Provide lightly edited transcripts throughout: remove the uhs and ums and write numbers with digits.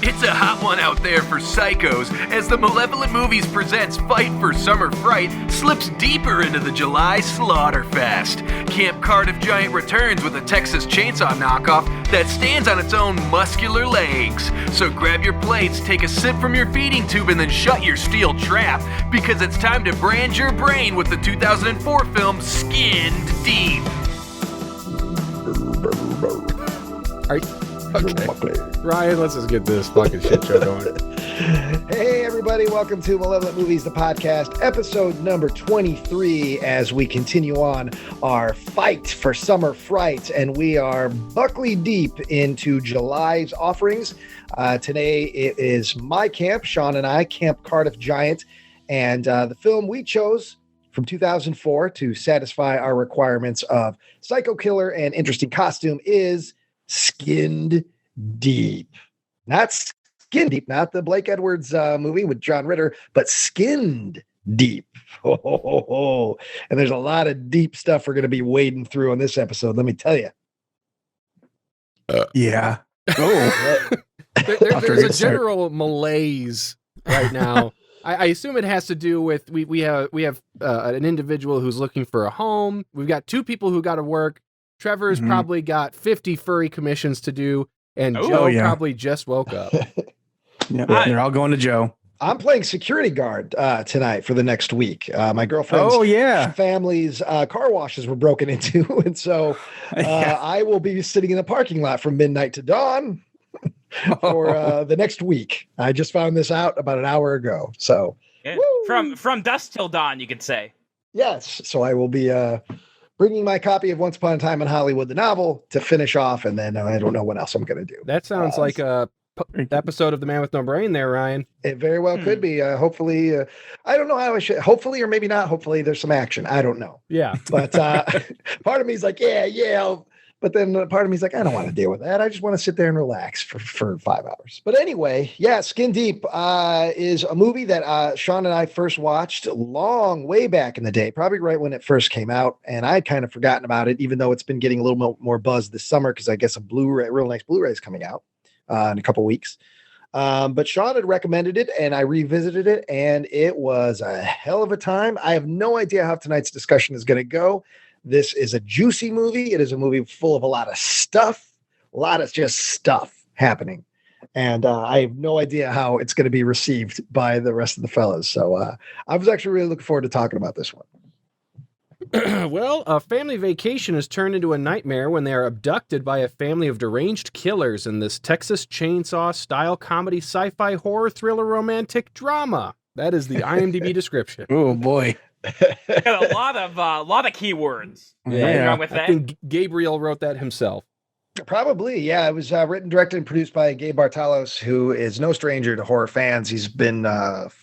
It's a hot one out there for psychos as the Malevolent Movies presents Fight for Summer Fright slips deeper into the July Slaughterfest. Camp Cardiff Giant returns with a Texas Chainsaw knockoff that stands on its own muscular legs. So grab your plates, take a sip from your feeding tube, and then shut your steel trap because it's time to brand your brain with the 2004 film Skinned Deep. Okay. Ryan, let's just get this fucking shit show going. Hey, everybody. Welcome to Malevolent Movies, the podcast, episode number 23, as we continue on our fight for Summer Fright. And we are buckly deep into July's offerings. Today, it is my camp, Sean and I, Camp Cardiff Giant. And the film we chose from 2004 to satisfy our requirements of psycho killer and interesting costume is Skinned Deep. Not Skin Deep, not the Blake Edwards movie with John Ritter, but Skinned Deep. And there's a lot of deep stuff we're going to be wading through on this episode, let me tell you. Yeah. Oh. There's a general malaise right now. I assume it has to do with we have an individual who's looking for a home. We've got two people who got to work. Trevor's probably got 50 furry commissions to do, and Joe probably just woke up. Yeah, they're all going to Joe. I'm playing security guard tonight for the next week. My girlfriend's family's car washes were broken into, and so I will be sitting in the parking lot from midnight to dawn for the next week. I just found this out about an hour ago. So from dusk till dawn, you could say. Yes. So I will be bringing my copy of Once Upon a Time in Hollywood, the novel, to finish off, and then I don't know what else I'm going to do. That sounds like a episode of The Man with No Brain there, Ryan. It very well could be. Hopefully, I don't know how I should. Hopefully, or maybe not. Hopefully, there's some action. I don't know. Yeah. But part of me is like, yeah. But then part of me is like, I don't want to deal with that. I just want to sit there and relax for 5 hours. But anyway, Skin Deep is a movie that Sean and I first watched way back in the day, probably right when it first came out. And I'd kind of forgotten about it, even though it's been getting a little more buzz this summer because I guess a real nice Blu-ray is coming out in a couple weeks. But Sean had recommended it, and I revisited it, and it was a hell of a time. I have no idea how tonight's discussion is going to go. This is a juicy movie. It is a movie full of a lot of stuff, a lot of just stuff happening. And I have no idea how it's going to be received by the rest of the fellas. So I was actually really looking forward to talking about this one. Well, a family vacation is turned into a nightmare when they are abducted by a family of deranged killers in this Texas Chainsaw style comedy, sci-fi, horror, thriller, romantic drama. That is the IMDb description. Oh boy. Got a lot of keywords. Yeah, with that. I think Gabriel wrote that himself. Probably, yeah. It was written, directed, and produced by Gabriel Bartalos, who is no stranger to horror fans. He's been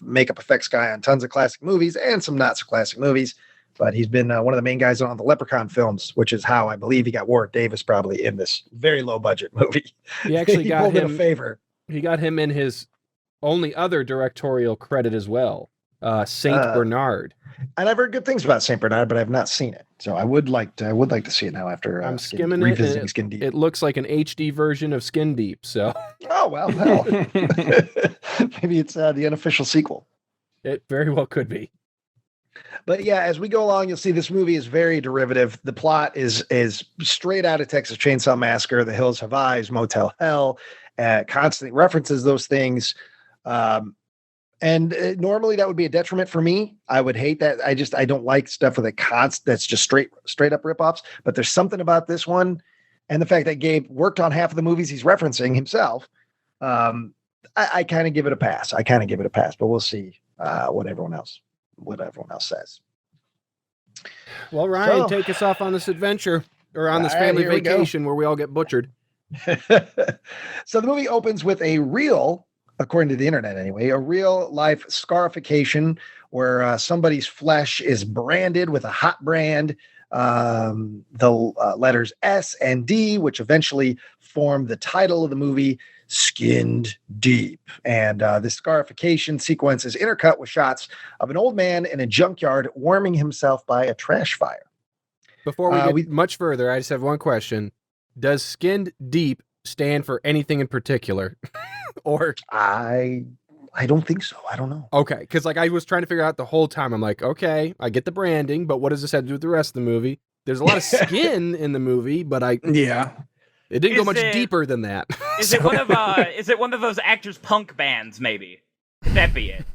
makeup effects guy on tons of classic movies and some not so classic movies, but he's been one of the main guys on the Leprechaun films, which is how I believe he got Warwick Davis probably in this very low budget movie. He actually got him a favor. He got him in his only other directorial credit as well, Saint Bernard. And I've heard good things about Saint Bernard, but I've not seen it. So I would like to see it now after I'm skimming revisiting Skin Deep. It looks like an HD version of Skin Deep. So oh well, maybe it's the unofficial sequel. It very well could be. But yeah, as we go along, you'll see this movie is very derivative. The plot is straight out of Texas Chainsaw Massacre, The Hills Have Eyes, Motel Hell, constantly references those things. And normally that would be a detriment for me. I would hate that. I don't like stuff with that's just straight up ripoffs. But there's something about this one, and the fact that Gabe worked on half of the movies he's referencing himself. I kind of give it a pass. But we'll see what everyone else says. Well, Ryan, take us off on this adventure or on this family vacation where we all get butchered. So the movie opens with according to the internet anyway, a real life scarification where somebody's flesh is branded with a hot brand, the letters S and D, which eventually form the title of the movie, Skinned Deep. And this scarification sequence is intercut with shots of an old man in a junkyard warming himself by a trash fire. Before we get much further, I just have one question. Does Skinned Deep stand for anything in particular? Or I don't think so. I don't know. okay, because like I was trying to figure out the whole time. I'm like, okay, I get the branding, but what does this have to do with the rest of the movie? There's a lot of skin in the movie, but it didn't go Is much it- deeper than that. Is it one of those actors punk bands? Maybe. Could that be it?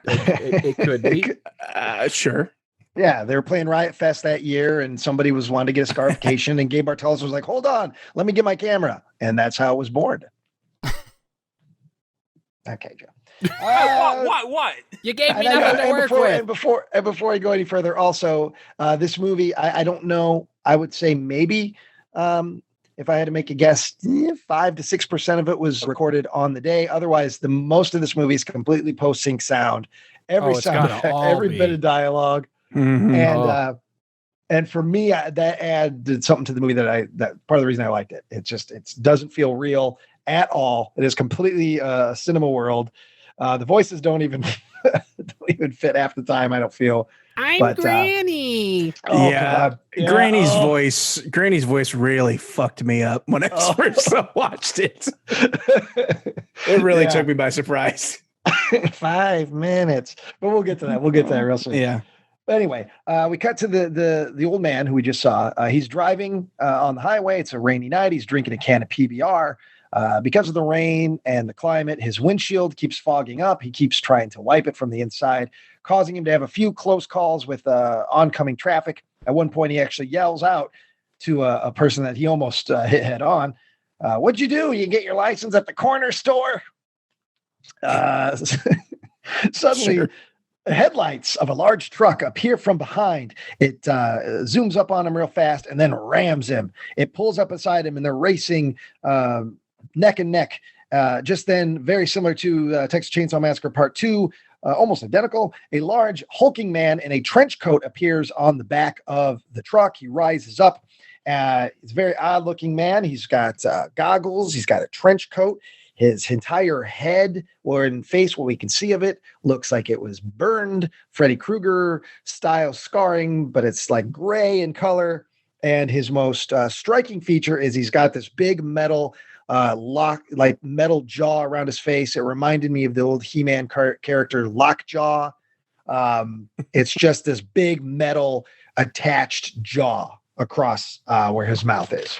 It could be. Sure. Yeah, they were playing Riot Fest that year, and somebody was wanting to get a scarification, and Gabe Bartalos was like, "Hold on, let me get my camera," and that's how it was born. Okay, Joe. What? You gave me And I know- nothing to and work before, with. and before I go any further, also, this movie, I don't know. I would say maybe, if I had to make a guess, 5 to 6% of it was recorded on the day. Otherwise, most of this movie is completely post-sync sound. Every Oh, it's sound gotta effect, all every be. bit of dialogue. Mhm. And for me, that added something to the movie that part of the reason I liked it. It doesn't feel real at all. It is completely cinema world. The voices don't even fit half the time. I don't feel. I'm but, Granny. Oh, Yeah. God. Yeah. Granny's Oh. Granny's voice really fucked me up when I Oh. first watched it. It really Yeah. took me by surprise. 5 minutes, but we'll get to that. We'll get to that real soon. Yeah. But anyway, we cut to the old man who we just saw. He's driving on the highway. It's a rainy night. He's drinking a can of PBR. Because of the rain and the climate, his windshield keeps fogging up. He keeps trying to wipe it from the inside, causing him to have a few close calls with oncoming traffic. At one point, he actually yells out to a person that he almost hit head on. What'd you do? You get your license at the corner store? Suddenly, Sure. the headlights of a large truck appear from behind. It zooms up on him real fast and then rams him. It pulls up beside him, and they're racing neck and neck. Just then, very similar to Texas Chainsaw Massacre Part 2, almost identical, a large hulking man in a trench coat appears on the back of the truck. He rises up. It's a very odd-looking man. He's got goggles. He's got a trench coat. His entire head or in face, what we can see of it, looks like it was burned, Freddy Krueger style scarring, but it's like gray in color. And his most striking feature is he's got this big metal metal jaw around his face. It reminded me of the old He-Man character Lockjaw. It's just this big metal attached jaw across where his mouth is.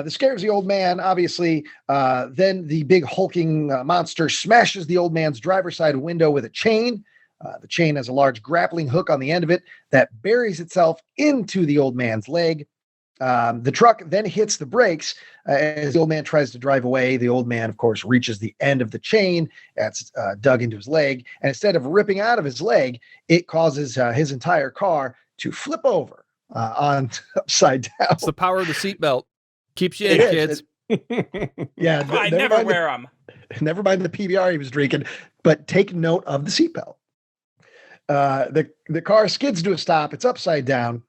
This scares the old man, obviously. Then the big hulking monster smashes the old man's driver's side window with a chain. The chain has a large grappling hook on the end of it that buries itself into the old man's leg. The truck then hits the brakes as the old man tries to drive away. The old man, of course, reaches the end of the chain that's dug into his leg. And instead of ripping out of his leg, it causes his entire car to flip over on upside down. It's the power of the seatbelt. Keeps you in, It kids. Yeah, I never wear them. Never mind the PBR he was drinking, but take note of the seatbelt. The car skids to a stop. It's upside down.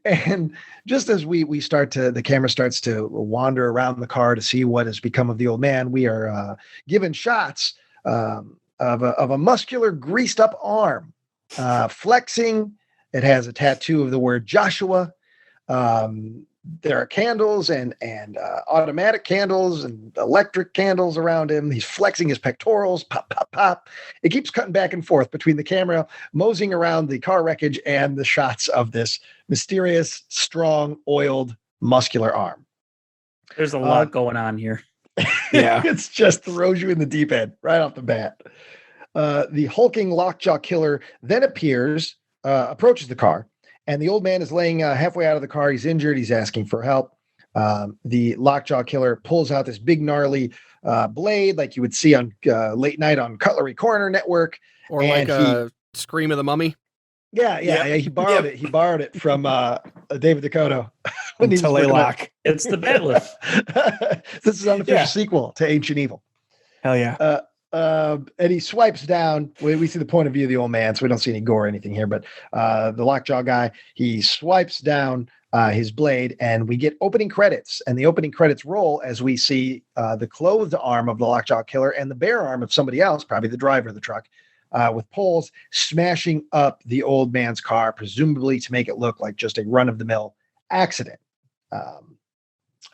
And just as we start to, the camera starts to wander around the car to see what has become of the old man, we are given shots of a muscular, greased up arm flexing. It has a tattoo of the word Joshua. There are candles and automatic candles and electric candles around him. He's flexing his pectorals, pop, pop, pop. It keeps cutting back and forth between the camera moseying around the car wreckage and the shots of this mysterious, strong, oiled, muscular arm. There's a lot going on here. Yeah. It's just throws you in the deep end right off the bat. The hulking lockjaw killer then approaches the car. And the old man is laying halfway out of the car. He's injured. He's asking for help. The lockjaw killer pulls out this big gnarly blade like you would see on late night on Cutlery Corner Network. Or like a Scream of the Mummy. Yeah. He borrowed it. He borrowed it from David Dakota. when he was working on- Talaylock. It's the bailiff. This is an unofficial Yeah. sequel to Ancient Evil. Hell yeah. And he swipes down. We see the point of view of the old man, so we don't see any gore or anything here. But the lockjaw guy, he swipes down his blade, and we get opening credits. And the opening credits roll as we see the clothed arm of the lockjaw killer and the bare arm of somebody else, probably the driver of the truck, with poles smashing up the old man's car, presumably to make it look like just a run-of-the-mill accident.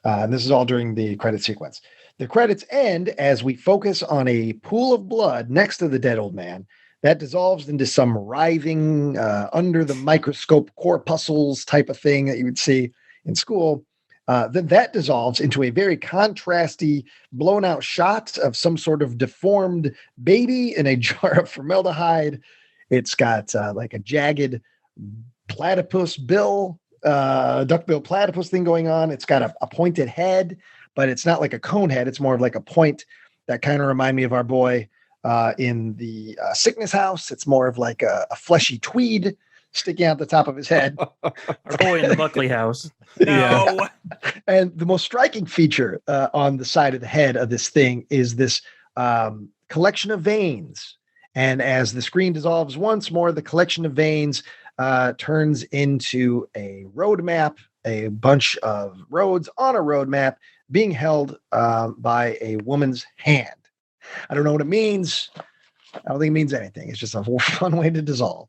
And this is all during the credit sequence. The credits end as we focus on a pool of blood next to the dead old man that dissolves into some writhing, under the microscope corpuscles type of thing that you would see in school. Then that dissolves into a very contrasty, blown out shot of some sort of deformed baby in a jar of formaldehyde. It's got like a jagged platypus bill, duckbill platypus thing going on. It's got a pointed head, but it's not like a cone head. It's more of like a point that kind of remind me of our boy in the sickness house. It's more of like a fleshy tweed sticking out the top of his head. Our boy in the Buckley house. No. And the most striking feature on the side of the head of this thing is this collection of veins. And as the screen dissolves once more, the collection of veins turns into a road map, a bunch of roads on a road map being held by a woman's hand. I don't know what it means. I don't think it means anything. It's just a fun way to dissolve.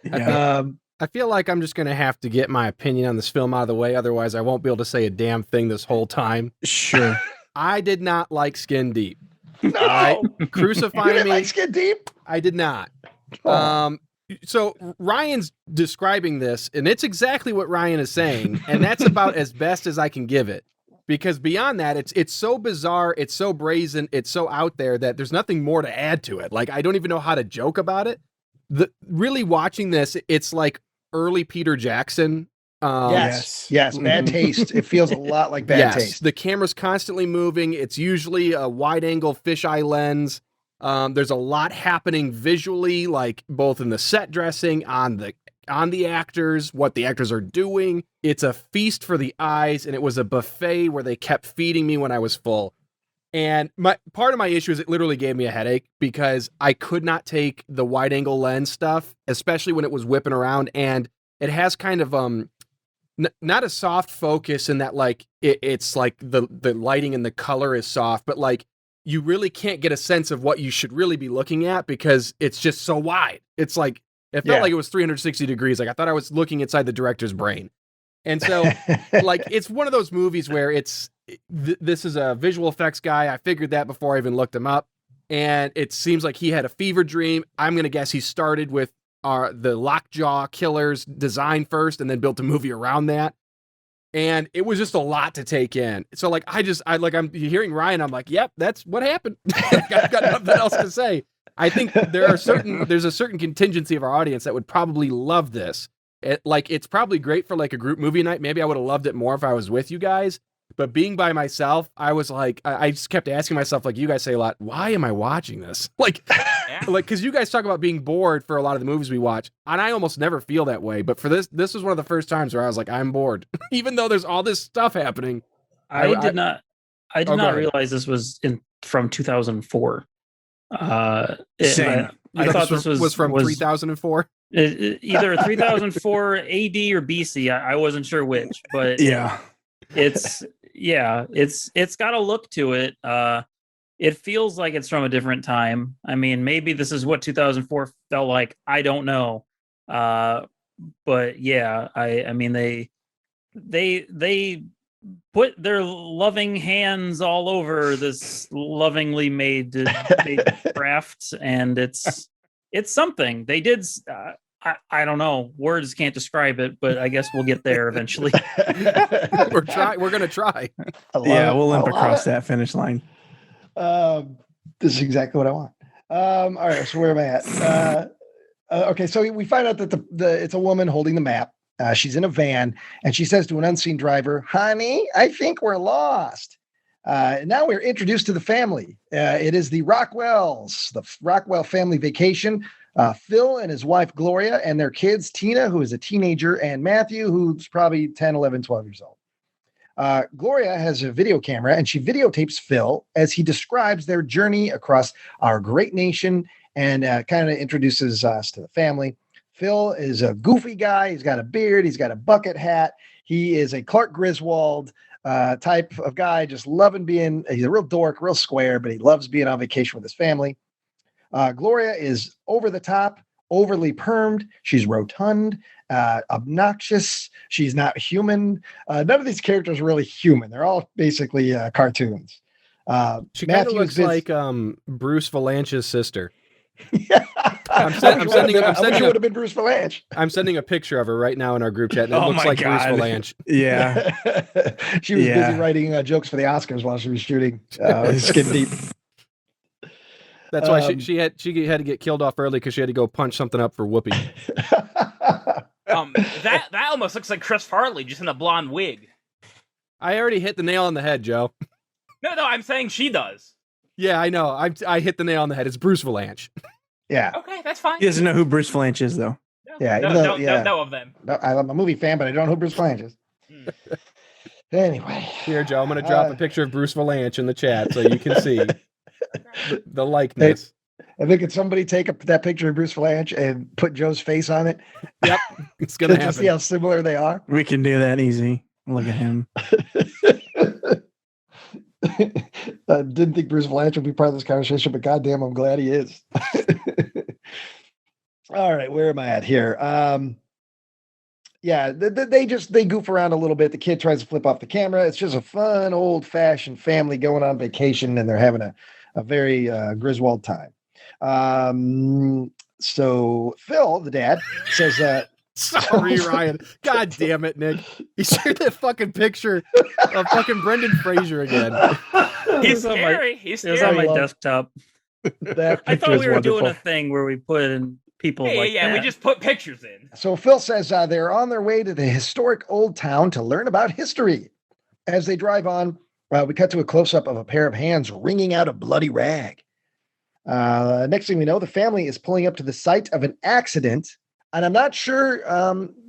Yeah. I feel like I'm just going to have to get my opinion on this film out of the way. Otherwise, I won't be able to say a damn thing this whole time. Sure. I did not like Skin Deep. No, Crucify you didn't me. like Skin Deep? I did not. Oh. So Ryan's describing this, and it's exactly what Ryan is saying, and that's about as best as I can give it. Because beyond that, it's so bizarre, it's so brazen, it's so out there that there's nothing more to add to it. Like, I don't even know how to joke about it. Really watching this, it's like early Peter Jackson. Yes, bad taste. It feels a lot like bad taste. The camera's constantly moving. It's usually a wide-angle fisheye lens. There's a lot happening visually, like both in the set dressing, on the actors, what the actors are doing. It's a feast for the eyes, and it was a buffet where they kept feeding me when I was full. And part of my issue is it literally gave me a headache because I could not take the wide-angle lens stuff, especially when it was whipping around, and it has kind of not a soft focus in that like it's like the lighting and the color is soft, but like you really can't get a sense of what you should really be looking at because it's just so wide. It's like it felt like it was 360 degrees. Like I thought I was looking inside the director's brain. And so like it's one of those movies where this is a visual effects guy. I figured that before I even looked him up. And it seems like he had a fever dream. I'm going to guess he started with the Lockjaw Killer's design first and then built a movie around that. And it was just a lot to take in. So like, I'm hearing Ryan, I'm like, yep, that's what happened. I've got nothing else to say. I think there's a certain contingency of our audience that would probably love this. It's probably great for like a group movie night. Maybe I would have loved it more if I was with you guys. But being by myself, I was like, I just kept asking myself, like you guys say a lot, why am I watching this? Like, because you guys talk about being bored for a lot of the movies we watch, and I almost never feel that way. But for this was one of the first times where I was like, I'm bored, even though there's all this stuff happening. I did not realize this was from 2004. Same. I thought this was from 3004. Either 3004 AD or BC. I wasn't sure which, but Yeah. it's got a look to it. It feels like it's from a different time. I mean, maybe this is what 2004 felt like. I don't know. But yeah, I mean they put their loving hands all over this lovingly made craft, and it's something. They did. I don't know. Words can't describe it, but I guess we'll get there eventually. We're gonna try. We'll limp across that finish line. This is exactly what I want. All right, so where am I at? Okay, so we find out that it's a woman holding the map. She's in a van, and she says to an unseen driver, "Honey, I think we're lost." Now we're introduced to the family. It is the Rockwells, the Rockwell family vacation. Phil and his wife, Gloria, and their kids, Tina, who is a teenager, and Matthew, who's probably 10, 11, 12 years old. Gloria has a video camera, and she videotapes Phil as he describes their journey across our great nation and kind of introduces us to the family. Phil is a goofy guy. He's got a beard. He's got a bucket hat. He is a Clark Griswold type of guy, just loving he's a real dork, real square, but he loves being on vacation with his family. Gloria is over the top, overly permed. She's rotund, obnoxious. She's not human. None of these characters are really human. They're all basically cartoons. She kind of looks like Bruce Valanche's sister. Yeah. I'm sending it would have been Bruce Valanche. I'm sending a picture of her right now in our group chat, and it looks like Bruce Valanche. Yeah. She was busy writing jokes for the Oscars while she was shooting Skin Deep. That's why she had to get killed off early because she had to go punch something up for Whoopi. That almost looks like Chris Farley just in a blonde wig. I already hit the nail on the head, Joe. No, I'm saying she does. Yeah, I know. I hit the nail on the head. It's Bruce Valanche. Yeah. Okay, that's fine. He doesn't know who Bruce Valanche is, though. Don't know of them. No, I'm a movie fan, but I don't know who Bruce Valanche is. Anyway. Here, Joe, I'm going to drop a picture of Bruce Valanche in the chat so you can see the likeness. I think could somebody take that picture of Bruce Valanche and put Joe's face on it? Yep, it's going to happen. See how similar they are? We can do that easy. Look at him. Didn't think Bruce Valanche would be part of this conversation, but goddamn, I'm glad he is. All right, where am I at here? Yeah, they goof around a little bit. The kid tries to flip off the camera. It's just a fun, old-fashioned family going on vacation, and they're having a very Griswold time. So Phil, the dad, says, sorry, Ryan. God damn it, Nick. You shared that fucking picture of fucking Brendan Fraser again. He's scary. He's scary. It was on my desktop. I thought we were doing a thing where we put in people we just put pictures in. So Phil says they're on their way to the historic old town to learn about history. As they drive on, we cut to a close-up of a pair of hands wringing out a bloody rag. Next thing we know, the family is pulling up to the site of an accident. And I'm not sure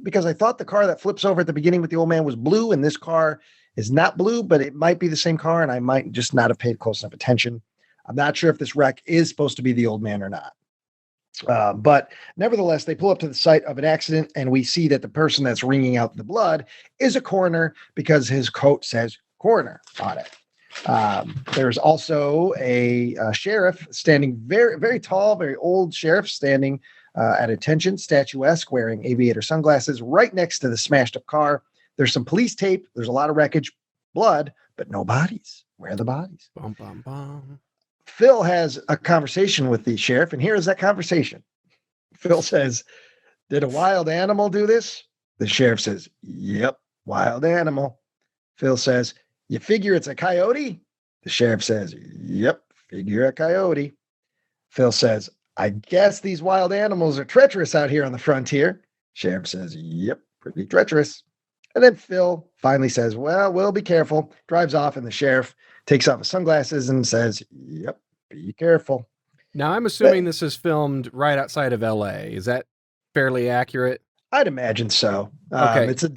because I thought the car that flips over at the beginning with the old man was blue, and this car is not blue, but it might be the same car, and I might just not have paid close enough attention. I'm not sure if this wreck is supposed to be the old man or not. But nevertheless, they pull up to the site of an accident, and we see that the person that's wringing out the blood is a coroner because his coat says coroner on it. There's also a sheriff standing, very, very tall, very old sheriff standing at attention, statuesque, wearing aviator sunglasses right next to the smashed up car. There's some police tape. There's a lot of wreckage, blood, but no bodies. Where are the bodies? Bum, bum, bum. Phil has a conversation with the sheriff, and here is that conversation. Phil says, "Did a wild animal do this?" The sheriff says, "Yep, wild animal." Phil says, "You figure it's a coyote?" The sheriff says, "Yep, figure a coyote." Phil says, "I guess these wild animals are treacherous out here on the frontier." Sheriff says, "Yep, pretty treacherous." And then Phil finally says, "Well, we'll be careful." Drives off, and the sheriff takes off his sunglasses and says, "Yep, be careful." Now, I'm assuming this is filmed right outside of LA. Is that fairly accurate? I'd imagine so. Okay. It's a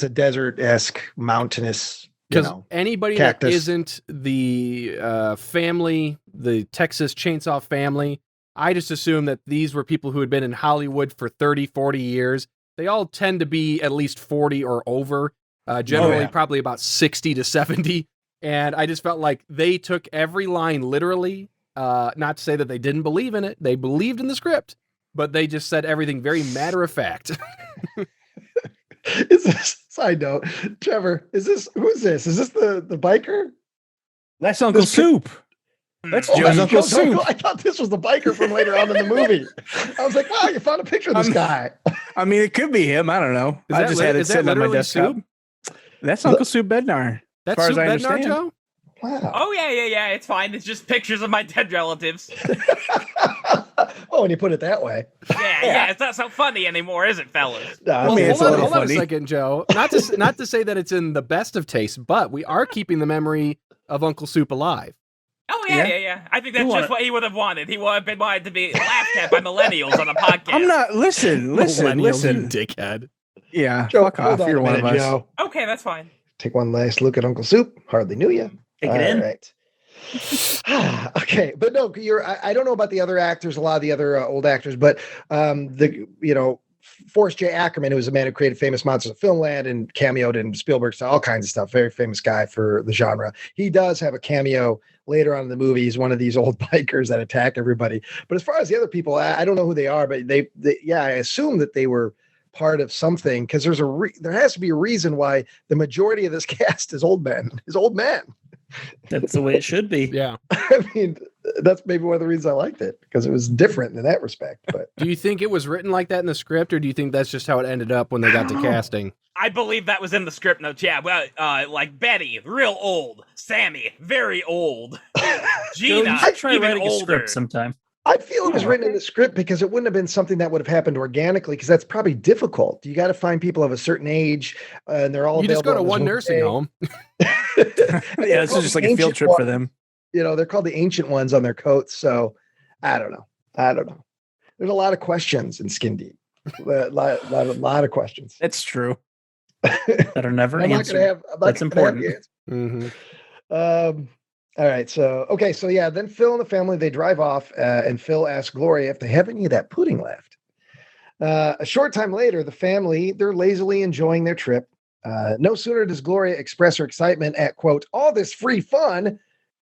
desert-esque, mountainous, because anybody cactus. that isn't the family, the Texas Chainsaw family, I just assume that these were people who had been in Hollywood for 30, 40 years. They all tend to be at least 40 or over, generally probably about 60 to 70. And I just felt like they took every line literally, not to say that they didn't believe in it. They believed in the script, but they just said everything very matter of fact. Is this, side note, Trevor, who is this? Is this the biker? That's Uncle Soup. That's Joe's Uncle Soup. I thought this was the biker from later on in the movie. I was like, wow, you found a picture of this guy. I mean, it could be him. I don't know. I just had it sitting on my desktop. Soup? That's Uncle Soup Bednar. That's Soup Bednar, Joe? Wow. Oh, yeah. It's fine. It's just pictures of my dead relatives. Oh, when you put it that way. Yeah. It's not so funny anymore, is it, fellas? No, I mean, it's a little hold on funny. a second, Joe. Not to say that it's in the best of taste, but we are keeping the memory of Uncle Soup alive. Oh, yeah. I think that's just what he would have wanted. He would have been wanted to be laughed at by millennials on a podcast. I'm not. Listen. Millennials, you dickhead. Yeah, Joe, fuck off. You're one of us. Joe. Okay, that's fine. Take one last look at Uncle Soup. Hardly knew you. Take it in. Right. Okay, but no, I don't know about the other actors, a lot of the other old actors, but Forrest J. Ackerman, who was a man who created famous Monsters of Filmland and cameoed in Spielberg's all kinds of stuff. Very famous guy for the genre. He does have a cameo later on in the movie. He's one of these old bikers that attack everybody. But as far as the other people, I don't know who they are, but they I assume that they were part of something, because there has to be a reason why the majority of this cast is old men. That's the way it should be. Yeah. I mean, that's maybe one of the reasons I liked it, because it was different in that respect. But Do you think it was written like that in the script, or do you think that's just how it ended up when they got to casting? I believe that was in the script notes. Yeah, well, like Betty, real old. Sammy, very old. Gina, you should try even writing a older. script sometime. I feel it was written in the script because it wouldn't have been something that would have happened organically, because that's probably difficult. You got to find people of a certain age, and they're all You just go to available on one this nursing home. Yeah, this is just like a field trip for them. You know, they're called the ancient ones on their coats. So I don't know. There's a lot of questions in Skin Deep. A lot of questions. That's true. That are never answered. That's important. Mm-hmm. All right. So yeah, then Phil and the family, they drive off, and Phil asks Gloria if they have any of that pudding left. A short time later, the family, they're lazily enjoying their trip. No sooner does Gloria express her excitement at, quote, all this free fun,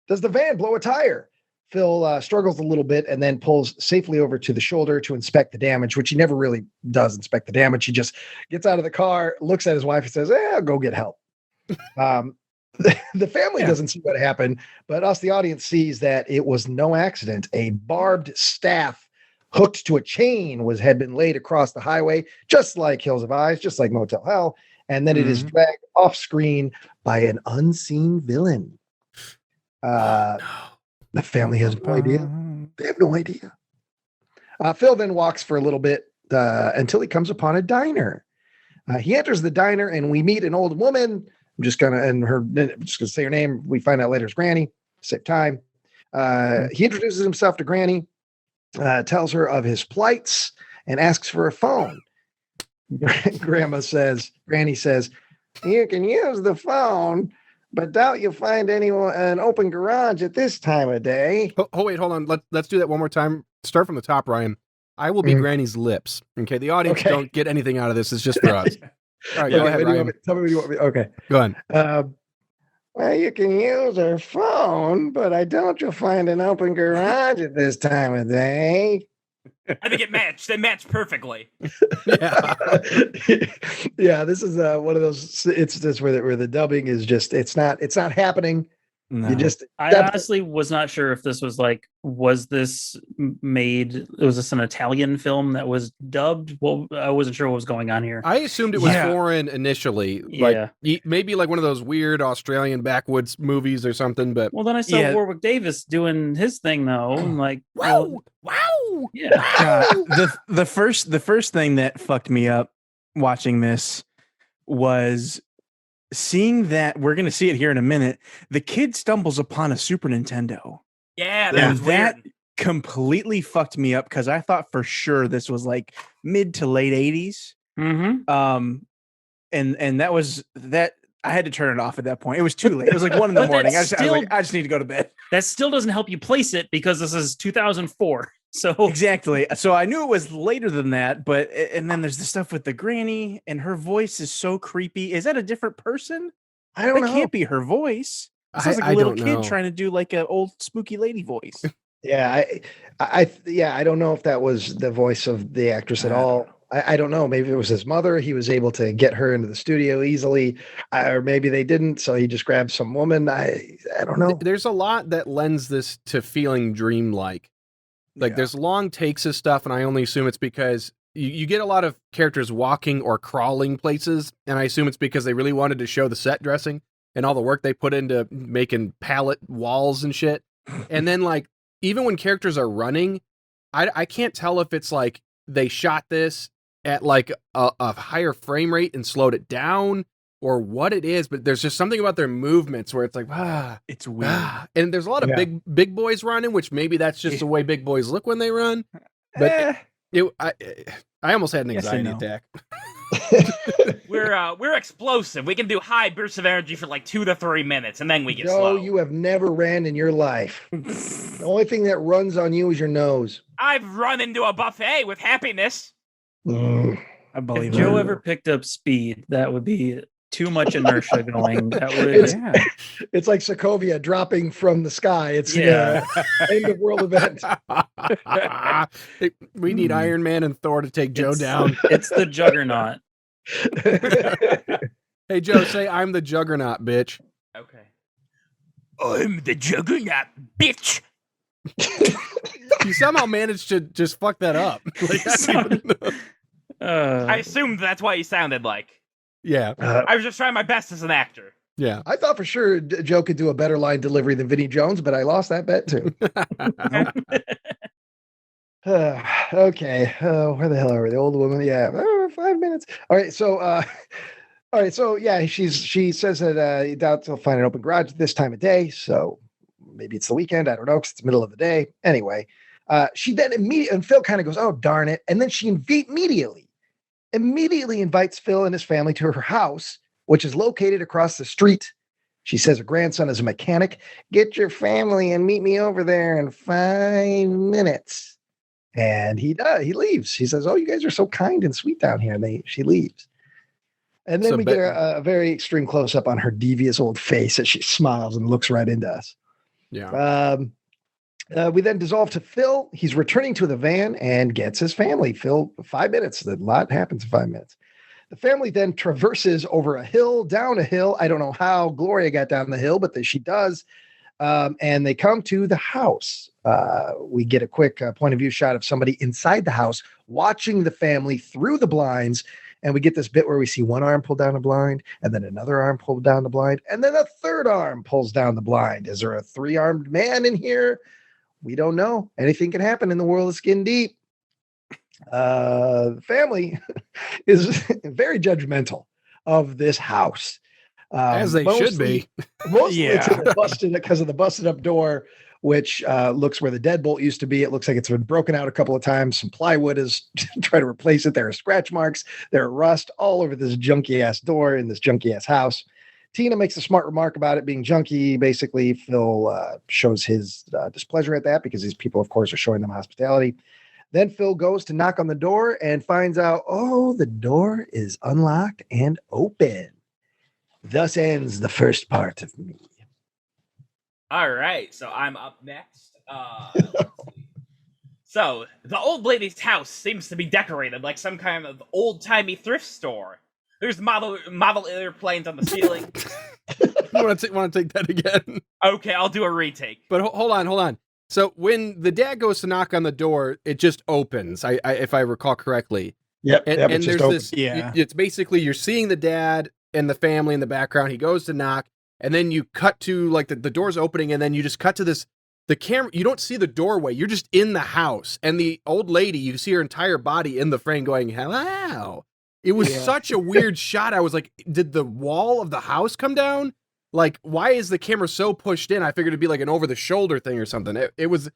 does the van blow a tire. Phil struggles a little bit and then pulls safely over to the shoulder to inspect the damage, which he never really does inspect the damage. He just gets out of the car, looks at his wife and says, I'll go get help. The family doesn't see what happened, but us, the audience, sees that it was no accident. A barbed staff hooked to a chain had been laid across the highway, just like Hills of Eyes, just like Motel Hell. And then it is dragged off screen by an unseen villain. The family has no idea. They have no idea. Phil then walks for a little bit until he comes upon a diner. He enters the diner and we meet an old woman. I'm just gonna say her name. We find out later it's Granny. Save time. He introduces himself to Granny, tells her of his plights, and asks for a phone. Granny says, you can use the phone, but doubt you'll find an open garage at this time of day. Wait, hold on. Let's do that one more time. Start from the top, Ryan. I will be Granny's lips. Okay, the audience don't get anything out of this. It's just for us. All right, go ahead, Ryan. Tell me what you want me. Okay, go on. Well, you can use her phone, but I doubt you'll find an open garage at this time of day. I think it matched. They matched perfectly. Yeah. Yeah, this is one of those instances where the dubbing is just it's not happening. No. I honestly was not sure if this was was this an Italian film that was dubbed? Well, I wasn't sure what was going on here. I assumed it was foreign initially. Maybe like one of those weird Australian backwoods movies or something. But well, then I saw Warwick Davis doing his thing though, and wow. Yeah. The first thing that fucked me up watching this was seeing that, we're going to see it here in a minute, the kid stumbles upon a Super Nintendo. Yeah, that was weird. Completely fucked me up because I thought for sure this was like mid to late 80s. Mm-hmm. And that was that. I had to turn it off at that point. It was too late. It was like 1 a.m. I was like, I just need to go to bed. That still doesn't help you place it because this is 2004. So exactly. So I knew it was later than that, and then there's the stuff with the granny and her voice is so creepy. Is that a different person? I don't know. That can't be her voice. It sounds like a little kid trying to do like an old spooky lady voice. Yeah, I don't know if that was the voice of the actress at all. I don't know. Maybe it was his mother. He was able to get her into the studio easily, or maybe they didn't. So he just grabbed some woman. I don't know. There's a lot that lends this to feeling dreamlike. There's long takes of stuff, and I only assume it's because you get a lot of characters walking or crawling places, and I assume it's because they really wanted to show the set dressing and all the work they put into making pallet walls and shit. And then, even when characters are running, I can't tell if it's like they shot this at a higher frame rate and slowed it down or what it is, but there's just something about their movements where it's like, it's weird. And there's a lot of big boys running, which maybe that's just the way big boys look when they run. But I almost had an anxiety attack. We're explosive. We can do high bursts of energy for 2 to 3 minutes, and then we get No, slow. you have never ran in your life. The only thing that runs on you is your nose. I've run into a buffet with happiness. I believe If Joe it. ever picked up speed, that would be too much inertia going. That would, Yeah. It's like Sokovia dropping from the sky. It's Yeah. the end of world event. We need Iron Man and Thor to take Joe down. It's the juggernaut. Hey, Joe, say I'm the Juggernaut, bitch. Okay. I'm the Juggernaut, bitch. You somehow managed to just fuck that up. Like, I assumed that's what he sounded like. yeah, I was just trying my best as an actor. yeah. I thought for sure Joe could do a better line delivery than Vinnie Jones, but I lost that bet too. Okay. Where the hell are we? The old woman. Yeah. 5 minutes. All right. So, yeah, she says that he doubts he'll find an open garage this time of day. So maybe it's the weekend. I don't know, because it's the middle of the day. Anyway, she then immediately, and Phil kind of goes, oh, darn it. And then she immediately invites Phil and his family to her house, which is located across the street. She says her grandson is a mechanic. Get your family and meet me over there in 5 minutes. And he does. He leaves. He says, oh, you guys are so kind and sweet down here. And she leaves. And then we get a very extreme close-up on her devious old face as she smiles and looks right into us. Yeah. We then dissolve to Phil. He's returning to the van and gets his family. Phil, 5 minutes. A lot happens in 5 minutes. The family then traverses over a hill, down a hill. I don't know how Gloria got down the hill, but she does. And they come to the house. We get a quick point of view shot of somebody inside the house watching the family through the blinds. And we get this bit where we see one arm pull down a blind, and then another arm pull down the blind, and then a third arm pulls down the blind. Is there a 3-armed man in here? We don't know. Anything can happen in the world of Skin Deep. The family is very judgmental of this house. As they should be. Mostly it's busted because of the busted up door, which looks where the deadbolt used to be. It looks like it's been broken out a couple of times. Some plywood is trying to replace it. There are scratch marks. There are rust all over this junky ass door in this junky ass house. Tina makes a smart remark about it being junky. Basically, Phil shows his displeasure at that because these people, of course, are showing them hospitality. Then Phil goes to knock on the door and finds out, oh, the door is unlocked and open. Thus ends the first part of me. All right, so I'm up next. Let's see. So, the old lady's house seems to be decorated like some kind of old-timey thrift store. There's model airplanes on the ceiling. You want to take that again? Okay, I'll do a retake. But hold on. So when the dad goes to knock on the door, it just opens. I if I recall correctly. Yep. And there's open. this. Yeah. It's basically you're seeing the dad and the family in the background. He goes to knock, and then you cut to like the door's opening, and then you just cut to this. The camera. You don't see the doorway. You're just in the house, and the old lady. You see her entire body in the frame going, "Hello." It was such a weird shot. I was like, did the wall of the house come down? Like, why is the camera so pushed in? I figured it'd be like an over-the-shoulder thing or something. It was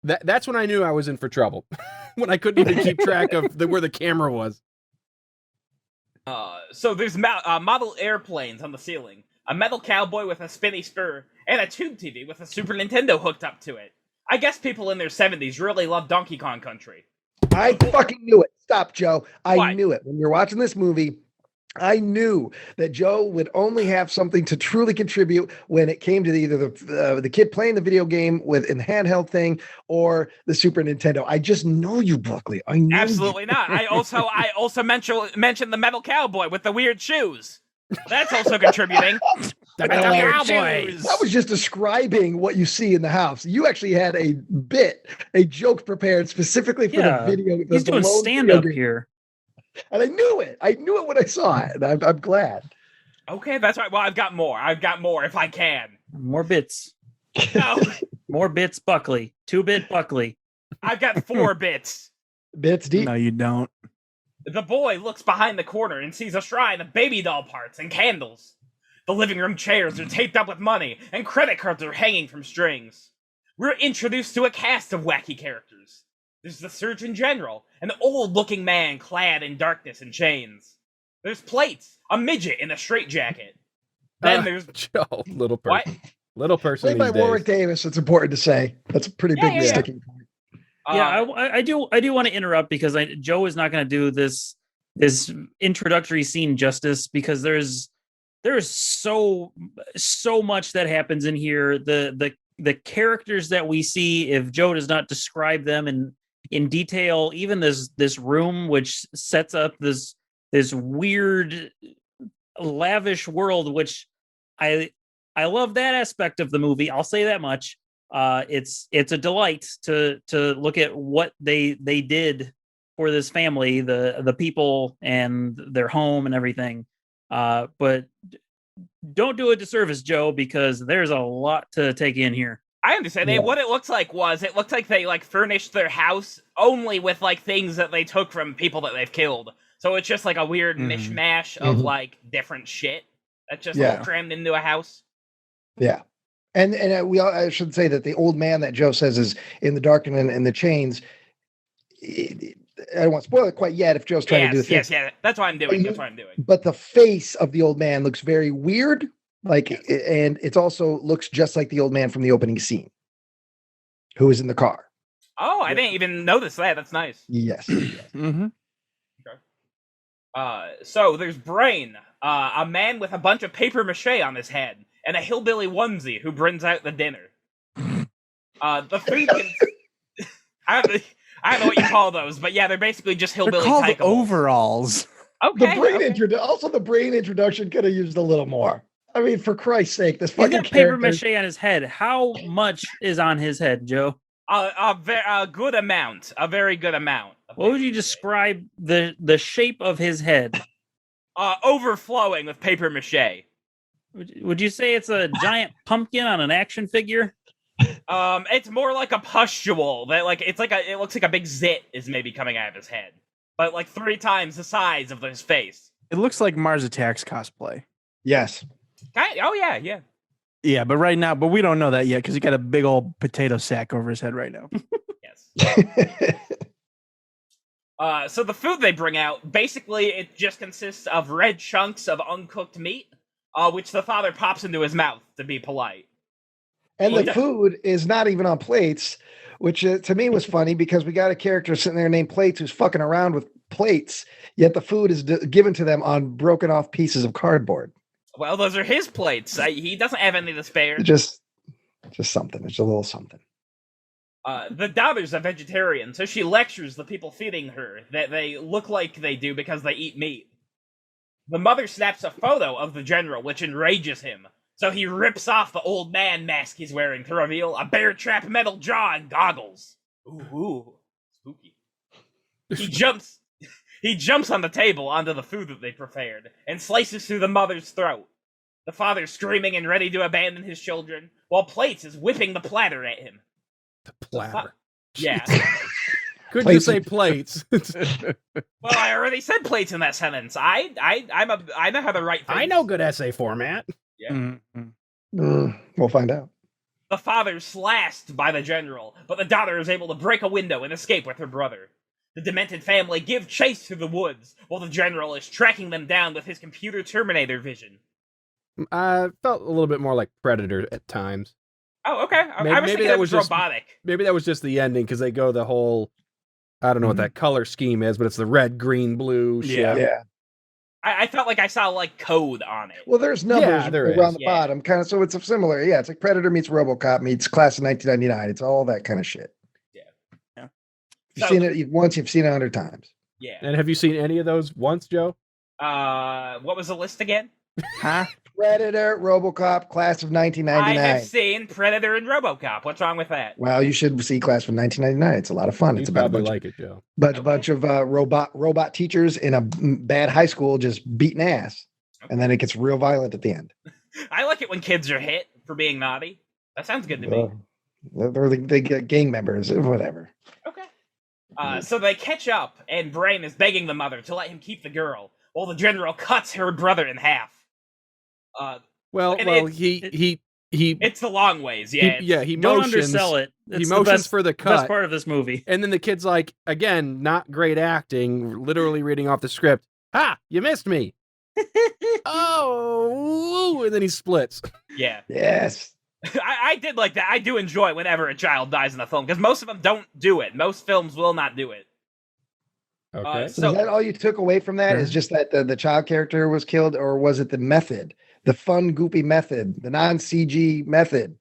that's when I knew I was in for trouble. When I couldn't even keep track of where the camera was. So there's model airplanes on the ceiling, a metal cowboy with a spinny spur, and a tube TV with a Super Nintendo hooked up to it. I guess people in their 70s really love Donkey Kong Country. I fucking knew it. Stop, Joe. I What? knew it. When you're watching this movie, I knew that Joe would only have something to truly contribute when it came to either the kid playing the video game in the handheld thing or the Super Nintendo. I just know you, Buckley. I know. Absolutely not. I also mentioned the metal cowboy with the weird shoes. That's also contributing. The metal cowboy. That was just describing what you see in the house. You actually had a joke prepared specifically for the video. He's doing stand-up here. And I knew it. I knew it when I saw it. And I'm glad. Okay, that's right. Well, I've got more if I can. More bits. No. More bits, Buckley. 2-bit Buckley. I've got 4 bits. Bits deep. No, you don't. The boy looks behind the corner and sees a shrine of baby doll parts and candles. The living room chairs are taped up with money, and credit cards are hanging from strings. We're introduced to a cast of wacky characters. There's the Surgeon General, an old-looking man clad in darkness and chains. There's Plates, a midget in a straitjacket. Then there's Joe, little person. What? Little person. Played by Warwick Davis, it's important to say. That's a pretty big sticking point. I do want to interrupt because Joe is not going to do this introductory scene justice, because there's so much that happens in here. The characters that we see, if Joe does not describe them in detail, even this room which sets up this weird lavish world, which I love that aspect of the movie. I'll say that much. It's a delight to look at what they did for this family, the people and their home and everything. But don't do a disservice, Joe, because there's a lot to take in here. I understand. Yeah. What it looks like they like furnished their house only with like things that they took from people that they've killed. So it's just like a weird mishmash of like different shit that's just all crammed into a house. Yeah. And I should say that the old man that Joe says is in the dark and in the chains. I don't want to spoil it quite yet if Joe's trying to do the thing. Yes. That's what I'm doing. But the face of the old man looks very weird. And it also looks just like the old man from the opening scene, who is in the car. Oh, I didn't even notice that. That's nice. Yes. Mm-hmm. Okay. So there's Brain, a man with a bunch of paper mache on his head, and a hillbilly onesie who brings out the dinner. The food. I don't know what you call those, but yeah, they're basically just hillbilly. They're called tykables. overalls. Okay. The brain introduction could have used a little more. I mean, for Christ's sake, this He's fucking got paper character. mache on his head. How much is on his head, Joe? A good amount. A very good amount. What would you describe the shape of his head? Overflowing with paper mache. Would you say it's a giant pumpkin on an action figure? It's more like a pustule that it looks like a big zit is maybe coming out of his head, but like 3 times the size of his face. It looks like Mars Attacks cosplay. Yes. Oh yeah. Yeah, but we don't know that yet because he got a big old potato sack over his head right now. Yes. So the food they bring out, basically it just consists of red chunks of uncooked meat, which the father pops into his mouth to be polite. And the food is not even on plates, which to me was funny because we got a character sitting there named Plates who's fucking around with plates, yet the food is given to them on broken off pieces of cardboard. Well, those are his plates. He doesn't have any to spare. Just something. It's a little something. The daughter's a vegetarian, so she lectures the people feeding her that they look like they do because they eat meat. The mother snaps a photo of the general, which enrages him. So he rips off the old man mask he's wearing to reveal a bear trap metal jaw and goggles. Ooh, spooky. He jumps on the table onto the food that they prepared and slices through the mother's throat. The father screaming and ready to abandon his children, while Plates is whipping the platter at him. The platter. Yeah. Couldn't you say plates? Well, I already said plates in that sentence. I know how to write things. I know good essay format. Yeah. Mm-hmm. We'll find out. The father's slashed by the general, but the daughter is able to break a window and escape with her brother. The demented family give chase through the woods, while the general is tracking them down with his computer Terminator vision. I felt a little bit more like Predator at times. Oh, okay. I was thinking that it was just robotic. Maybe that was just the ending because they go the whole. I don't know what that color scheme is, but it's the red, green, blue shit. Yeah. I felt like I saw like code on it. Well, there's numbers there around is. the bottom, kind of. So it's similar. Yeah, it's like Predator meets RoboCop meets Class of 1999. It's all that kind of shit. Yeah. You've seen it once. You've seen it 100 times. Yeah. And have you seen any of those once, Joe? What was the list again? Huh? Predator, RoboCop, Class of 1999. I have seen Predator and RoboCop. What's wrong with that? Well, you should see Class of 1999. It's a lot of fun. You It's about a probably bunch, like it, Joe. bunch of robot teachers in a bad high school just beating ass, and then it gets real violent at the end. I like it when kids are hit for being naughty. That sounds good to me. They get gang members, whatever. Okay. So they catch up, and Brain is begging the mother to let him keep the girl, while the general cuts her brother in half. He It's the long ways, yeah. he Don't motions. undersell it. He It's motions the best, for the best cut, part of this movie. and then the kid's like, again, not great acting, literally reading off the script. Ah, you missed me. Oh, and then he splits. Yeah. Yes. I did like that. I do enjoy whenever a child dies in a film because most of them don't do it. Most films will not do it. Okay. So is that all you took away from that? Is just that the child character was killed, or was it the method, the fun, goopy method, the non-CG method?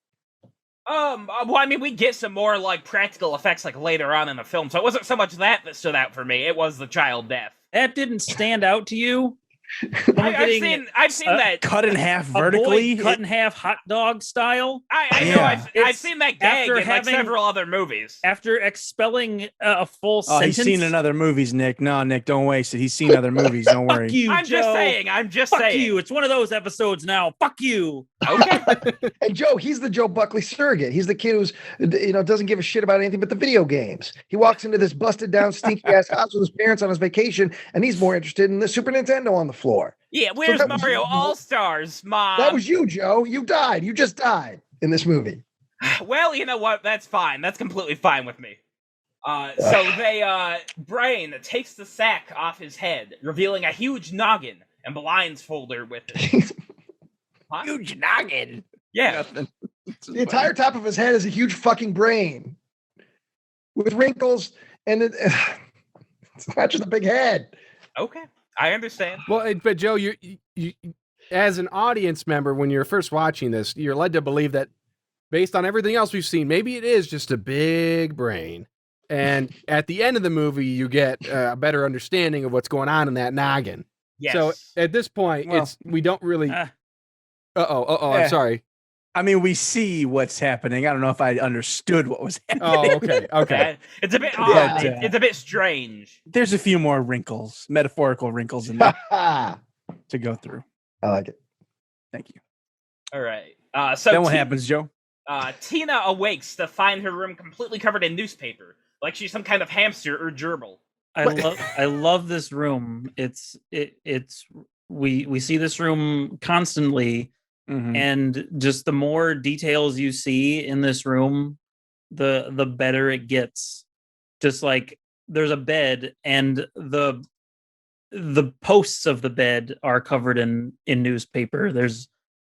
Well, I mean, we get some more like practical effects like later on in the film, so it wasn't so much that stood out for me. It was the child death. That didn't stand out to you? I've seen that cut in half a vertically. boy cut in half hot dog style. I know. Yeah. I've seen that gag in like several other movies. After expelling a full Oh, sentence. he's seen in other movies, Nick. No, Nick, don't waste it. He's seen other movies. Don't worry. Fuck you, I'm Joe. just saying. I'm just Fuck saying. you. It's one of those episodes now. Fuck you. Okay. And Joe, he's the Joe Buckley surrogate. He's the kid who's, doesn't give a shit about anything but the video games. He walks into this busted down, stinky ass house with his parents on his vacation, and he's more interested in the Super Nintendo on the floor. Yeah, where's that was Mario you. All-Stars, Mom? That was you, Joe. You died. You just died in this movie. Well, you know what? That's fine. That's completely fine with me. So Brain takes the sack off his head, revealing a huge noggin and blindfolder with it. Huh? Huge noggin. Yeah. The entire top of his head is a huge fucking brain with wrinkles, and it's not just a big head. Okay. I understand. Well, but Joe, you as an audience member, when you're first watching this, you're led to believe that based on everything else we've seen, maybe it is just a big brain. And at the end of the movie, you get a better understanding of what's going on in that noggin. Yes. So at this point, we don't really. I'm sorry. I mean, we see what's happening. I don't know if I understood what was happening. Oh, okay. It's a bit odd. It's a bit strange. There's a few more wrinkles, metaphorical wrinkles in there to go through. I like it. Thank you. All right. So then what happens, Joe? Tina awakes to find her room completely covered in newspaper, like she's some kind of hamster or gerbil. I love this room. We see this room constantly. Mm-hmm. And just the more details you see in this room, the better it gets. Just like there's a bed, and the posts of the bed are covered in newspaper.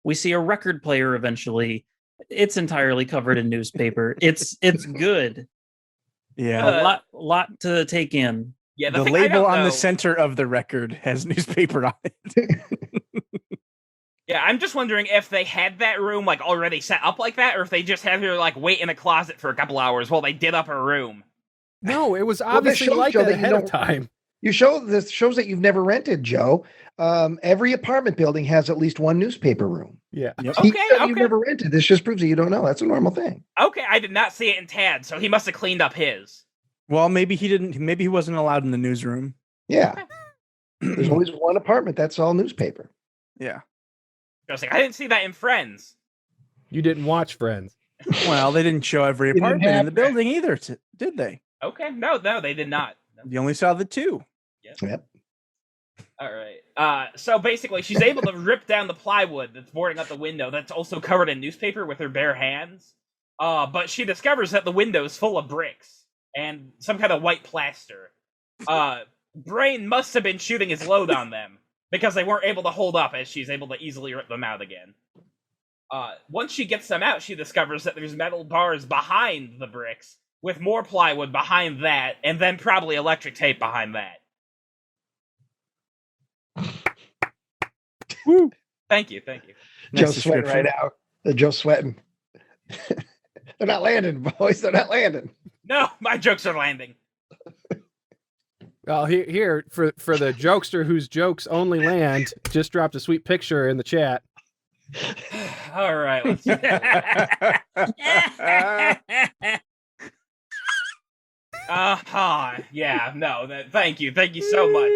We see a record player eventually. It's entirely covered in newspaper. It's good. Yeah, a lot to take in. Yeah, the label on the center of the record has newspaper on it. Yeah, I'm just wondering if they had that room like already set up like that, or if they just had her like wait in a closet for a couple hours while they did up her room. No, it was obviously like that ahead of time. This shows that you've never rented, Joe. Every apartment building has at least one newspaper room. Yeah. Yep. Okay. You've never rented. This just proves that you don't know. That's a normal thing. Okay, I did not see it in Tad, so he must have cleaned up his. Well, maybe he didn't. Maybe he wasn't allowed in the newsroom. Yeah. There's always one apartment that's all newspaper. Yeah. I was like, I didn't see that in Friends. You didn't watch Friends. Well, they didn't show every apartment in the building either, did they? Okay, no, they did not. No. You only saw the two. Yep. All right. So basically, she's able to rip down the plywood that's boarding up the window that's also covered in newspaper with her bare hands. But she discovers that the window is full of bricks and some kind of white plaster. Brain must have been shooting his load on them, because they weren't able to hold up, as she's able to easily rip them out again. Once she gets them out, she discovers that there's metal bars behind the bricks, with more plywood behind that, and then probably electric tape behind that. Woo! Thank you. Joe's sweating right now. Joe's sweating. They're not landing, boys. They're not landing. No, my jokes are landing. Well, here for the jokester whose jokes only land, just dropped a sweet picture in the chat. All right. Let's yeah, no, thank you so much.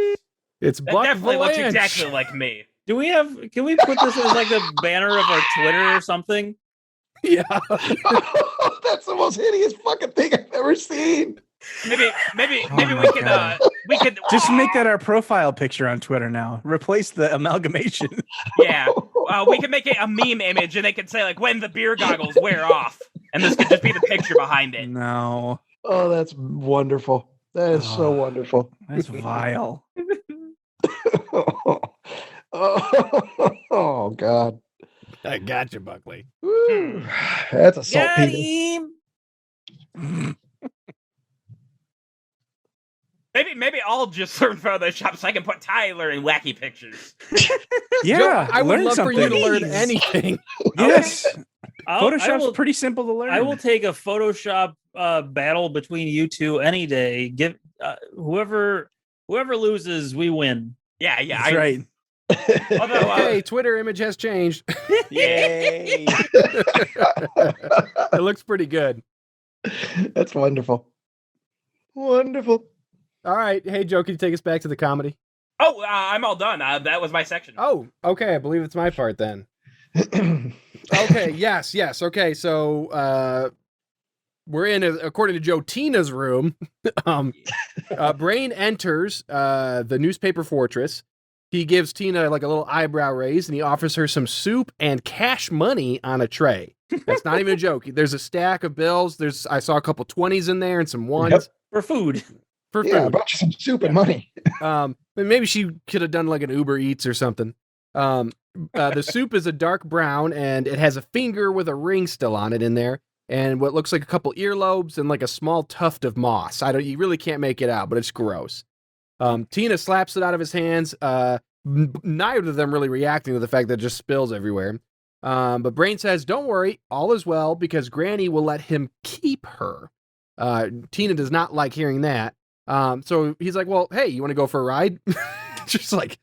It's That Buck definitely looks Valanche. exactly like me. Can we put this as like the banner of our Twitter or something? Yeah. That's the most hideous fucking thing I've ever seen. Maybe we could Just make that our profile picture on Twitter now. Replace the amalgamation. Yeah. We can make it a meme image, and they can say like when the beer goggles wear off, and this could just be the picture behind it. No. Oh, that's wonderful. That is so wonderful. That's vile. Oh, God. I got you, Buckley. Woo. Woo. That's a Got saltpeter. him. Maybe I'll just learn Photoshop so I can put Tyler in wacky pictures. Yeah, Joe, I would learn love for you to something. learn Please. anything. Yes, I Photoshop's will- pretty simple to learn. I will take a Photoshop battle between you two any day. Give whoever loses, we win. Yeah, yeah. That's right. Although, Okay, Twitter image has changed. Yay! It looks pretty good. That's wonderful. Wonderful. All right. Hey, Joe, can you take us back to the comedy? I'm all done. That was my section. Oh, okay. I believe it's my part then. Okay. Yes. Okay. So we're in, according to Joe, Tina's room. Brain enters the newspaper fortress. He gives Tina like a little eyebrow raise, and he offers her some soup and cash money on a tray. That's not even a joke. There's a stack of bills. I saw a couple 20s in there and some ones. Yep. For food. For Yeah, I food. brought you some soup and money. But maybe she could have done like an Uber Eats or something. The soup is a dark brown, and it has a finger with a ring still on it in there, and what looks like a couple earlobes and like a small tuft of moss. You really can't make it out, but it's gross. Tina slaps it out of his hands. Neither of them really reacting to the fact that it just spills everywhere. But Brain says, "Don't worry, all is well, because Granny will let him keep her." Tina does not like hearing that. So he's like, "Well, hey, you want to go for a ride?" Just like,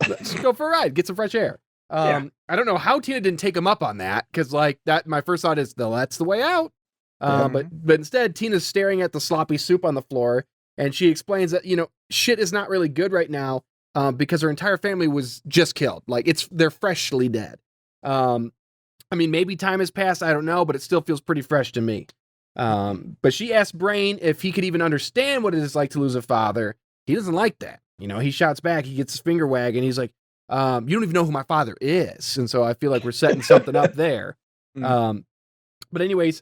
let's go for a ride, get some fresh air. Yeah. I don't know how Tina didn't take him up on that, because like that, my first thought is, that's the way out. But instead, Tina's staring at the sloppy soup on the floor, and she explains that, shit is not really good right now, because her entire family was just killed. Like they're freshly dead. Maybe time has passed, I don't know, but it still feels pretty fresh to me. But she asked Brain if he could even understand what it is like to lose a father. He doesn't like that. He shouts back, he gets his finger wag, and he's like, you don't even know who my father is. And so I feel like we're setting something up there. But anyways,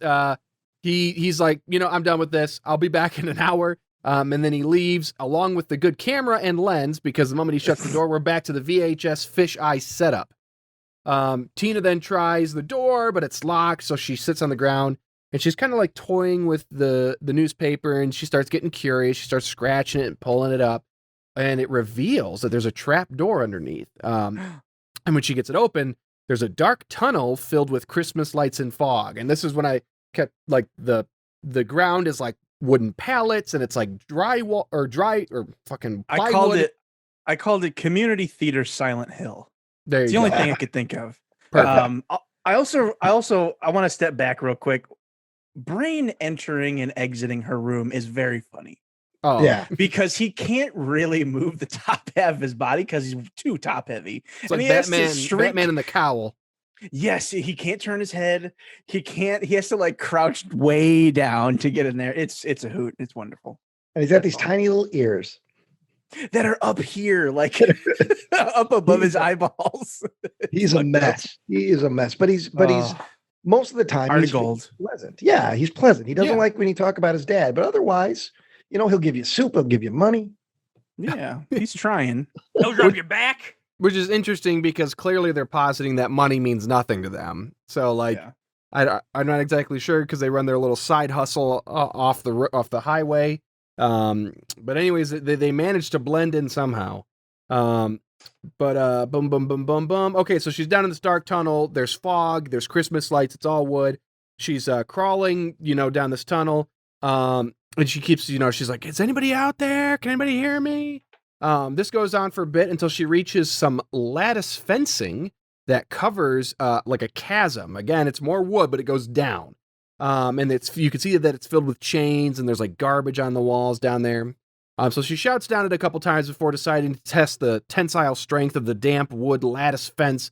he's like, I'm done with this. I'll be back in an hour. And then he leaves along with the good camera and lens, because the moment he shuts the door, we're back to the VHS fisheye setup. Tina then tries the door, but it's locked. So she sits on the ground, and she's kind of like toying with the newspaper, and she starts getting curious. She starts scratching it and pulling it up, and it reveals that there's a trap door underneath. And when she gets it open, there's a dark tunnel filled with Christmas lights and fog. And this is when I kept like the ground is like wooden pallets, and it's like drywall or fucking plywood. I called it community theater Silent Hill. There It's you the only go. thing I could think of. Perfect. I want to step back real quick. Brain entering and exiting her room is very funny Oh Yeah. because he can't really move the top half of his body because he's too top heavy. It's like he has to Batman in the cowl. Yes, he can't turn his head. He has to like crouch way down to get in there. It's a hoot. It's wonderful. And he's got these tiny little ears. That are up here, like up above his eyeballs. He's a mess. He is a mess. But he's most of the time Heart he's of gold. pleasant. Yeah, he's pleasant. He doesn't Yeah. like when you talk about his dad, but otherwise, he'll give you soup, he'll give you money. Yeah, he's trying. He'll rub your back. Which is interesting because clearly they're positing that money means nothing to them. So like, Yeah. I'm not exactly sure because they run their little side hustle off the highway. But anyways, they managed to blend in somehow. Boom, boom, boom, boom, boom. Okay, so she's down in this dark tunnel. There's fog. There's Christmas lights. It's all wood. She's crawling, down this tunnel. And she keeps, she's like, "Is anybody out there? Can anybody hear me?" This goes on for a bit until she reaches some lattice fencing that covers like a chasm. Again, it's more wood, but it goes down. And you can see that it's filled with chains, and there's like garbage on the walls down there. So she shouts down it a couple times before deciding to test the tensile strength of the damp wood lattice fence,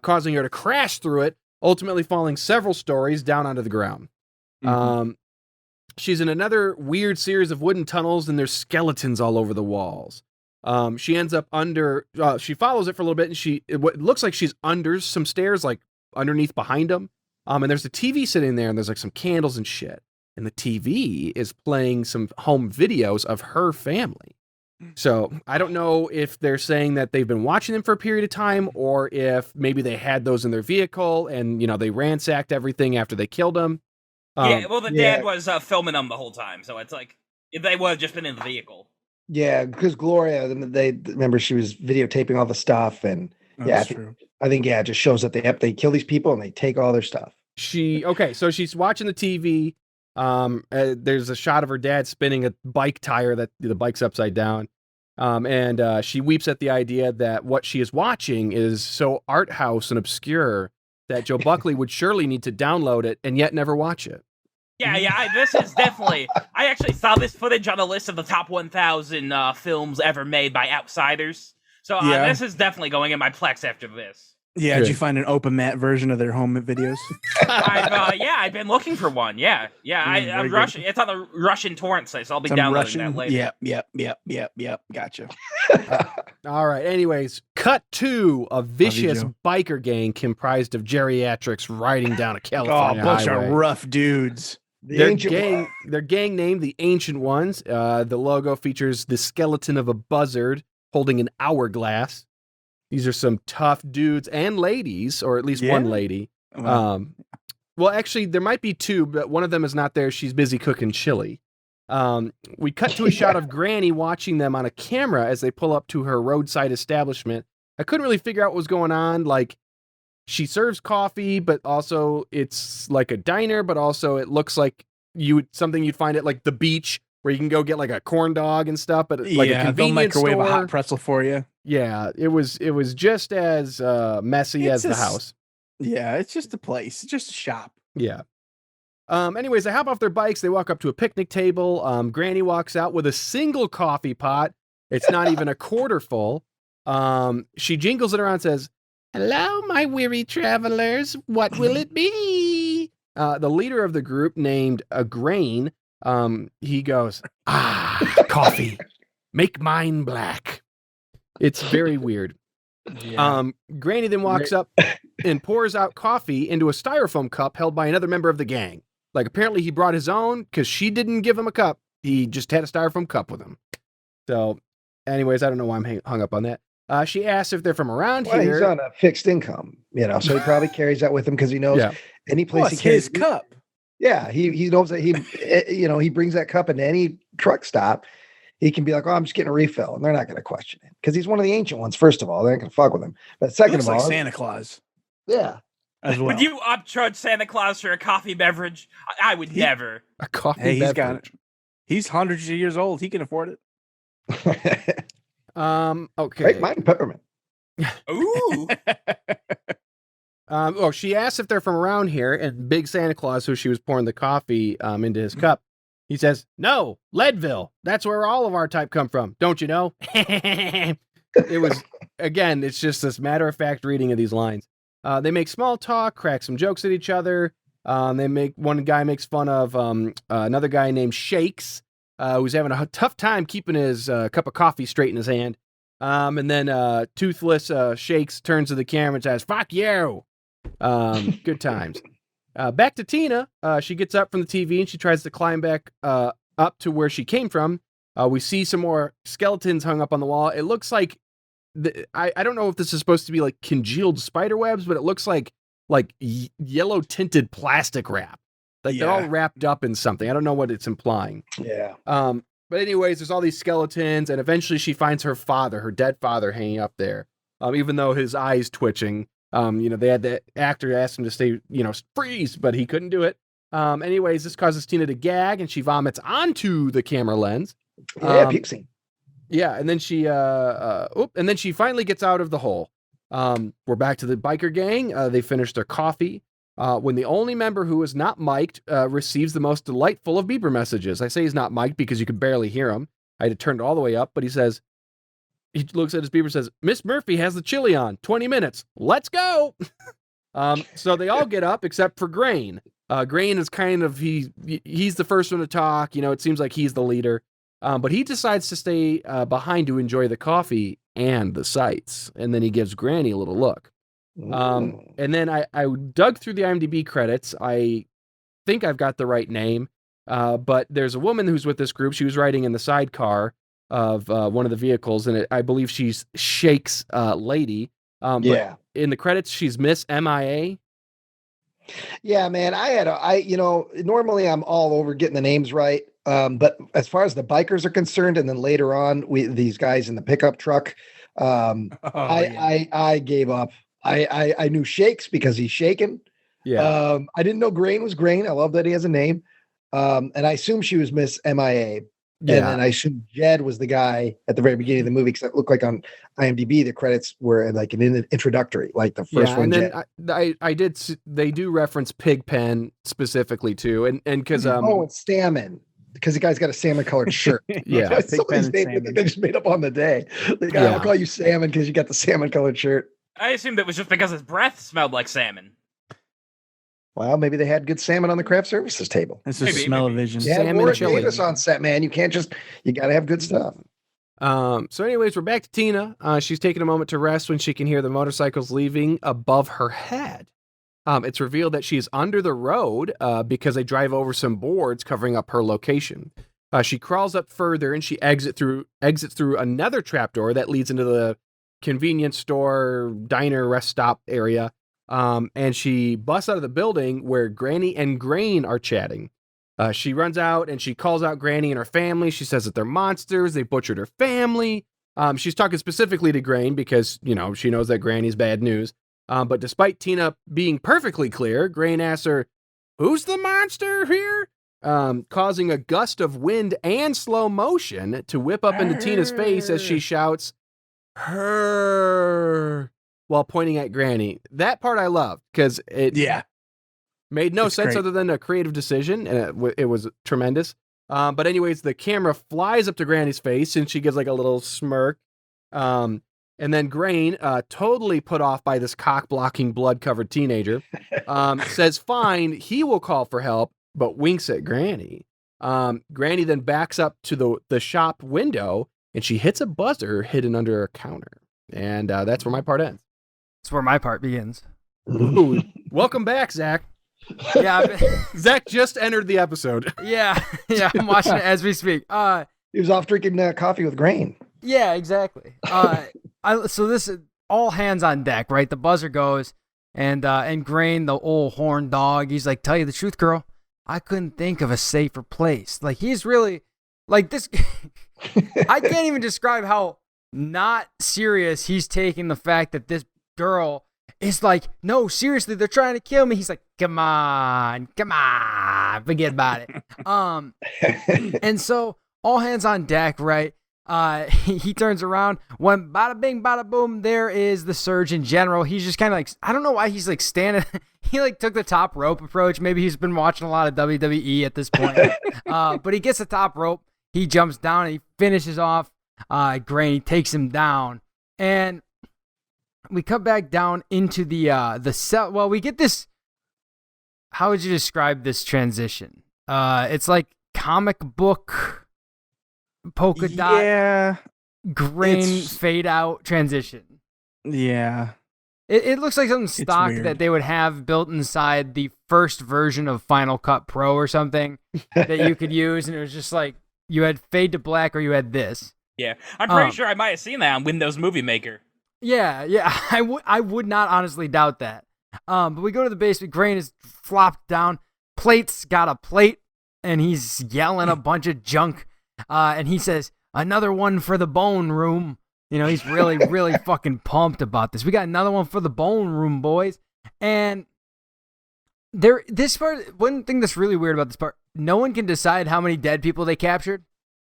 causing her to crash through it, ultimately falling several stories down onto the ground. Mhm. She's in another weird series of wooden tunnels, and there's skeletons all over the walls. She ends up she follows it for a little bit, and it looks like she's under some stairs, like underneath behind them. And there's a TV sitting there, and there's like some candles and shit. And the TV is playing some home videos of her family. So I don't know if they're saying that they've been watching them for a period of time, or if maybe they had those in their vehicle and, they ransacked everything after they killed them. Yeah, well, the dad was filming them the whole time, so it's like they would have just been in the vehicle. Yeah, because Gloria, they remember she was videotaping all the stuff, and That's true. I think it just shows that they kill these people and they take all their stuff. So she's watching the TV. There's a shot of her dad spinning a bike tire that the bike's upside down. And she weeps at the idea that what she is watching is so art house and obscure that Joe Buckley would surely need to download it and yet never watch it. Yeah, this is definitely... I actually saw this footage on the list of the top 1,000 films ever made by outsiders. So this is definitely going in my Plex after this. Yeah, did you find an open mat version of their home videos? I've been looking for one. Yeah. I'm Russian. It's on the Russian torrent site, so I'll be downloading that later. Yep. Gotcha. All right. Anyways, cut to a vicious biker gang comprised of geriatrics riding down a California bunch highway. of rough dudes. Their gang named the Ancient Ones. The logo features the skeleton of a buzzard holding an hourglass. These are some tough dudes and ladies, or at least one lady. Well, actually, there might be two, but one of them is not there. She's busy cooking chili. We cut to a shot of Granny watching them on a camera as they pull up to her roadside establishment. I couldn't really figure out what was going on. Like, she serves coffee, but also it's like a diner, but also it looks like something you'd find at like the beach, where you can go get like a corn dog and stuff, but like a convenience they'll microwave store. a hot pretzel for you. Yeah, it was just as messy as the house. Yeah, it's just a place. It's just a shop. Yeah. Anyways, they hop off their bikes. They walk up to a picnic table. Granny walks out with a single coffee pot. It's not even a quarter full. She jingles it around and says, "Hello, my weary travelers. What will it be?" The leader of the group, named Grain, he goes, "Coffee. Make mine black." It's very weird. Yeah. Granny then walks up and pours out coffee into a styrofoam cup held by another member of the gang. Like, apparently he brought his own because she didn't give him a cup. He just had a styrofoam cup with him. So, anyways, I don't know why I'm hung up on that. She asks if they're from around here. He's on a fixed income, so he probably carries that with him because he knows any place he carries his cup. Yeah, he knows that he brings that cup into any truck stop. He can be like, "Oh, I'm just getting a refill," and they're not going to question it because he's one of the Ancient Ones. First of all, they're not going to fuck with him. But second of all, like Santa Claus. Yeah. As well. Would you upcharge Santa Claus for a coffee beverage? I would never. A coffee beverage. He's hundreds of years old. He can afford it. Okay. Right, mine peppermint. Ooh. She asks if they're from around here, and Big Santa Claus, who she was pouring the coffee into his cup, he says, "No, Leadville. That's where all of our type come from. Don't you know?" It was, again, it's just this matter-of-fact reading of these lines. They make small talk, crack some jokes at each other. One guy makes fun of another guy named Shakes, who's having a tough time keeping his cup of coffee straight in his hand. And then Toothless Shakes turns to the camera and says, "Fuck you." Good times. Back to Tina. She gets up from the TV and she tries to climb back up to where she came from. We see some more skeletons hung up on the wall. It looks like I don't know if this is supposed to be like congealed spider webs, but it looks like yellow tinted plastic wrap. Like they're all wrapped up in something. I don't know what it's implying. Yeah. But anyways, there's all these skeletons, and eventually she finds her father, her dead father, hanging up there. Even though his eye's twitching. They had the actor ask him to stay, freeze, but he couldn't do it. Anyways, this causes Tina to gag, and she vomits onto the camera lens. Puke scene. Yeah, and then she finally gets out of the hole. We're back to the biker gang. They finished their coffee. When the only member who is not mic'd receives the most delightful of beeper messages. I say he's not mic'd because you can barely hear him. I had to turn it all the way up, but he looks at his beeper and says, "Miss Murphy has the chili on. 20 minutes. Let's go." So they all get up except for Grain. Grain is kind of, he's the first one to talk. It seems like he's the leader. But he decides to stay behind to enjoy the coffee and the sights. And then he gives Granny a little look. And then I dug through the IMDb credits. I think I've got the right name. But there's a woman who's with this group. She was riding in the sidecar. of one of the vehicles, and I believe she's Shake's lady. But Yeah. in the credits, she's Miss MIA. Yeah, man. Normally I'm all over getting the names right. But as far as the bikers are concerned, and then later on, these guys in the pickup truck, I gave up. I knew Shakes because he's shaking. Yeah. I didn't know Grain was Grain. I love that he has a name. And I assumed she was Miss MIA. And then I assumed Jed was the guy at the very beginning of the movie, because it looked like on IMDb the credits were like an introductory, like the first one. And then they do reference Pigpen specifically too, and because it's salmon, because the guy's got a salmon colored shirt. Yeah, somebody's name that they just made up on the day. The guy will call you salmon because you got the salmon colored shirt. I assumed it was just because his breath smelled like salmon. Well, maybe they had good salmon on the craft services table. It's a smell-o-vision. Yeah, Salmon Warwick chili. Davis on set, man. You got to have good stuff. So anyways, we're back to Tina. She's taking a moment to rest when she can hear the motorcycles leaving above her head. It's revealed that she's under the road because they drive over some boards covering up her location. She crawls up further and she exits through another trapdoor that leads into the convenience store, diner, rest stop area. And she busts out of the building where Granny and Grain are chatting. She runs out and she calls out Granny and her family. She says that they're monsters. They butchered her family. She's talking specifically to Grain because, she knows that Granny's bad news. But despite Tina being perfectly clear, Grain asks her, "Who's the monster here?" Causing a gust of wind and slow motion to whip up into Tina's face as she shouts, "Her," while pointing at Granny. That part I loved because it made no sense other than a creative decision, and it was tremendous. But anyways, the camera flies up to Granny's face and she gives like a little smirk. And then Grain, totally put off by this cock-blocking, blood-covered teenager, says fine, he will call for help, but winks at Granny. Granny then backs up to the shop window and she hits a buzzer hidden under a counter. And that's where my part ends. That's where my part begins. Ooh, welcome back, Zach. Yeah, Zach just entered the episode. Yeah, I'm watching it as we speak. He was off drinking coffee with Grain. Yeah, exactly. So this is all hands on deck, right? The buzzer goes, and Grain, the old horn dog, he's like, "Tell you the truth, girl, I couldn't think of a safer place." Like, he's really like this. I can't even describe how not serious he's taking the fact that this girl is like, "No, seriously, they're trying to kill me." He's like, come on, forget about it. And so all hands on deck, right? He turns around when bada bing, bada boom, there is the Surgeon General. He's just kind of like, I don't know why he's like standing. He like took the top rope approach. Maybe he's been watching a lot of WWE at this point. But he gets the top rope. He jumps down and he finishes off Grain. He takes him down. And we come back down into the cell. Well, we get this. How would you describe this transition? It's like comic book polka dot Grain fade out transition. Yeah. It looks like something stock that they would have built inside the first version of Final Cut Pro or something that you could use, and it was just like you had fade to black or you had this. Yeah, I'm pretty sure I might have seen that on Windows Movie Maker. Yeah, I would not honestly doubt that. But we go to the basement. Grain is flopped down. Plate's got a plate, and he's yelling a bunch of junk. And he says, "Another one for the bone room." He's really, really fucking pumped about this. We got another one for the bone room, boys. And this part, one thing that's really weird about this part, no one can decide how many dead people they captured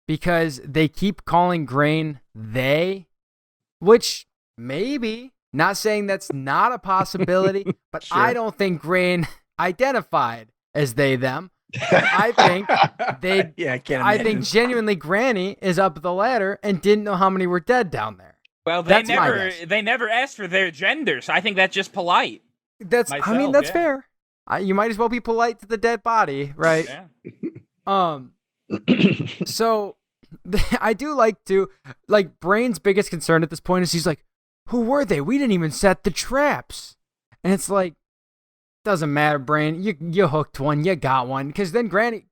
because they keep calling Grain they, which maybe, not saying that's not a possibility, but sure. I don't think Grain identified as they, them. I think I think genuinely Granny is up the ladder and didn't know how many were dead down there. Well, they never asked for their gender, so I think that's just polite. That's fair. You might as well be polite to the dead body, right? Yeah. So I do like Brain's biggest concern at this point is he's like, "Who were they? We didn't even set the traps." And it's like, doesn't matter, Brain. You hooked one. You got one. Because Granny's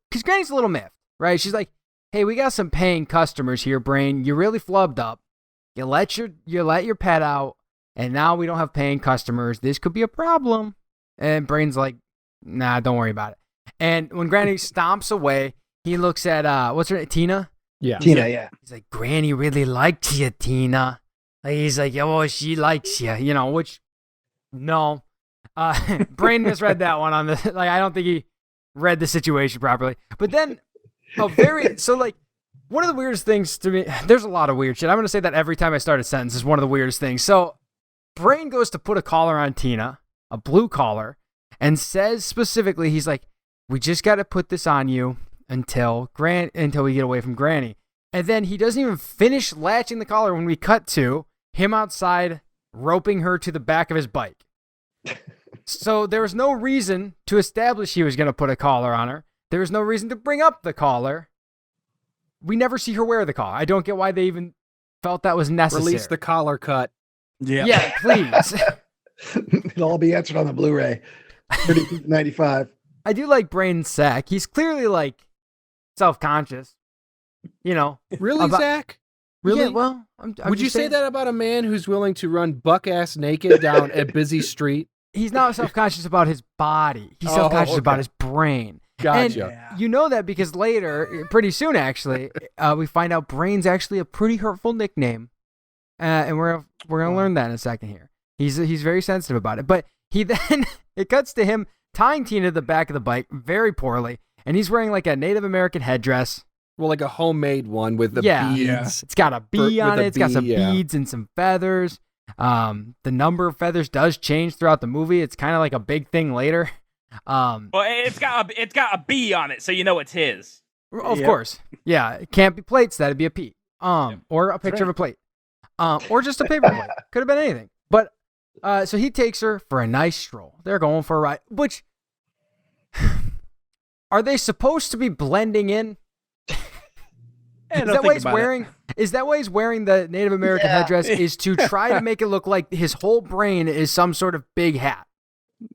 a little miffed, right? She's like, hey, we got some paying customers here, Brain. You really flubbed up. You let your pet out, and now we don't have paying customers. This could be a problem. And Brain's like, nah, don't worry about it. And when Granny stomps away, he looks at what's her name? Tina? Yeah. Tina, yeah. He's like, Granny really likes you, Tina. Like, he's like, oh, she likes you, which, no. Brain misread that one on the, like, I don't think he read the situation properly. But then, one of the weirdest things to me, there's a lot of weird shit. I'm going to say that every time I start a sentence is one of the weirdest things. So, Brain goes to put a collar on Tina, a blue collar, and says specifically, he's like, we just got to put this on you until we get away from Granny. And then he doesn't even finish latching the collar when we cut to him outside roping her to the back of his bike. So there was no reason to establish he was going to put a collar on her. There was no reason to bring up the collar. We never see her wear the collar. I don't get why they even felt that was necessary. Release the collar cut. Yeah, please. It'll all be answered on the Blu-ray. $32.95. I do like Brain's sack. He's clearly like self-conscious. Really, Zach? Really? Yeah, well, I'm would you just say saying, that about a man who's willing to run buck-ass naked down a busy street? he's not self-conscious about his body. He's self-conscious about his brain. Gotcha. And you know that because later, pretty soon actually, we find out Brain's actually a pretty hurtful nickname. And we're gonna learn that in a second here. He's very sensitive about it. But he then it cuts to him tying Tina to the back of the bike very poorly, and he's wearing like a Native American headdress. Well, like a homemade one with the beads. It's got a bee on it. It's got some yeah. beads and some feathers. The number of feathers does change throughout the movie. It's kind of like a big thing later. Well, it's got a bee on it, so you know it's his. Of course. Yeah, it can't be plates. That'd be a P. Or a picture of a plate. Or just a paper plate. Could have been anything. But so he takes her for a nice stroll. They're going for a ride. Which are they supposed to be blending in? Is that why he's wearing the Native American headdress? Is to try to make it look like his whole brain is some sort of big hat?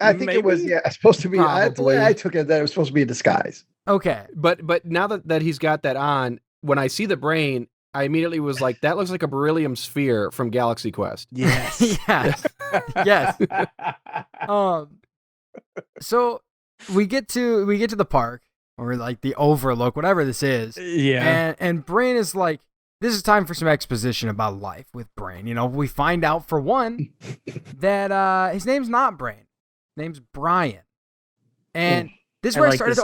I think it was supposed to be. That's the way I took it, that it was supposed to be a disguise. Okay, but now that he's got that on, when I see the brain, I immediately was like, that looks like a beryllium sphere from Galaxy Quest. Yes. yes. So we get to the park, or like the overlook, whatever this is. Yeah. And Brain is like, this is time for some exposition about life with Brain. We find out for one that his name's not Brain. His name's Brian. And this is where I started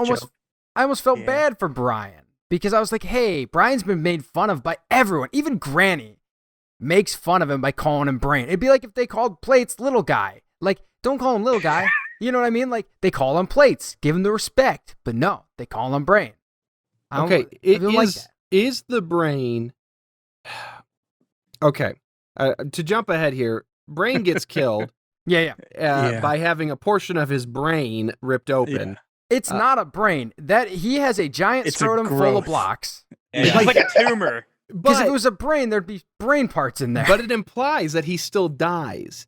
I almost felt bad for Brian, because I was like, hey, Brian's been made fun of by everyone. Even Granny makes fun of him by calling him Brain. It'd be like if they called Plates Little Guy. Like, don't call him Little Guy. You know what I mean? Like, they call him Plates, give him the respect. But no, they call him Brain. Is the brain... Okay, to jump ahead here, Brain gets killed by having a portion of his brain ripped open. Yeah. It's not a brain. That he has a giant scrotum full of blocks. It's like a tumor. Because if it was a brain, there'd be brain parts in there. But it implies that he still dies.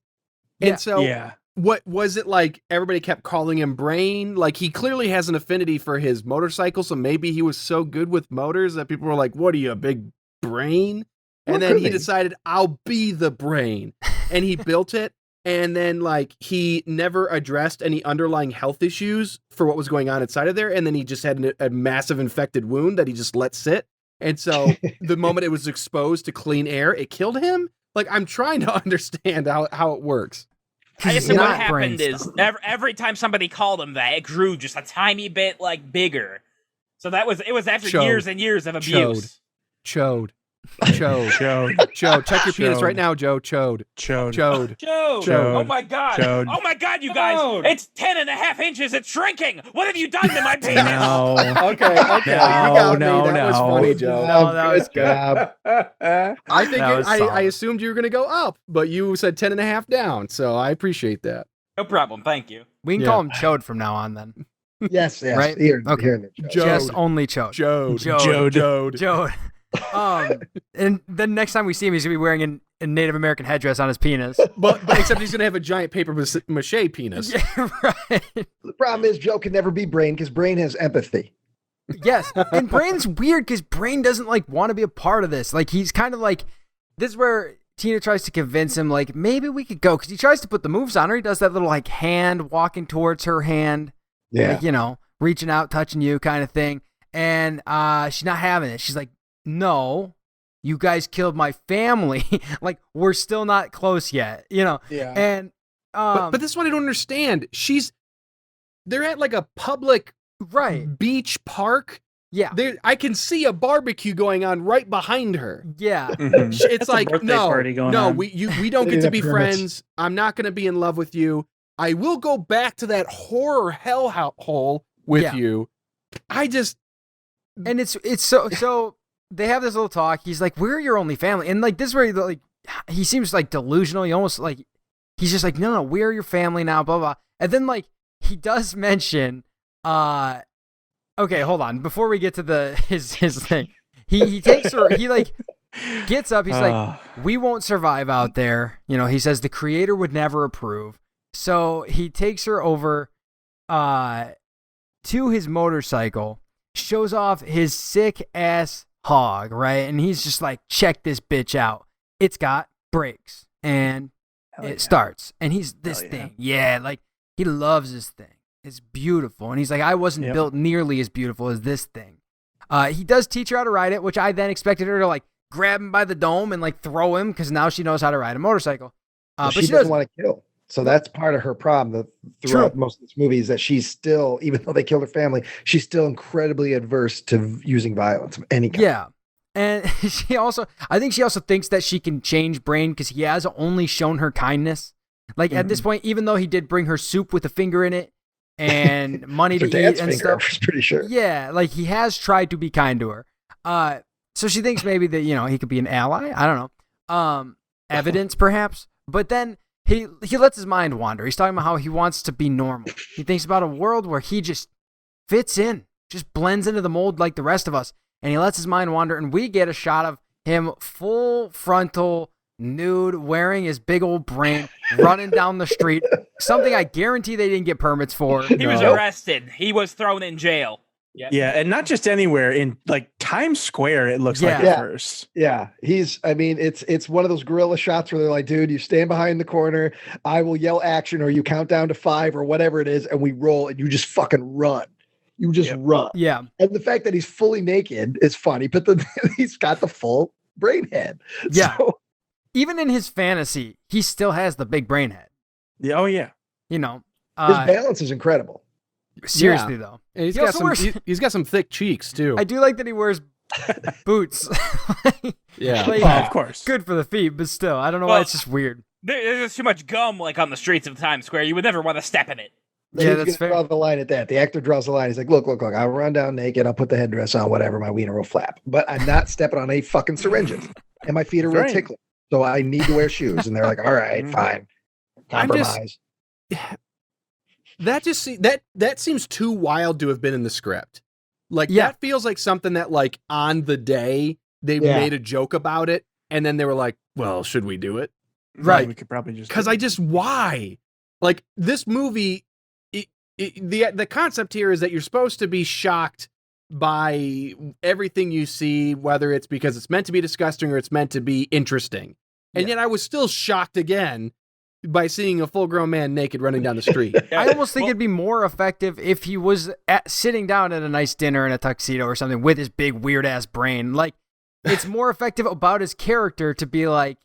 And so what was it like? Everybody kept calling him Brain. Like, he clearly has an affinity for his motorcycle, so maybe he was so good with motors that people were like, what are you, a big brain? And then he decided, I'll be the brain. And he built it. And then, like, he never addressed any underlying health issues for what was going on inside of there. And then he just had a massive infected wound that he just let sit. And so the moment it was exposed to clean air, it killed him. Like, I'm trying to understand how it works. I guess what happened is every time somebody called him that, it grew just a tiny bit like bigger. So it was after years and years of abuse. Chode. Check your penis right now, Joe. Chode. Oh my god. Oh my god, you guys. It's 10.5 inches. It's shrinking. What have you done to my penis? No. Okay. No. That was funny, Joe. No, that was good. I think I assumed you were going to go up, but you said 10.5 down, so I appreciate that. No problem. Thank you. We can call him Chode from now on then. Yes. Right? Here, okay. here Just only Chode. Chode. And then next time we see him, he's gonna be wearing a Native American headdress on his penis. But except he's gonna have a giant paper mache penis. Yeah, right. The problem is Joe can never be Brain because Brain has empathy. Yes, and Brain's weird because Brain doesn't like want to be a part of this. Like he's kind of like, this is where Tina tries to convince him, like maybe we could go, because he tries to put the moves on her. He does that little like hand walking towards her hand, like, you know, reaching out, touching you kind of thing, and she's not having it. She's like, no, you guys killed my family. Like we're still not close yet, you know. Yeah. And but this is what I don't understand. They're at like a public beach park. Yeah. I can see a barbecue going on right behind her. Yeah. It's That's a like, birthday party going on. we don't get to be friends. I'm not going to be in love with you. I will go back to that horror hellhole with you. And it's so they have this little talk. He's like, we're your only family. And like, this is where he seems like delusional. He almost like, he's just like, no, we're your family now, blah, blah. And then like, he does mention, okay, hold on. Before we get to his thing, he takes her, he like gets up. He's like, we won't survive out there. You know, he says the creator would never approve. So he takes her over, to his motorcycle, shows off his sick ass hog, right? And he's just like, check this bitch out. It's got brakes and it starts. And he's this thing. Yeah. Like he loves this thing. It's beautiful. And he's like, I wasn't built nearly as beautiful as this thing. He does teach her how to ride it, which I then expected her to like grab him by the dome and like throw him, because now she knows how to ride a motorcycle. But she doesn't want to kill. So that's part of her problem throughout most of this movie, is that she's still, even though they killed her family, she's still incredibly adverse to using violence of any kind. Yeah. And I think she also thinks that she can change Brain, because he has only shown her kindness. Like at this point, even though he did bring her soup with a finger in it and money to eat and stuff. I was pretty sure. Yeah. Like he has tried to be kind to her. So she thinks maybe that, you know, he could be an ally. I don't know. Evidence perhaps. But then he lets his mind wander. He's talking about how he wants to be normal. He thinks about a world where he just fits in, just blends into the mold like the rest of us. And he lets his mind wander, and we get a shot of him full frontal, nude, wearing his big old brain, running down the street. Something I guarantee they didn't get permits for. He was arrested. He was thrown in jail. Yep. Yeah, and not just anywhere, in like Times Square, it looks like at first. Yeah, it's one of those guerrilla shots where they're like, dude, you stand behind the corner, I will yell action, or you count down to 5 or whatever it is, and we roll, and you just fucking run. You just run. Yeah. And the fact that he's fully naked is funny, but he's got the full brain head. Yeah. So, even in his fantasy, he still has the big brain head. Yeah. Oh, yeah. You know, his balance is incredible. Seriously, though. And he's got some thick cheeks, too. I do like that he wears boots. Yeah. Like, of course. Good for the feet, but still, I don't know why it's just weird. There's just too much gum like on the streets of Times Square. You would never want to step in it. Yeah, that's fair. Draw the line at that. The actor draws the line. He's like, look, I'll run down naked. I'll put the headdress on, whatever. My wiener will flap. But I'm not stepping on any fucking syringes. And my feet are real tickling. So I need to wear shoes. And they're like, all right, fine. Compromise. That seems too wild to have been in the script. Like, that feels like something that, like, on the day, they made a joke about it. And then they were like, well, should we do it? Right. We could probably just. Because why? Like, this movie, the concept here is that you're supposed to be shocked by everything you see, whether it's because it's meant to be disgusting or it's meant to be interesting. And yet I was still shocked again by seeing a full-grown man naked running down the street. I almost think it'd be more effective if he was sitting down at a nice dinner in a tuxedo or something with his big weird-ass brain. Like, it's more effective about his character to be, like,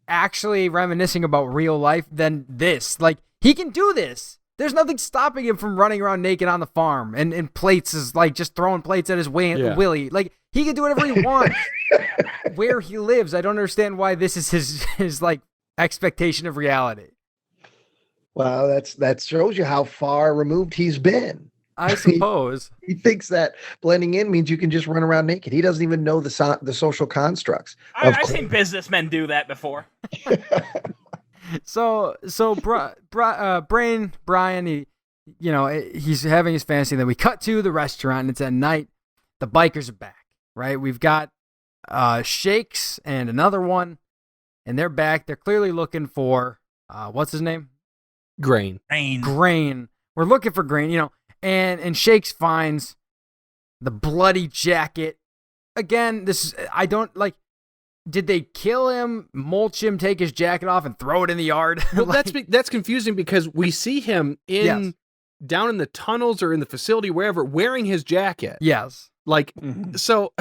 actually reminiscing about real life than this. Like, he can do this. There's nothing stopping him from running around naked on the farm and plates is like just throwing plates at his willy. Like, he can do whatever he wants where he lives. I don't understand why this is his like expectation of reality. Well, that shows you how far removed he's been. I suppose. He thinks that blending in means you can just run around naked. He doesn't even know the social constructs. I've seen businessmen do that before. So Brian, he's having his fantasy. Then we cut to the restaurant, and it's at night. The bikers are back, right? We've got Shakes and another one, and they're back. They're clearly looking for what's his name? Grain. Grain. We're looking for Grain, and Shakes finds the bloody jacket. Again, I don't like. Did they kill him, mulch him, take his jacket off, and throw it in the yard? Well, that's confusing because we see him down in the tunnels or in the facility, wherever, wearing his jacket. Yes. Like, so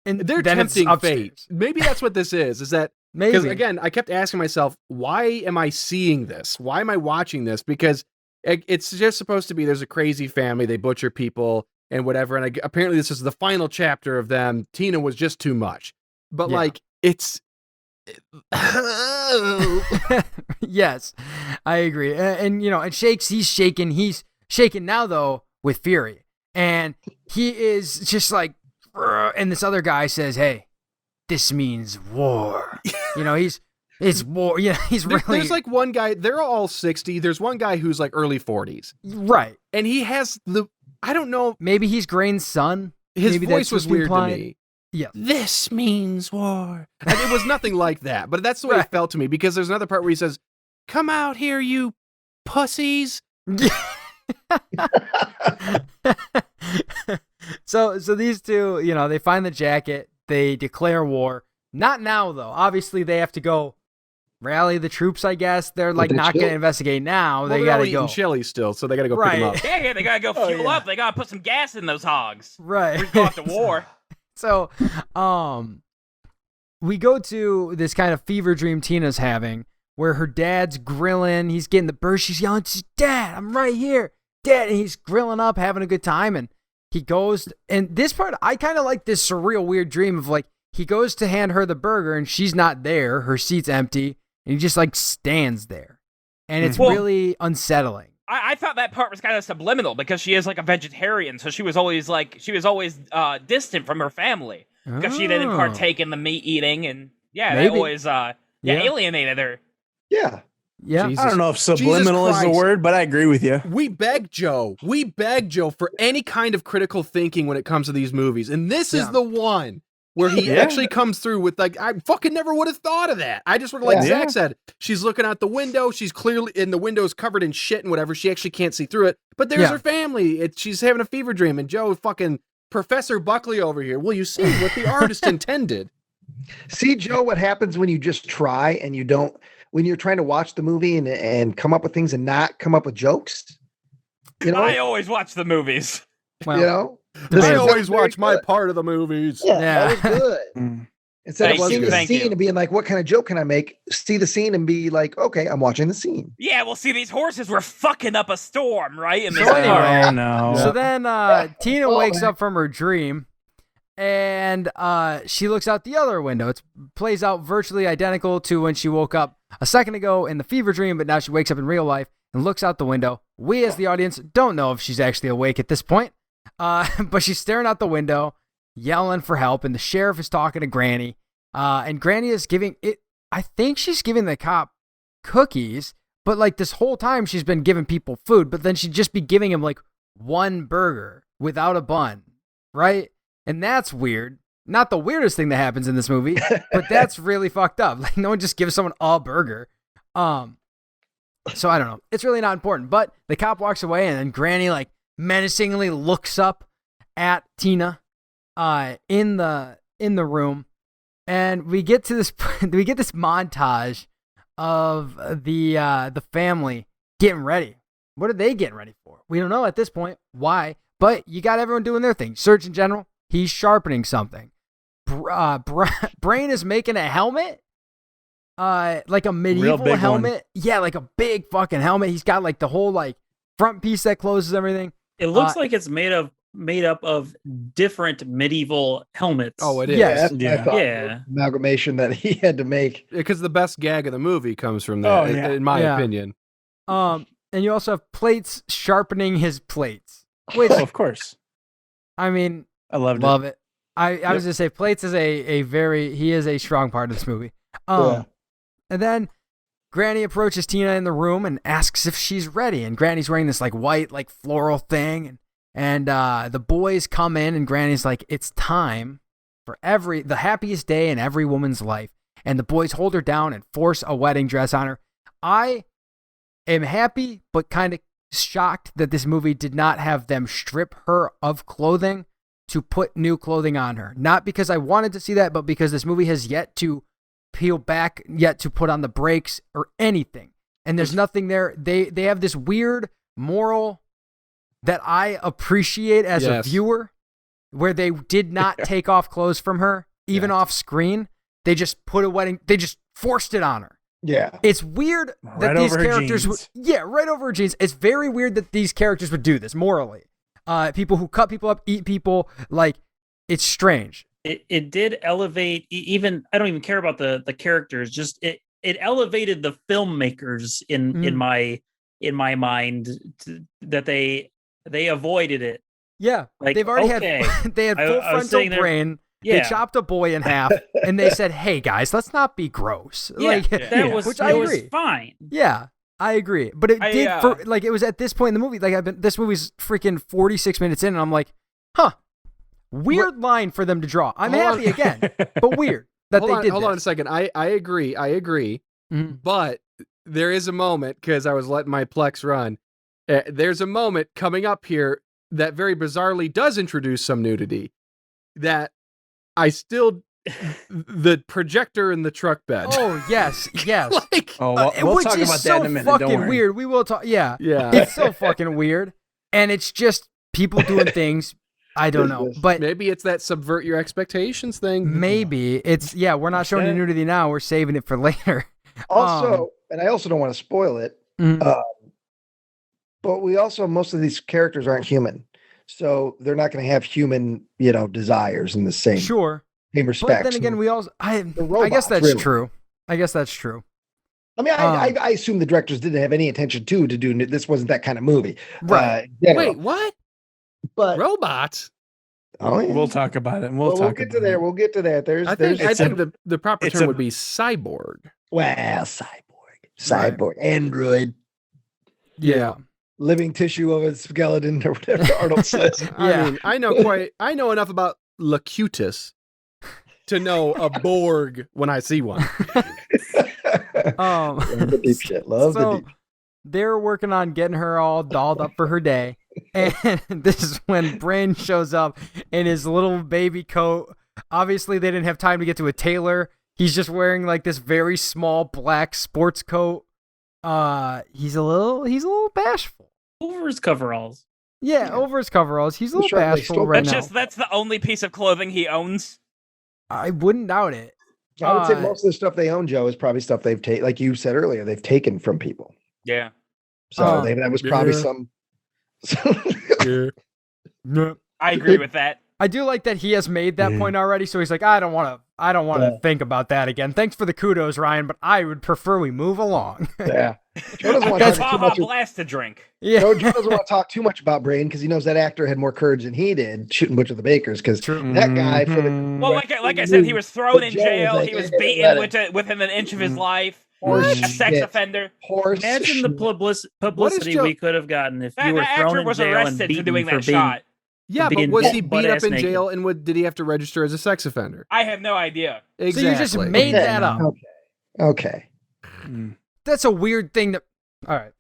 And they're then it's tempting upstairs. fate. Maybe that's what this is that, Maybe. because again, I kept asking myself, why am I seeing this? Why am I watching this? Because it's just supposed to be, there's a crazy family, they butcher people and whatever. And apparently this is the final chapter of them. Tina was just too much. But like, it's... Yes, I agree. And you know, and he's shaking. He's shaking now, though, with fury. And he is just like, and this other guy says, hey, this means war. You know, it's war. Yeah, he's really. There's like one guy, they're all 60. There's one guy who's like early 40s. Right. And he has I don't know. Maybe he's Grain's son. His Maybe voice that's was what's weird implied. to me. Yeah. This means war. And it was nothing like that, but that's the way it felt to me, because there's another part where he says, come out here, you pussies. So these two, you know, they find the jacket, they declare war. Not now, though. Obviously, they have to go rally the troops, I guess. They're like not going to investigate now. Well, they they're got all to go. eating chili still, so they got to go pick them up. Yeah, they gotta go fuel up. They gotta put some gas in those hogs. Right. We go off to war. So, we go to this kind of fever dream Tina's having, where her dad's grilling. He's getting the burst. She's yelling, Dad, I'm right here. Dad. And he's grilling up, having a good time. And he goes, and this part, I kind of like this surreal, weird dream of like, he goes to hand her the burger and she's not there. Her seat's empty. And he just like stands there. And it's really unsettling. I thought that part was kind of subliminal because she is like a vegetarian, so she was always distant from her family because she didn't partake in the meat eating, and they always alienated her. Yeah. Yeah. I don't know if subliminal is the word, but I agree with you. We beg Joe for any kind of critical thinking when it comes to these movies, and this is the one where he actually comes through with like, I fucking never would have thought of that. I just would have, like Zach said, she's looking out the window. She's clearly in the window's covered in shit and whatever. She actually can't see through it, but there's her family. She's having a fever dream, and Joe fucking Professor Buckley over here. Well, you see what the artist intended. See, Joe, what happens when you just try and you don't, when you're trying to watch the movie and come up with things and not come up with jokes. You know, I always watch the movies. Well, you know, I always watch my part of the movies. Yeah, that was good. Instead of seeing the scene and being like, what kind of joke can I make? See the scene and be like, okay, I'm watching the scene. Yeah, well, see, these horses were fucking up a storm, right? In this So anyway, Oh, no. So then Tina wakes up from her dream, and she looks out the other window. It plays out virtually identical to when she woke up a second ago in the fever dream, but now she wakes up in real life and looks out the window. We, as the audience, don't know if she's actually awake at this point, but she's staring out the window, yelling for help, and the sheriff is talking to Granny, and Granny is giving it. I think she's giving the cop cookies, but like this whole time she's been giving people food, but then she'd just be giving him like one burger without a bun, right? And that's weird. Not the weirdest thing that happens in this movie, but that's really fucked up. Like, no one just gives someone a burger. So I don't know. It's really not important. But the cop walks away, and then Granny like menacingly looks up at Tina in the room, and we get to this montage of the family getting ready. What are they getting ready for? We don't know at this point why, but you got everyone doing their thing. Surgeon General, he's sharpening something. Brain is making a helmet, like a medieval helmet. One. Yeah, like a big fucking helmet. He's got like the whole like front piece that closes everything. It looks like it's made up of different medieval helmets. Oh, it is. Yes. Yeah. Amalgamation that he had to make. Because the best gag of the movie comes from that, in my opinion. And you also have plates sharpening his plates. Which, of course. I mean, I love it. I was gonna say plates is he is a strong part of this movie. And then Granny approaches Tina in the room and asks if she's ready. And Granny's wearing this like white, like floral thing. And the boys come in and Granny's like, it's time for the happiest day in every woman's life. And the boys hold her down and force a wedding dress on her. I am happy, but kind of shocked that this movie did not have them strip her of clothing to put new clothing on her. Not because I wanted to see that, but because this movie has yet to peel back, yet to put on the brakes or anything. And there's nothing there. They have this weird moral that I appreciate as a viewer, where they did not take off clothes from her, even off screen. They just they just forced it on her. Yeah. It's weird that these characters would, right over her jeans. It's very weird that these characters would do this morally. People who cut people up, eat people, like, it's strange. It did elevate, even, I don't even care about the characters, just it elevated the filmmakers in my mind that they avoided it. Yeah, like, they've already had they had full frontal brain. They chopped a boy in half, and they said, "Hey guys, let's not be gross." Which I agree. Was fine. Yeah, I agree. But it it was at this point in the movie. Like, this movie's freaking 46 minutes in, and I'm like, "Huh, weird line for them to draw." I'm happy again, but weird that they did. Hold on a second. I agree. Mm-hmm. But there is a moment, because I was letting my Plex run. There's a moment coming up here that very bizarrely does introduce some nudity. That I still, the projector in the truck bed. Oh yes. Like, we'll talk about that in a minute. Fucking Don't worry. Weird. We will talk. Yeah. It's so fucking weird, and it's just people doing things. I don't know, but maybe it's that subvert your expectations thing. Maybe it's we're not showing you nudity now. We're saving it for later. Also, and I also don't want to spoil it, but we also, most of these characters aren't human. So they're not going to have human, desires in the same same respect. But then again, I guess that's true. I guess that's true. I mean, I assume the directors didn't have any intention to do. This wasn't that kind of movie, right? Wait, what? But robots. Oh, yeah. We'll talk about it. We'll get to there. We'll get to that. I think the proper term would be cyborg. Well, cyborg, android. Yeah. Living tissue of a skeleton or whatever Arnold says. I mean, I know enough about Locutus to know a Borg when I see one. Love the deep shit. Love the deep. They're working on getting her all dolled up for her day. And this is when Brain shows up in his little baby coat. Obviously, they didn't have time to get to a tailor. He's just wearing like this very small black sports coat. He's a little bashful. Over his coveralls. Yeah, over his coveralls. He's a little bashful right now. That's the only piece of clothing he owns. I wouldn't doubt it. I would say most of the stuff they own, Joe, is probably stuff they've taken, like you said earlier, they've taken from people. Yeah. So that was probably some. I agree with that. I do like that he has made that point already, so he's like, I don't want to think about that again. Thanks for the kudos, Ryan, but I would prefer we move along. Yeah. Joe doesn't want to talk too much. Blast to drink. Yeah. Joe doesn't want to talk too much about Brain because he knows that actor had more courage than he did shooting Butcher the Bakers. Because that guy, like I said, he was thrown in jail. He was beaten within an inch of his life. A sex offender. Imagine the publicity we could have gotten if you were thrown in jail and beaten for doing that shot. Yeah, but was he beat up in jail, and did he have to register as a sex offender? I have no idea. Exactly. So you just made that up. Okay. That's a weird thing to... All right.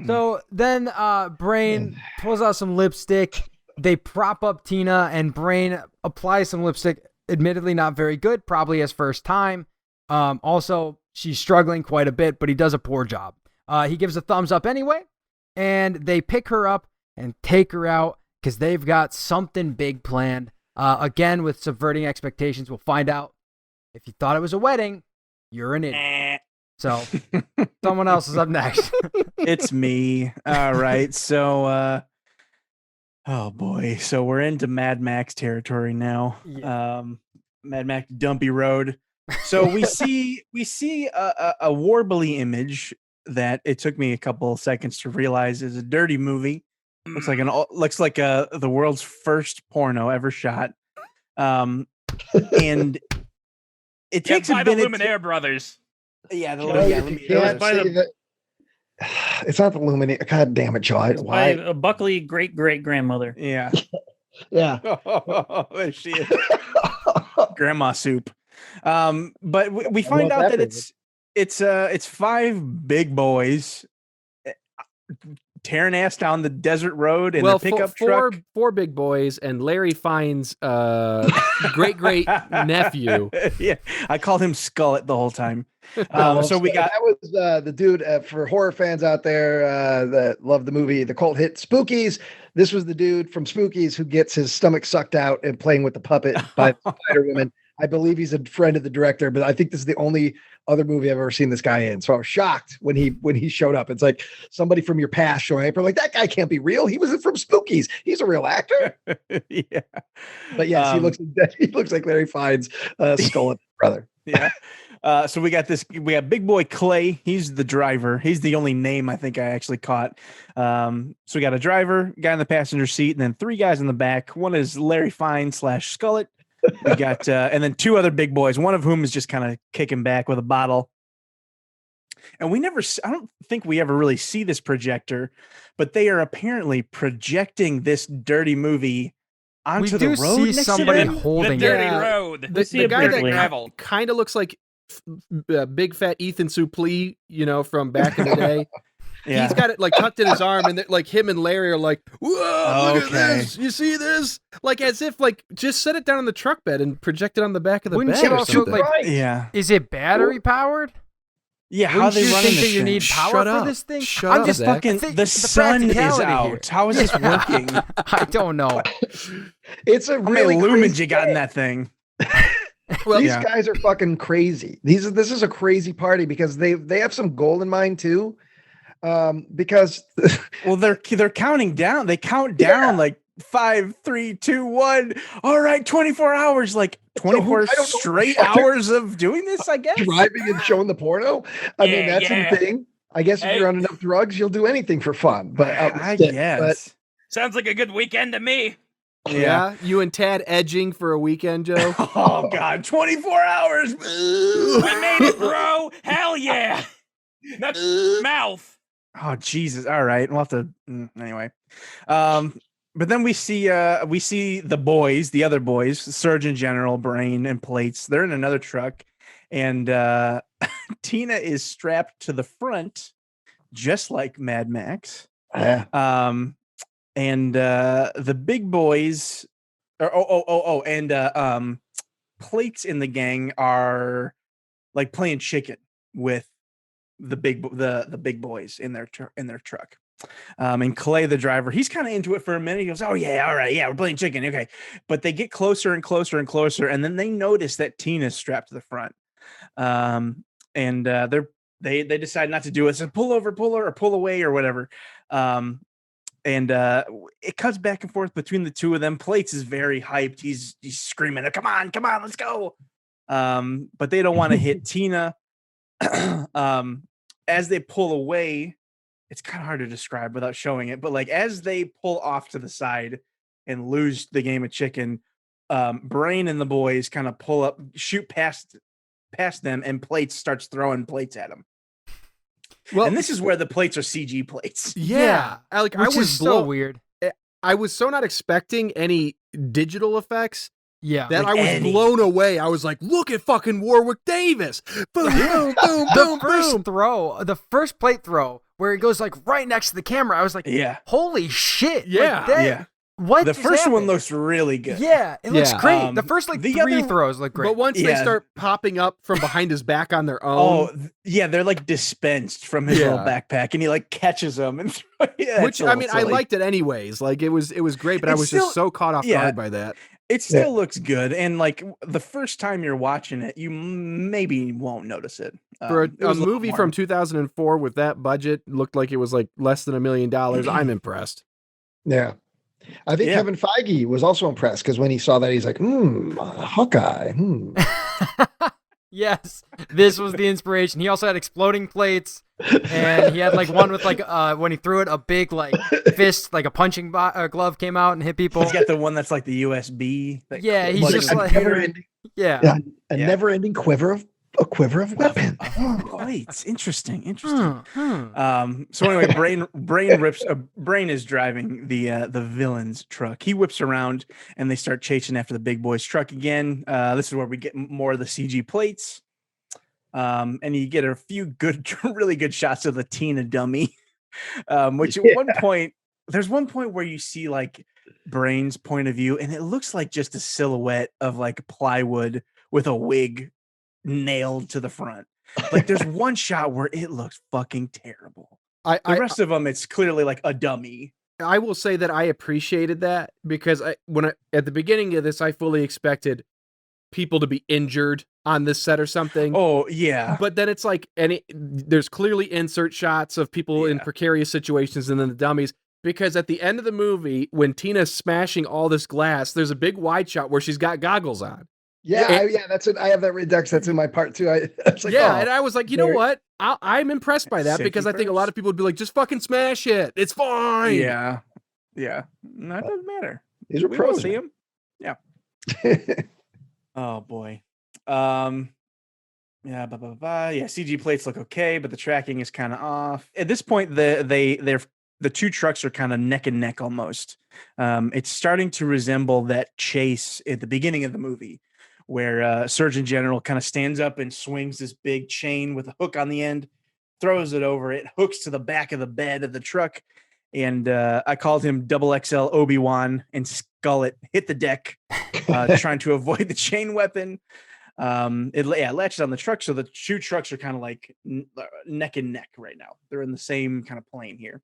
So then Brain pulls out some lipstick. They prop up Tina, and Brain applies some lipstick. Admittedly not very good, probably his first time. Also, she's struggling quite a bit, but he does a poor job. He gives a thumbs up anyway, and they pick her up and take her out because they've got something big planned. Again, with subverting expectations, we'll find out. If you thought it was a wedding, you're an idiot. So, someone else is up next. It's me. All right. So, oh boy. So we're into Mad Max territory now. Yeah. Mad Max Dumpy Road. So we see a warbly image that it took me a couple seconds to realize is a dirty movie. Looks like the world's first porno ever shot. And it takes by a the minute. Luminaire brothers. Yeah, it's not the Luminaire. God damn it, Joe. By a Buckley great grandmother. Yeah. Yeah. There she is. Grandma soup. But we find out that it's five big boys tearing ass down the desert road in well, the pickup truck. Four big boys, and Larry finds great nephew. Yeah, I called him Skullet the whole time. So we got that was the dude for horror fans out there that love the movie, the cult hit Spookies. This was the dude from Spookies who gets his stomach sucked out and playing with the puppet by the Spider Woman. I believe he's a friend of the director, but I think this is the only other movie I've ever seen this guy in. So I was shocked when he showed up. It's like somebody from your past showing up. We're like, that guy can't be real. He was from Spookies. He's a real actor. Yeah, but yes, he looks like Larry Fine's Skullet brother. Yeah. So we got big boy Clay. He's the driver. He's the only name I think I actually caught. So we got a driver, guy in the passenger seat, and then three guys in the back. One is Larry Fine / Skullet. We got, and then two other big boys, one of whom is just kind of kicking back with a bottle. And I don't think we ever really see this projector, but they are apparently projecting this dirty movie onto the road. We do see somebody holding the dirty it. road. The guy that gravel kind of looks like big fat Ethan Suplee, from back in the day. Yeah. He's got it like tucked in his arm, and like him and Larry are like, "Whoa, look at this! You see this?" Like as if just set it down on the truck bed and project it on the back of the Wouldn't bed you or also, something. Yeah. Is it battery powered? Yeah. How are Wouldn't they you running think this that you thing? need power Shut for up. this thing? Shut I'm up, just Zach. fucking. The sun is out. How is this working? I don't know. It's a How really many lumens crazy you got in day. that thing? Well, These yeah. guys are fucking crazy. This is a crazy party because they have some gold in mind too. Because Well, they're counting down. They count down like 5, 3, 2, 1. All right, 24 hours. Like 24 I don't know. straight hours of doing this, I guess. driving and showing the porno. I mean, that's a thing. I guess if you're on enough drugs, you'll do anything for fun. But I guess. Sounds like a good weekend to me. Yeah, you and Tad edging for a weekend, Joe. Oh God, 24 hours. We made it, bro. Hell yeah. That's mouth. Oh Jesus! All right, we'll have to anyway. But then we see the boys, the other boys, Surgeon General, Brain, and Plates. They're in another truck, and Tina is strapped to the front, just like Mad Max. Yeah. And the big boys, and Plates in the gang are like playing chicken with the big boys in their truck. And Clay, the driver, he's kind of into it for a minute. He goes, "Oh yeah, all right, yeah, we're playing chicken, okay." But they get closer and closer and closer, and then they notice that Tina's strapped to the front. And they decide not to do it. So pull over, or pull away, or whatever. And it cuts back and forth between the two of them. Plates is very hyped. He's screaming, "Come on, let's go!" But they don't want to hit Tina. As they pull away, it's kind of hard to describe without showing it, but like as they pull off to the side and lose the game of chicken, Brain and the boys kind of pull up, shoot past them, and Plates starts throwing plates at them. Well, and this is where the plates are CG plates. Yeah. I was so weird. I was so not expecting any digital effects. Yeah. That I was blown away. I was like, look at fucking Warwick Davis. Boom, boom, boom, boom, boom. The first plate throw where it goes like right next to the camera. I was like, yeah, holy shit. Yeah. Yeah. What? The first one looks really good. Yeah, it looks great. The first three throws look great. But once they start popping up from behind his back on their own. Oh, yeah, they're like dispensed from his little backpack, and he like catches them. And which I mean, silly. I liked it anyways. Like it was great, but I was just so caught off guard by that. It still looks good, and like the first time you're watching it, you maybe won't notice it. For a movie from 2004 with that budget, looked like it was like less than $1 million. I'm impressed. Yeah. I think Kevin Feige was also impressed because when he saw that, he's like, Hawkeye. Yes, this was the inspiration. He also had exploding plates, and he had like one with like when he threw it, a big like fist, like a punching glove came out and hit people. He's got the one that's like the USB. Yeah, he's just like a never-ending quiver of weapons. Right, interesting. So anyway, Brain is driving the villain's truck. He whips around and they start chasing after the big boy's truck again. This is where we get more of the CG plates. And you get a few really good shots of the Tina dummy Which at one point, there's one point where you see like Brain's point of view, and it looks like just a silhouette of like plywood with a wig nailed to the front. Like there's one shot where it looks fucking terrible. The rest of them, it's clearly like a dummy. I will say that I appreciated that because at the beginning of this, I fully expected people to be injured on this set or something. Oh yeah. But then it's like, there's clearly insert shots of people in precarious situations and then the dummies. Because at the end of the movie, when Tina's smashing all this glass, there's a big wide shot where she's got goggles on. Yeah, that's it. I have that redux. That's in my part too. I was like, and I was like, you know what? I'm impressed by that because I think a lot of people would be like, just fucking smash it. It's fine. Yeah. No, it doesn't matter. These are We pros. will see him. Yeah. Oh boy. Yeah, CG plates look okay, but the tracking is kind of off. At this point, the two trucks are kind of neck and neck almost. It's starting to resemble that chase at the beginning of the movie where Surgeon General kind of stands up and swings this big chain with a hook on the end, throws it over, it hooks to the back of the bed of the truck. And I called him XXL Obi-Wan, and Skullet hit the deck, trying to avoid the chain weapon. It latches on the truck, so the two trucks are kind of like neck and neck right now. They're in the same kind of plane here.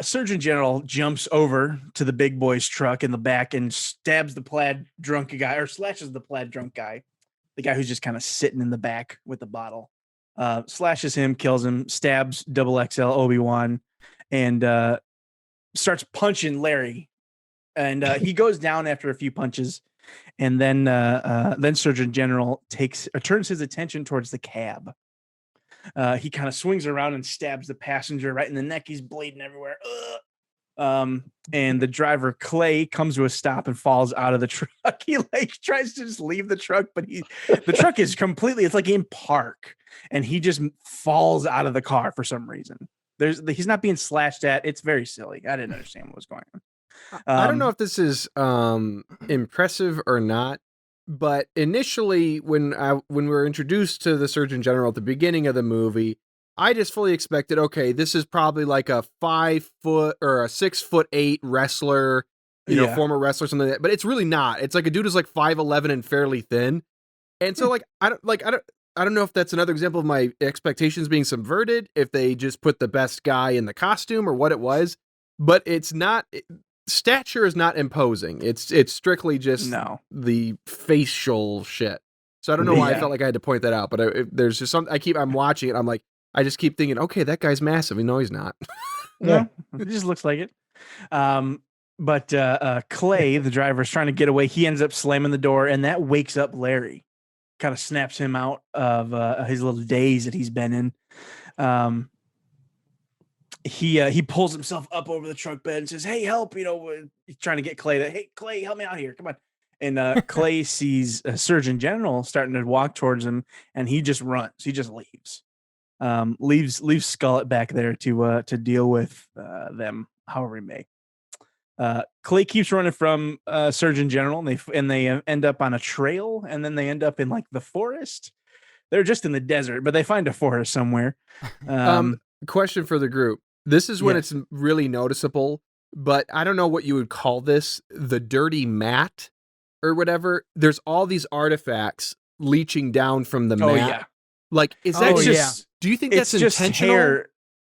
Surgeon General jumps over to the big boy's truck in the back and stabs the plaid drunk guy, or slashes the plaid drunk guy, the guy who's just kind of sitting in the back with the bottle. Slashes him, kills him, stabs XXL Obi-Wan, and starts punching Larry. And he goes down after a few punches, and then Surgeon General turns his attention towards the cab. He kind of swings around and stabs the passenger right in the neck. He's bleeding everywhere. And the driver, Clay, comes to a stop and falls out of the truck. He tries to just leave the truck, but the truck is completely, it's like in park, and he just falls out of the car for some reason. He's not being slashed at. It's very silly. I didn't understand what was going on. I don't know if this is impressive or not, but initially when we were introduced to the Surgeon General at the beginning of the movie, I just fully expected, okay, this is probably like a 5 foot or a 6'8" wrestler, former wrestler, something like that. But it's really not. It's like a dude who's like 5'11" and fairly thin. And so I don't know if that's another example of my expectations being subverted, if they just put the best guy in the costume or what it was, but it's not. Stature is not imposing. It's strictly just the facial shit. So I don't know why I felt like I had to point that out, but there's just something I'm watching it. I'm like, I just keep thinking, okay, that guy's massive. No, he's not. No, it just looks like it. But Clay, the driver, is trying to get away. He ends up slamming the door, and that wakes up Larry. Kind of snaps him out of his little daze that he's been in. He pulls himself up over the truck bed and says, "Hey, help!" He's trying to get Clay to, "Hey, Clay, help me out here. Come on." And Clay sees a Surgeon General starting to walk towards him, and he just runs. He just leaves. Leaves Skullet back there to deal with them however he may. Clay keeps running from Surgeon General, and they end up on a trail, and then they end up in like the forest. They're just in the desert, but they find a forest somewhere. Question for the group. This is when it's really noticeable, but I don't know what you would call this, the dirty mat or whatever. There's all these artifacts leaching down from the mat. Yeah. Like, is that do you think that's just intentional?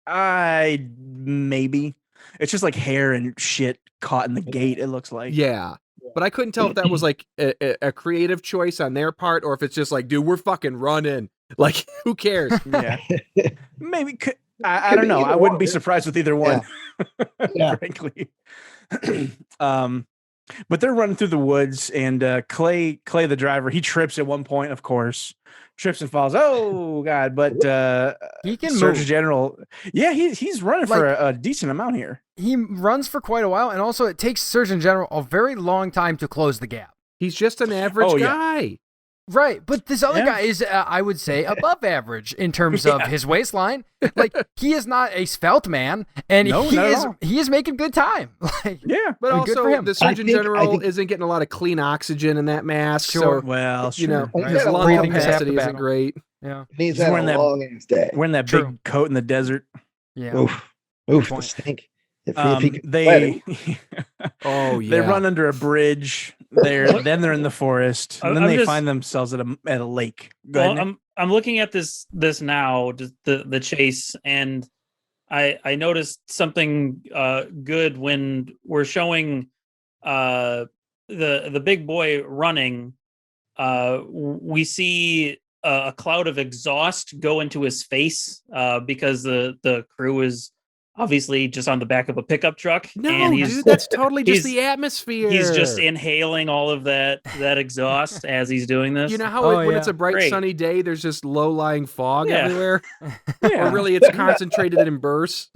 Hair. Maybe. It's just like hair and shit caught in the gate, it looks like. Yeah. But I couldn't tell if that was like a creative choice on their part, or if it's just like, dude, we're fucking running. Like, who cares? Yeah. Maybe. I don't know. I wouldn't be surprised with either one, frankly. But they're running through the woods, and Clay, the driver, he trips at one point, of course. Trips and falls. Oh God! But he can Surgeon move. General, he's running for a decent amount here. He runs for quite a while, and also it takes Surgeon General a very long time to close the gap. He's just an average guy. Right, but this other guy is, I would say, above average in terms of his waistline. Like, he is not a svelte man, and he is making good time. Like, but also good for him. the Surgeon General isn't getting a lot of clean oxygen in that mask. Sure. So, well, his Right. lung Breathing is half capacity the isn't battle. great. Yeah, he's had a long ass day. Wearing that big coat in the desert. Yeah. Oof, Good the point. stink. If he could sweat They it. Oh they yeah. run under a bridge. Then they're in the forest, and then I'm they just- find themselves at a lake. Go Well, ahead, Nick. I'm looking at this now, just the chase, and I noticed something good when we're showing the big boy running. We see a cloud of exhaust go into his face because the crew is obviously just on the back of a pickup truck. No, and dude, that's totally just he's- the atmosphere. he's just inhaling all of that exhaust as he's doing this. You know how Oh, when yeah. it's a bright Great. sunny day, there's just low-lying fog Yeah. everywhere, Yeah. or really it's concentrated in bursts.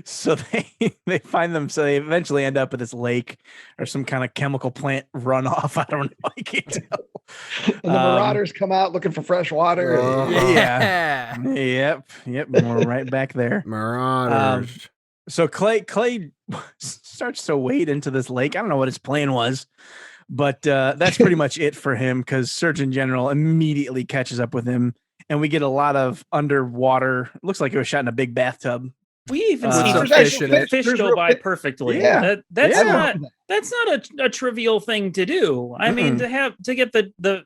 So they find them. So they eventually end up at this lake or some kind of chemical plant runoff. I don't know. I can't tell. And the marauders come out looking for fresh water. Yeah. Yeah. Yep. We're right back there. Marauders. So Clay starts to wade into this lake. I don't know what his plan was, but that's pretty much it for him because Surgeon General immediately catches up with him, and we get a lot of underwater. It looks like it was shot in a big bathtub. We even With see some fish in it. fish There's go real by fish. perfectly. Yeah. That's I not love that. that's not a trivial thing to do. I mean, to get the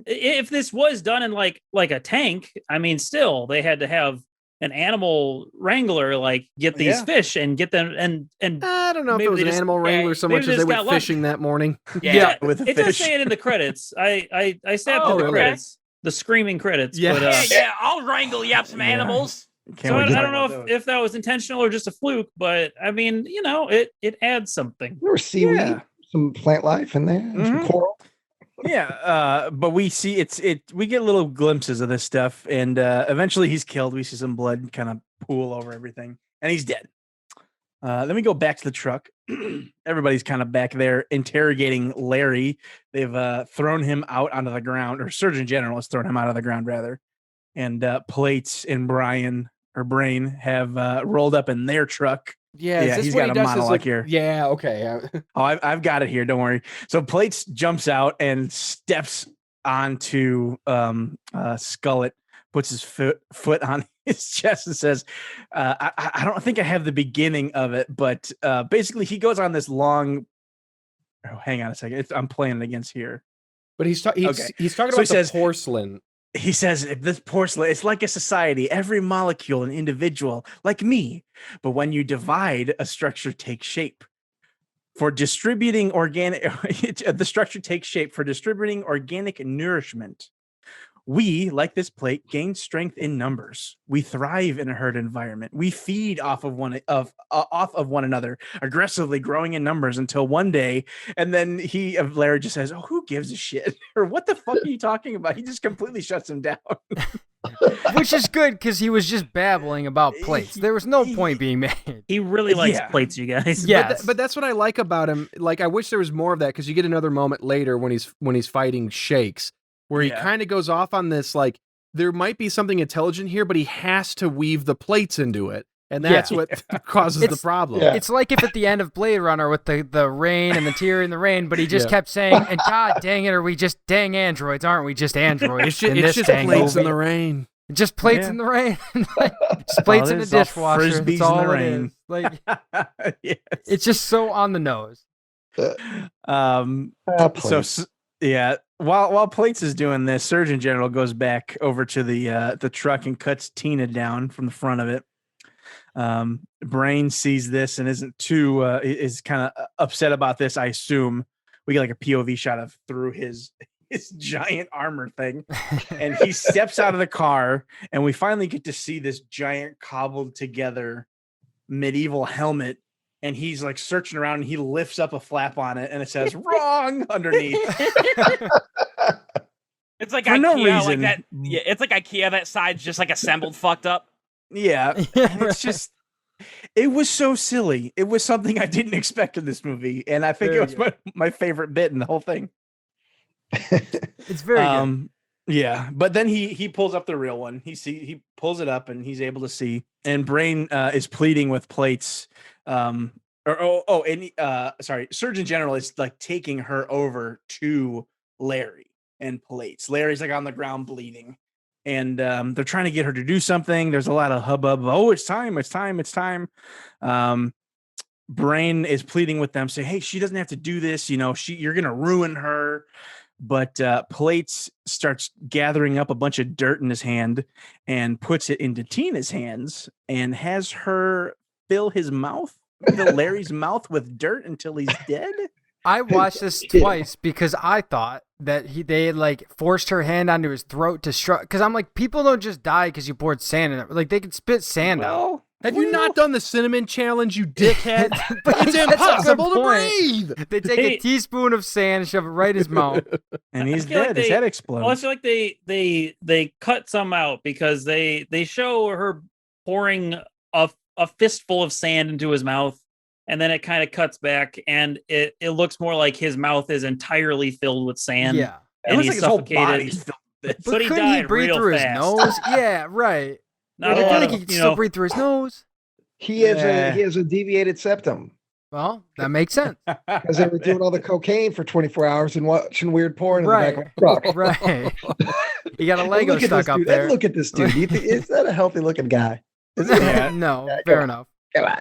if this was done in like a tank, I mean, still they had to have an animal wrangler like get these Yeah. fish and get them and I don't know if maybe it was they an just- animal wrangler so maybe much they as they just went got lucky. fishing that morning. Yeah, with the it does fish. say it in the credits. I sat Oh, through the really? credits, the screaming credits. Yeah. But, Yeah, I'll wrangle you up some Yeah. animals. Can't so wait to I talk don't know about if that was intentional or just a fluke, but I mean, it adds something. There was seaweed, Yeah. some plant life in there, some Mhm. coral. Yeah, but we see we get little glimpses of this stuff, and eventually he's killed. We see some blood kind of pool over everything, and he's dead. Then we go back to the truck. Everybody's kind of back there interrogating Larry. They've thrown him out onto the ground, or Surgeon General has thrown him out of the ground rather. And Plates and Brain have rolled up in their truck. Yeah, Yeah, is this he's what got he a does? monologue Like, here. yeah, okay. Oh, I've got it here. Don't worry. So Plates jumps out and steps onto Skullet, puts his foot on his chest and says, I don't think I have the beginning of it, but basically he goes on this long. Oh, hang on a second. I'm playing it against here. But he's talking So about he the says- porcelain. He says, if this porcelain, it's like a society, every molecule an individual, like me. But when you divide, a structure takes shape. For distributing the structure takes shape for distributing organic nourishment. We, like this plate, gain strength in numbers. We thrive in a herd environment. We feed off of one another, aggressively growing in numbers until one day, and then Larry just says, "Oh, who gives a shit?" Or "What the fuck are you talking about?" He just completely shuts him down. Which is good because he was just babbling about plates. There was no point being made. He really likes Yeah. plates, you guys. Yeah. But that's what I like about him. Like, I wish there was more of that because you get another moment later when he's fighting Shakes, where he Yeah. kind of goes off on this, like, there might be something intelligent here, but he has to weave the plates into it. And that's what causes the problem. Yeah. It's like if at the end of Blade Runner with the rain and the tear in the rain, but he just Yeah. kept saying, and God dang it, are we just dang androids? Aren't we just androids? in It's this just dang plates in movie? the rain. Just plates Yeah. in the rain. Like, just plates in the it's all dishwasher. frisbees That's in all the it rain. is. Like, Yes. it's just so on the nose. Plates. Yeah, while Plates is doing this, Surgeon General goes back over to the truck and cuts Tina down from the front of it. Brain sees this and isn't too is kind of upset about this. I assume we get like a POV shot of through his giant armor thing, and he steps out of the car, and we finally get to see this giant cobbled together medieval helmet. And he's like searching around, and he lifts up a flap on it, and it says "wrong" underneath. It's like For IKEA, no like reason. that. Yeah, it's like IKEA. That side's just like assembled, fucked up. Yeah, and it's just, it was so silly. It was something I didn't expect in this movie, and I think Very it was my favorite bit in the whole thing. It's very good. Yeah, but then he pulls up the real one. He pulls it up, and he's able to see. And Brain is pleading with Plates. Surgeon General is like taking her over to Larry and Plates. Larry's like on the ground bleeding, and they're trying to get her to do something. There's a lot of hubbub. Oh, it's time. Brain is pleading with them, say, hey, she doesn't have to do this. You're going to ruin her. But Plates starts gathering up a bunch of dirt in his hand and puts it into Tina's hands and has her fill his mouth, Larry's mouth, with dirt until he's dead. I watched this twice because I thought that they had like forced her hand onto his throat to struggle. Because I'm like, people don't just die because you poured sand in it. Like they could spit sand out. Have you not done the cinnamon challenge, you dickhead? It's impossible to breathe. They take a teaspoon of sand, shove it right in his mouth, and he's dead. His head explodes. Well, I feel like they cut some out because they show her pouring a fistful of sand into his mouth, and then it kind of cuts back, and it looks more like his mouth is entirely filled with sand. Yeah, and he's suffocated. But he couldn't died he breathe real through fast. his nose? Yeah, right. Not I a feel lot like he of, can still breathe through his nose. He has a deviated septum. Well, that makes sense. Because they were doing all the cocaine for 24 hours and watching weird porn in the back of the truck. Right. You got a Lego stuck up there. Look at this dude. Is that a healthy looking guy? No, fair enough. Come on.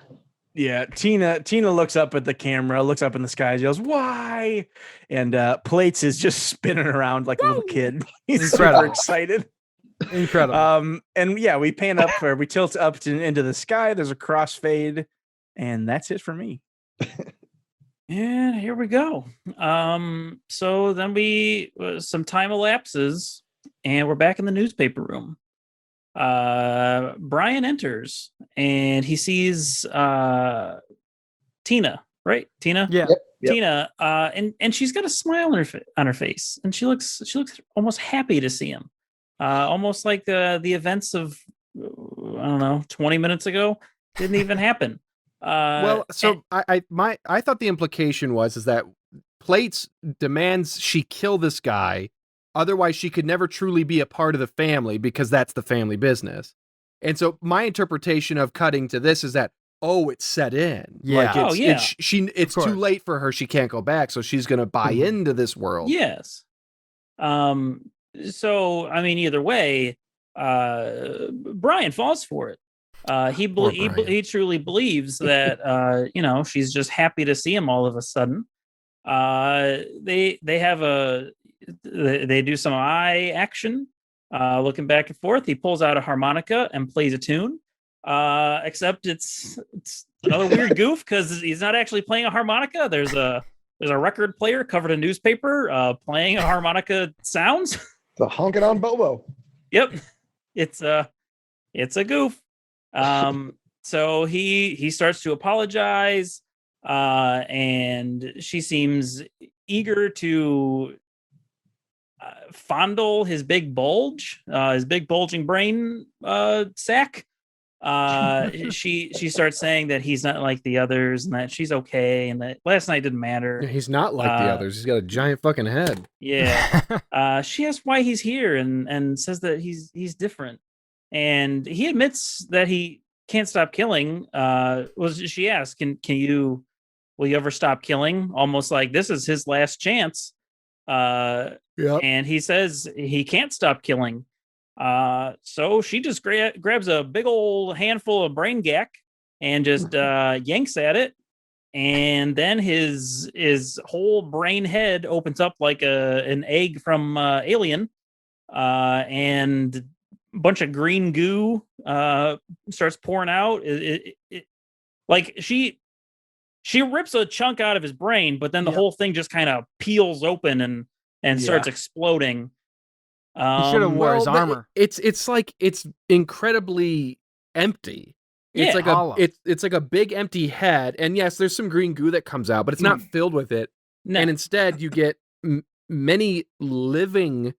Yeah, Tina looks up at the camera, looks up in the sky, yells, "Why?" And Plates is just spinning around like a little kid. He's super excited. Incredible. And yeah, we tilt up into the sky. There's a crossfade, and that's it for me. And here we go. So then some time elapses, and we're back in the newspaper room. Brian enters, and he sees Tina, right? Tina? Yeah. Yep. Tina, and she's got a smile on her face, and she looks almost happy to see him. Almost like the events of, I don't know, 20 minutes ago didn't even happen. I thought the implication was that Plates demands she kill this guy, otherwise she could never truly be a part of the family because that's the family business. And so my interpretation of cutting to this is that, it's set in. Yeah. It's too late for her. She can't go back, so she's going to buy into this world. Yes. So, I mean, either way, Brian falls for it. He truly believes that, she's just happy to see him all of a sudden. They do some eye action, looking back and forth. He pulls out a harmonica and plays a tune. Except it's another weird goof because he's not actually playing a harmonica. There's a record player covered in newspaper, playing a harmonica sounds. The honking on Bobo. Yep. It's a goof. So he starts to apologize, and she seems eager to fondle his big bulging brain sack. She starts saying that he's not like the others and that she's okay and that last night didn't matter. He's not like the others. He's got a giant fucking head. Yeah. She asks why he's here and says that he's different. And he admits that he can't stop killing. She asked, will you ever stop killing? Almost like this is his last chance. Yep. And he says he can't stop killing. So she just grabs a big old handful of brain gack and just yanks at it, and then his whole brain head opens up like an egg from Alien, and a bunch of green goo starts pouring out. Like she rips a chunk out of his brain, but then the whole thing just kind of peels open and starts exploding. He should have wore his armor. It's like it's incredibly empty. It's like it's like a big empty head, and yes, there's some green goo that comes out, but it's not filled with it. No. And instead, you get many living,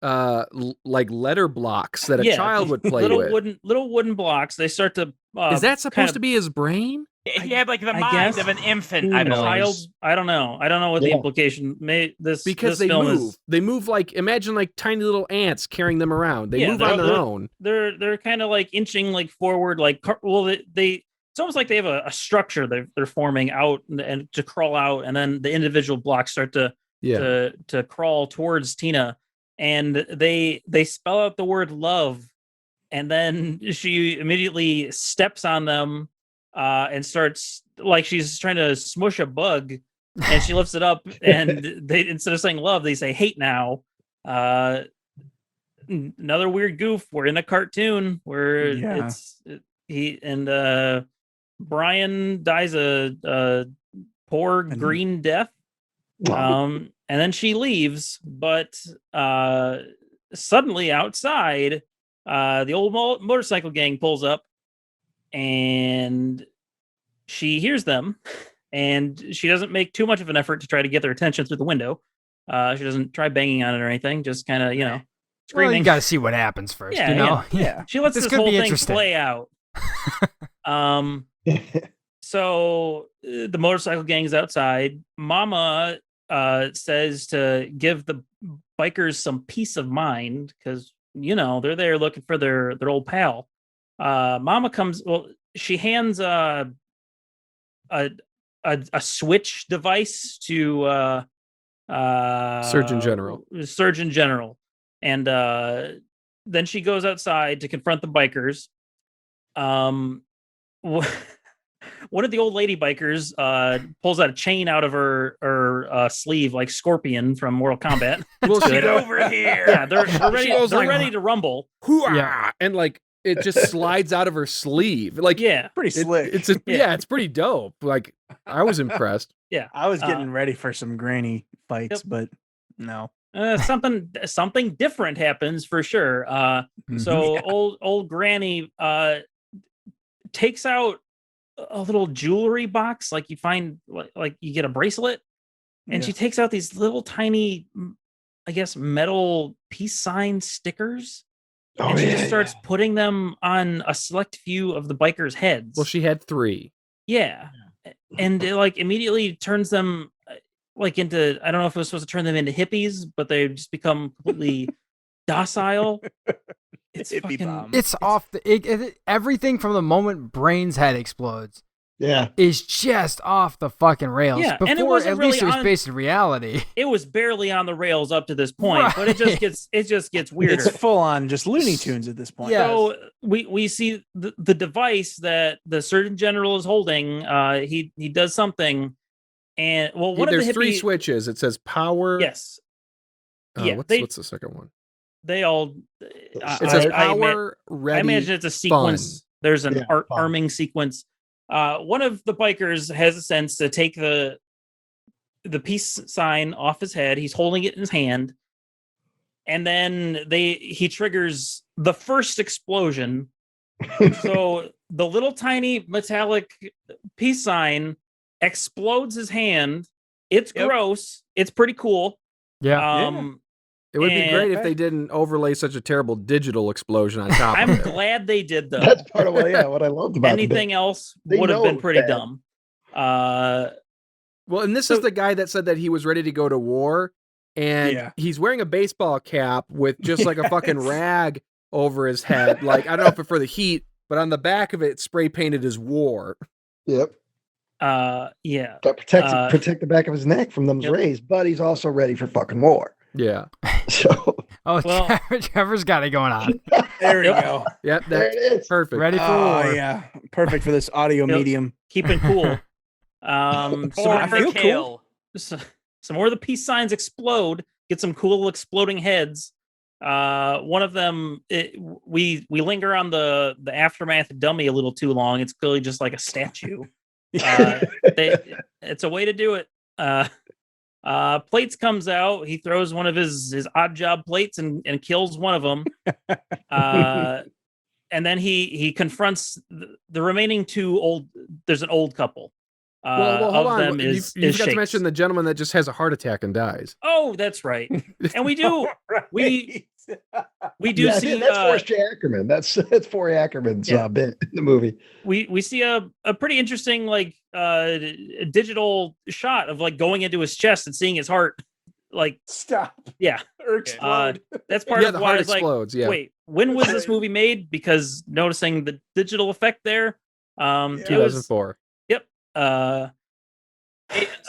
like letter blocks that a child would play with. Little wooden blocks. They start to. Is that supposed to be his brain? He had like the mind of an infant. I don't know what the implication may. Because they move like, imagine like tiny little ants carrying them around. They move on their own. They're kind of like inching like forward, like it's almost like they have a structure they're forming out and to crawl out, and then the individual blocks start to crawl towards Tina. and they spell out the word love, and then she immediately steps on them and starts like she's trying to smush a bug, and she lifts it up, and they, instead of saying love, they say hate now. Another weird goof. We're in a cartoon where Brian dies a poor green death. And then she leaves, but suddenly outside, the old motorcycle gang pulls up, and she hears them, and she doesn't make too much of an effort to try to get their attention through the window. She doesn't try banging on it or anything, just kind of, screaming. Well, you got to see what happens first, Yeah. She lets this whole thing play out. So the motorcycle gang's outside. Mama says to give the bikers some peace of mind because they're there looking for their old pal. Mama comes. Well, she hands a switch device to Surgeon General, and then she goes outside to confront the bikers. One of the old lady bikers pulls out a chain out of her sleeve, like Scorpion from Mortal Kombat. Well, get over here. Yeah, they're ready. They're ready to rumble. Yeah, and like it just slides out of her sleeve. Like, pretty slick. It's pretty dope. Like, I was impressed. Yeah, I was getting ready for some granny fights, but no. Something different happens for sure. So old granny takes out a little jewelry box, like you find, like you get a bracelet, and she takes out these little tiny, I guess, metal peace sign stickers, and she just starts putting them on a select few of the bikers' heads. Well, she had 3. Yeah, and it like immediately turns them like into, I don't know if it was supposed to turn them into hippies, but they just become completely docile. It's fucking, it's off the everything from the moment Brain's head explodes. Yeah, is just off the fucking rails. Yeah, before and it wasn't at least really it was based in reality. It was barely on the rails up to this point, but it just gets weirder. It's full on just Looney Tunes at this point. Yeah. So we see the device that the Surgeon General is holding. He does something, and well, There's 3 switches. It says power. Yes. What's the second one? They all. It says power. Ready. I imagine it's a sequence. Fun. There's an arming sequence. One of the bikers has a sense to take the peace sign off his head. He's holding it in his hand, and then he triggers the first explosion. So the little tiny metallic peace sign explodes his hand. It's gross. It's pretty cool. Yeah. It would be great if they didn't overlay such a terrible digital explosion on top of it. I'm glad they did, though. That's part of what I loved about anything else would have been pretty dumb. Well, and this is the guy that said that he was ready to go to war, and he's wearing a baseball cap with just like a fucking rag over his head. Like, I don't know if it's for the heat, but on the back of it, spray painted as war. Yep. Yeah. Got protect the back of his neck from those rays, but he's also ready for fucking war. Yeah. So. Trevor's got it going on. There we go. Yep, there it is. Perfect. Ready for war. Yeah, perfect for this audio medium. Keeping cool. Some more of the peace signs explode. Get some cool exploding heads. One of them, we linger on the aftermath dummy a little too long. It's clearly just like a statue. It's a way to do it. Plates comes out. He throws one of his odd job plates and kills one of them. And then he confronts the remaining 2 there's an old couple. Well, hold on. Them you forgot to mention the gentleman that just has a heart attack and dies. Oh, that's right. And we do we do see that's Forrest J. Ackerman. That's Forrest Ackerman's bit in the movie. We see a pretty interesting like digital shot of like going into his chest and seeing his heart like stop. Yeah. Or explode. That's part of the why heart I was explodes, like, wait, when was this movie made? Because noticing the digital effect there, 2004. Yep.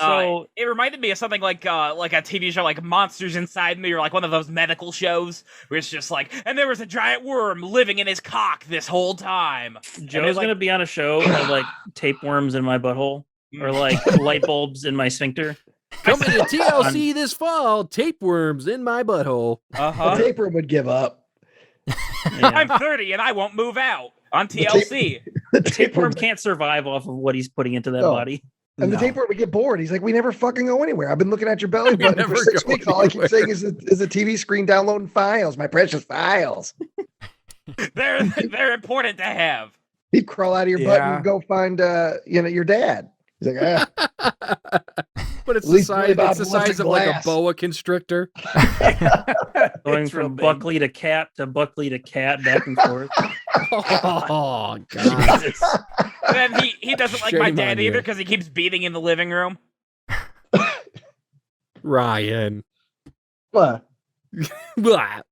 So it reminded me of something like a TV show like Monsters Inside Me, or like one of those medical shows where it's just like, and there was a giant worm living in his cock this whole time. Joe's gonna be on a show of like tapeworms in my butthole or like light bulbs in my sphincter. Coming to TLC this fall, tapeworms in my butthole. The tapeworm would give up. Yeah. I'm 30 and I won't move out on TLC. The Tapeworm can't survive off of what he's putting into that body. And the tapeworm would get bored. He's like, we never fucking go anywhere. I've been looking at your belly button for 6 weeks. All I keep saying is a TV screen downloading files, my precious files. They're important to have. He'd crawl out of your butt and go find your dad. He's like, but it's the size of like a boa constrictor. Going from Buckley to cat, back and forth. Oh God! And then he doesn't like my dad either because he keeps beating in the living room. Ryan. What? Blah.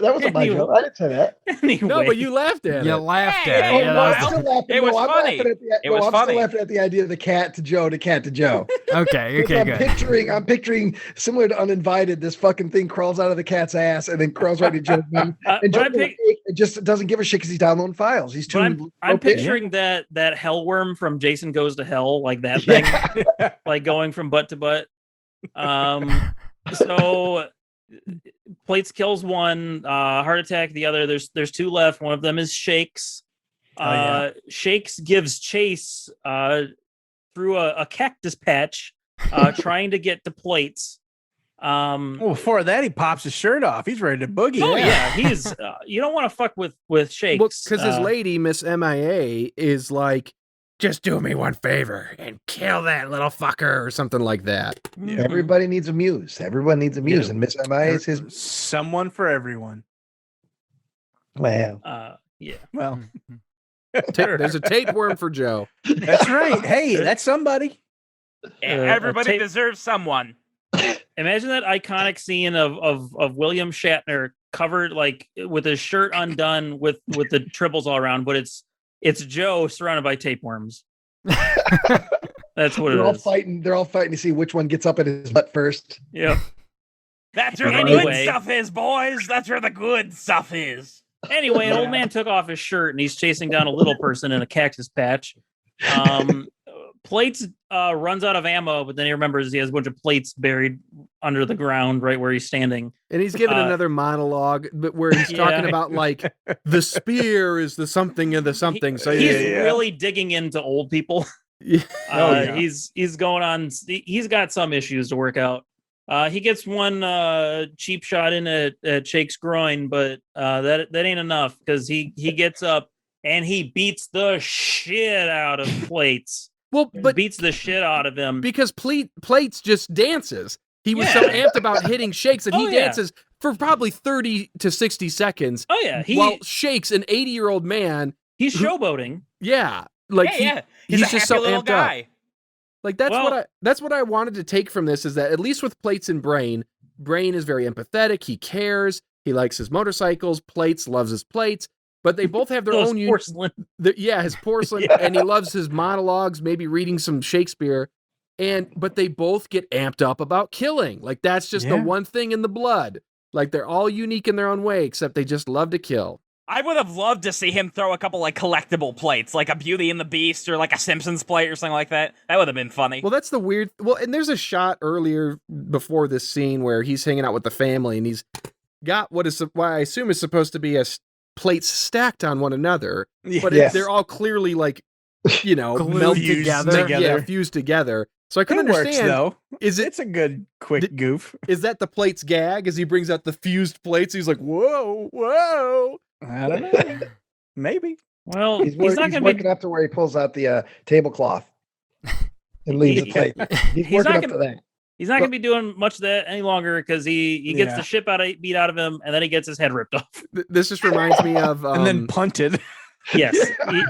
That wasn't my joke. I didn't say that. Anyway. No, but you laughed at it. You laughed at Hey, it. it was funny. I'm still laughing at the idea of the cat to Joe, Okay, good. I'm picturing similar to Uninvited. This fucking thing crawls out of the cat's ass and then crawls right to Joe's mouth. And Joe just doesn't give a shit because he's downloading files. He's too. I'm picturing that hellworm from Jason Goes to Hell, like that thing, like going from butt to butt. So Plates kills one, heart attack the other. There's two left. One of them is Shakes. Shakes gives chase through a cactus patch, trying to get to Plates. Well, before that, he pops his shirt off. He's ready to boogie. Oh yeah, he's. You don't want to fuck with Shakes because his lady, Miss MIA, is like, just do me one favor and kill that little fucker or something like that. Yeah. Everybody needs a muse. Everyone needs a muse, and Miss MIA is his someone for everyone. Well, yeah. Well, there's a tapeworm for Joe. That's right. Hey, that's somebody. Everybody deserves someone. Imagine that iconic scene of William Shatner covered like with his shirt undone with the tribbles all around, but it's Joe surrounded by tapeworms. That's what they're all fighting. They're all fighting to see which one gets up in his butt first. Yeah. That's where the good stuff is, boys. That's where the good stuff is. Anyway, an old man took off his shirt and he's chasing down a little person in a cactus patch. Plates runs out of ammo, but then he remembers he has a bunch of plates buried under the ground right where he's standing. And he's giving another monologue, but where he's talking about like the spear is the something and the something. So he's really digging into old people. He's going on. He's got some issues to work out. He gets one cheap shot in at Shake's groin, but that ain't enough because he gets up and he beats the shit out of Plates. Well, but beats the shit out of him because Plates just dances. He was so amped about hitting Shakes that he dances for probably 30 to 60 seconds. Oh yeah, while Shakes, an 80-year-old man, he's showboating. Yeah, like he's just so amped guy. Up. Like that's what I wanted to take from this is that at least with Plates and Brain is very empathetic. He cares. He likes his motorcycles. Plates loves his plates. But they both have their own porcelain. His porcelain, and he loves his monologues, maybe reading some Shakespeare. But they both get amped up about killing. Like that's just the one thing in the blood. Like they're all unique in their own way, except they just love to kill. I would have loved to see him throw a couple like collectible plates, like a Beauty and the Beast or like a Simpsons plate or something like that. That would have been funny. Well, that's the weird. Well, and there's a shot earlier before this scene where he's hanging out with the family, and he's got what I assume is supposed to be a plates stacked on one another, but they're all clearly like, melted together. Yeah, fused together. So I couldn't understand. Though. It's a good quick goof. Is that the plates gag as he brings out the fused plates? He's like, whoa. I don't know. Maybe. Well, he's working up to where he pulls out the tablecloth and leaves the plate. He's working up to that. He's not going to be doing much of that any longer because he gets the shit beat out of him, and then he gets his head ripped off. This just reminds me of... and then punted. Yes,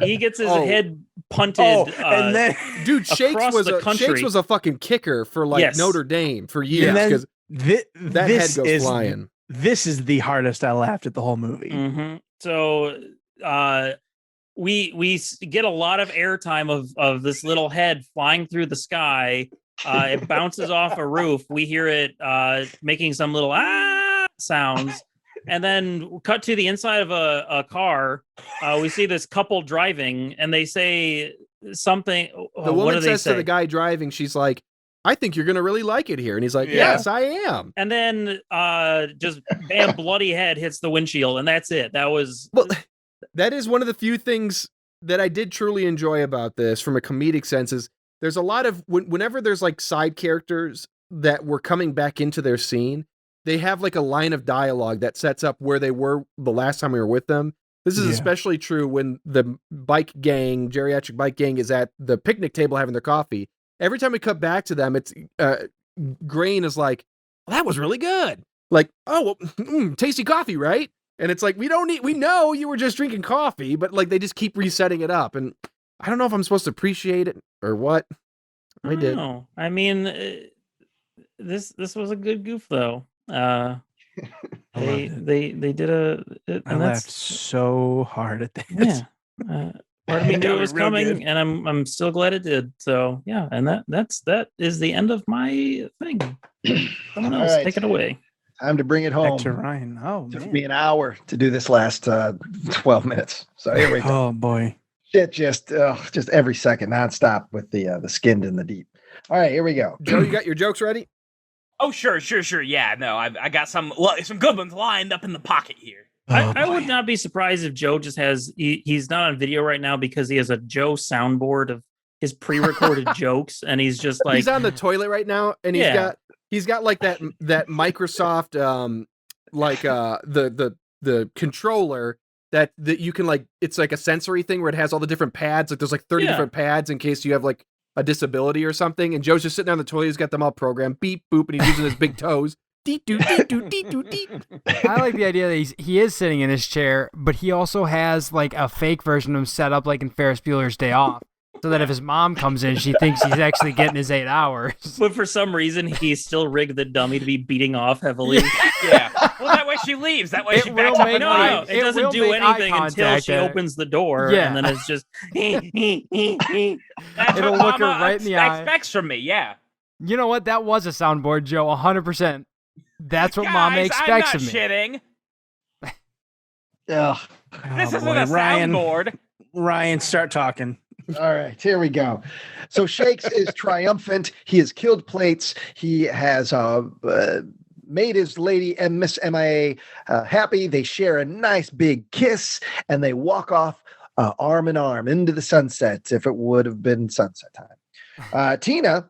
he gets his head punted. And then... Dude, Shakes was a fucking kicker for Notre Dame for years because that head goes flying. This is the hardest I laughed at the whole movie. Mm-hmm. So we get a lot of airtime of this little head flying through the sky It bounces off a roof. We hear it making some little sounds. And then cut to the inside of a car. We see this couple driving, and they say something. The woman says to the guy driving, she's like, I think you're going to really like it here. And he's like, yes, I am. And then just bam, bloody head hits the windshield, and that's it. That is one of the few things that I did truly enjoy about this from a comedic sense is there's a lot of, whenever there's like side characters that were coming back into their scene, they have like a line of dialogue that sets up where they were the last time we were with them. This is especially true when the geriatric bike gang is at the picnic table having their coffee. Every time we cut back to them, it's Grain is like, well, that was really good. Like, oh, well, tasty coffee, right? And it's like, we know you were just drinking coffee, but like they just keep resetting it up. And I don't know if I'm supposed to appreciate it or what. I did. No, I mean, this was a good goof though. They did I laughed so hard at this. Yeah. Part of me knew it was coming, and I'm still glad it did. So yeah, and that is the end of my thing. Someone else take it away. Time to bring it home. Back to Ryan. Oh, it took me an hour to do this last 12 minutes. So here we go. Oh boy. Shit, just every second, nonstop with the skinned in the deep. All right, here we go. Joe, you got your jokes ready? Oh, sure. Yeah, no, I got some good ones lined up in the pocket here. I would not be surprised if Joe just has, he's not on video right now because he has a Joe soundboard of his pre-recorded jokes, and he's just like, he's on the toilet right now, and he's got like that Microsoft the controller that you can like, it's like a sensory thing where it has all the different pads, like there's like 30 different pads in case you have like a disability or something, and Joe's just sitting on the toilet, he's got them all programmed, beep boop, and he's using his big toes. I like the idea that he is sitting in his chair, but he also has like a fake version of him set up like in Ferris Bueller's Day Off, so that if his mom comes in, she thinks he's actually getting his 8 hours. But for some reason, he still rigged the dummy to be beating off heavily. Yeah. Well, that way she leaves. That way she backs up. No, it doesn't do anything until she opens the door, and then it's just. That's It'll what look her Mama right in the eye. expects from me. Yeah. You know what? That was a soundboard, Joe. 100%. That's what Guys, Mama expects I'm of not me. Shitting. This isn't a soundboard. Ryan, start talking. All right, here we go. So Shakes is triumphant. He has killed plates. He has made his lady and Miss MIA happy. They share a nice big kiss, and they walk off arm in arm into the sunset, if it would have been sunset time. Tina,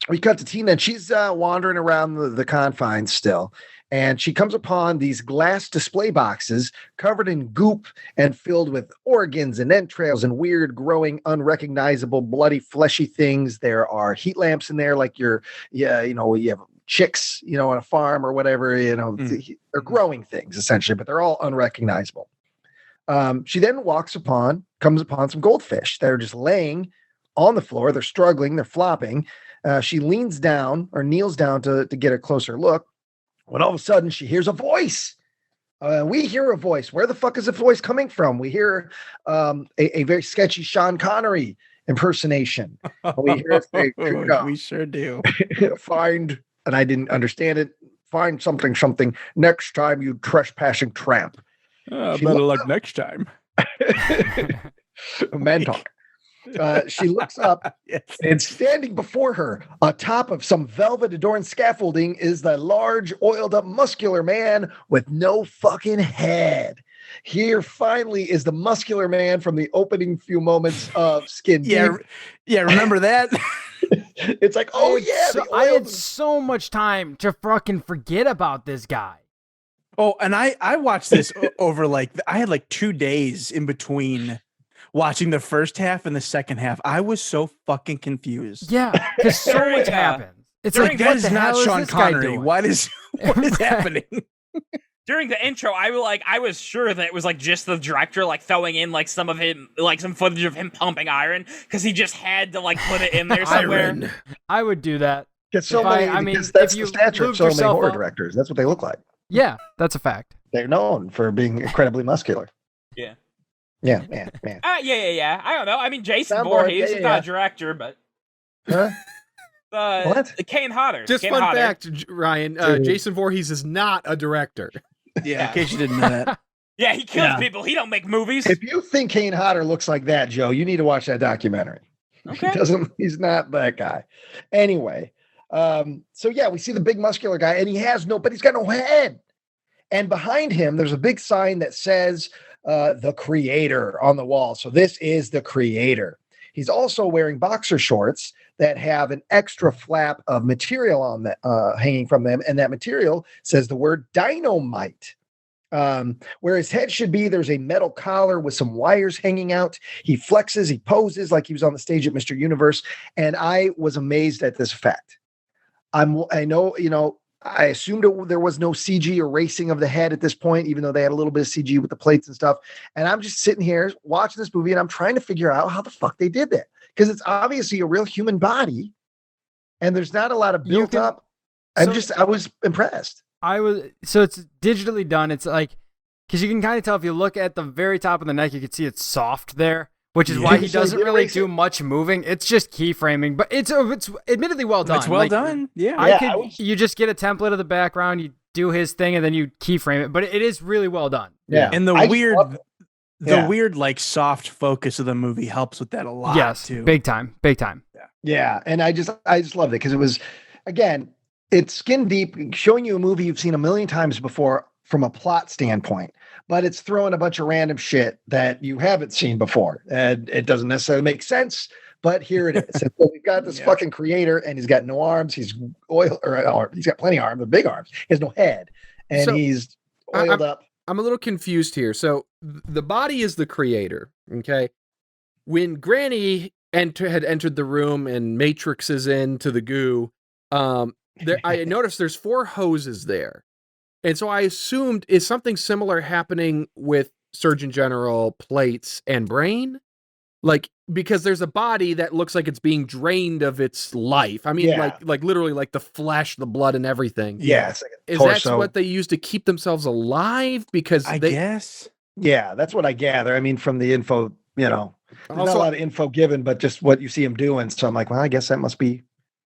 we cut to Tina, and she's wandering around the confines still. And she comes upon these glass display boxes covered in goop and filled with organs and entrails and weird, growing, unrecognizable, bloody, fleshy things. There are heat lamps in there, like you have chicks, on a farm or whatever. They're growing things essentially, but they're all unrecognizable. She then comes upon some goldfish that are just laying on the floor. They're struggling, they're flopping. She leans down or kneels down to get a closer look. When all of a sudden she hears a voice. We hear a voice. Where the fuck is the voice coming from? We hear a very sketchy Sean Connery impersonation. We hear it. We sure do. Find, and I didn't understand it. Find something next time, you trespassing tramp. Better luck next time. Man talk. She looks up, and standing before her, atop of some velvet-adorned scaffolding, is the large, oiled-up, muscular man with no fucking head. Here, finally, is the muscular man from the opening few moments of Skin Deep. Yeah, remember that? It's like, I had so much time to fucking forget about this guy. Oh, and I watched this over I had 2 days in between watching the first half and the second half. I was so fucking confused. Yeah, because so much happens. It's like, that is not Sean Connery. What is happening? During the intro, I was sure that it was just the director throwing in some of him, some footage of him pumping iron, because he just had to put it in there somewhere. I would do that. Because that's the stature of so many horror directors. That's what they look like. Yeah, that's a fact. They're known for being incredibly muscular. Yeah. Yeah. Yeah. I don't know. I mean, Jason Voorhees is not a director, but. Huh? What? The Kane Hodder. Just Kane fun Hodder. fact, Ryan. Dude. Jason Voorhees is not a director. Yeah, in case you didn't know that. Yeah, he kills Yeah. people. He don't make movies. If you think Kane Hodder looks like that, Joe, you need to watch that documentary. Okay. He's not that guy. Anyway, so yeah, we see the big muscular guy, and but he's got no head. And behind him, there's a big sign that says the creator on the wall. So this is the creator. He's also wearing boxer shorts that have an extra flap of material on that hanging from them. And that material says the word dynamite. Where his head should be, there's a metal collar with some wires hanging out. He flexes, he poses like he was on the stage at Mr. Universe. And I was amazed at this effect. I assumed there was no CG erasing of the head at this point, even though they had a little bit of CG with the plates and stuff. And I'm just sitting here watching this movie and I'm trying to figure out how the fuck they did that. Because it's obviously a real human body and there's not a lot of built up. I was impressed. So it's digitally done. It's like, because you can kind of tell if you look at the very top of the neck, you can see it's soft there, which is why he doesn't really do much moving. It's just keyframing, but it's admittedly well done. It's well done. Yeah. You just get a template of the background, you do his thing, and then you keyframe it. But it is really well done. Yeah. And the weird like soft focus of the movie helps with that a lot. Yes, too. big time. Yeah. And I just loved it because it was, again, it's skin deep, showing you a movie you've seen a million times before from a plot standpoint, but it's throwing a bunch of random shit that you haven't seen before. And it doesn't necessarily make sense, but here it is. And so we've got this fucking creator and he's got no arms. He's he's got plenty of arms, but big arms. He has no head and he's oiled up. I'm a little confused here. So the body is the creator. Okay. When Granny had entered the room and matrixes into the goo, I noticed there's 4 hoses there. And so I assumed, is something similar happening with Surgeon General, plates, and brain? Like, because there's a body that looks like it's being drained of its life. I mean, like literally like the flesh, the blood, and everything. Yeah. It's like is that what they use to keep themselves alive? Because I guess. Yeah, that's what I gather. I mean, from the info, there's not a lot of info given, but just what you see him doing. So I'm like, well, I guess that must be.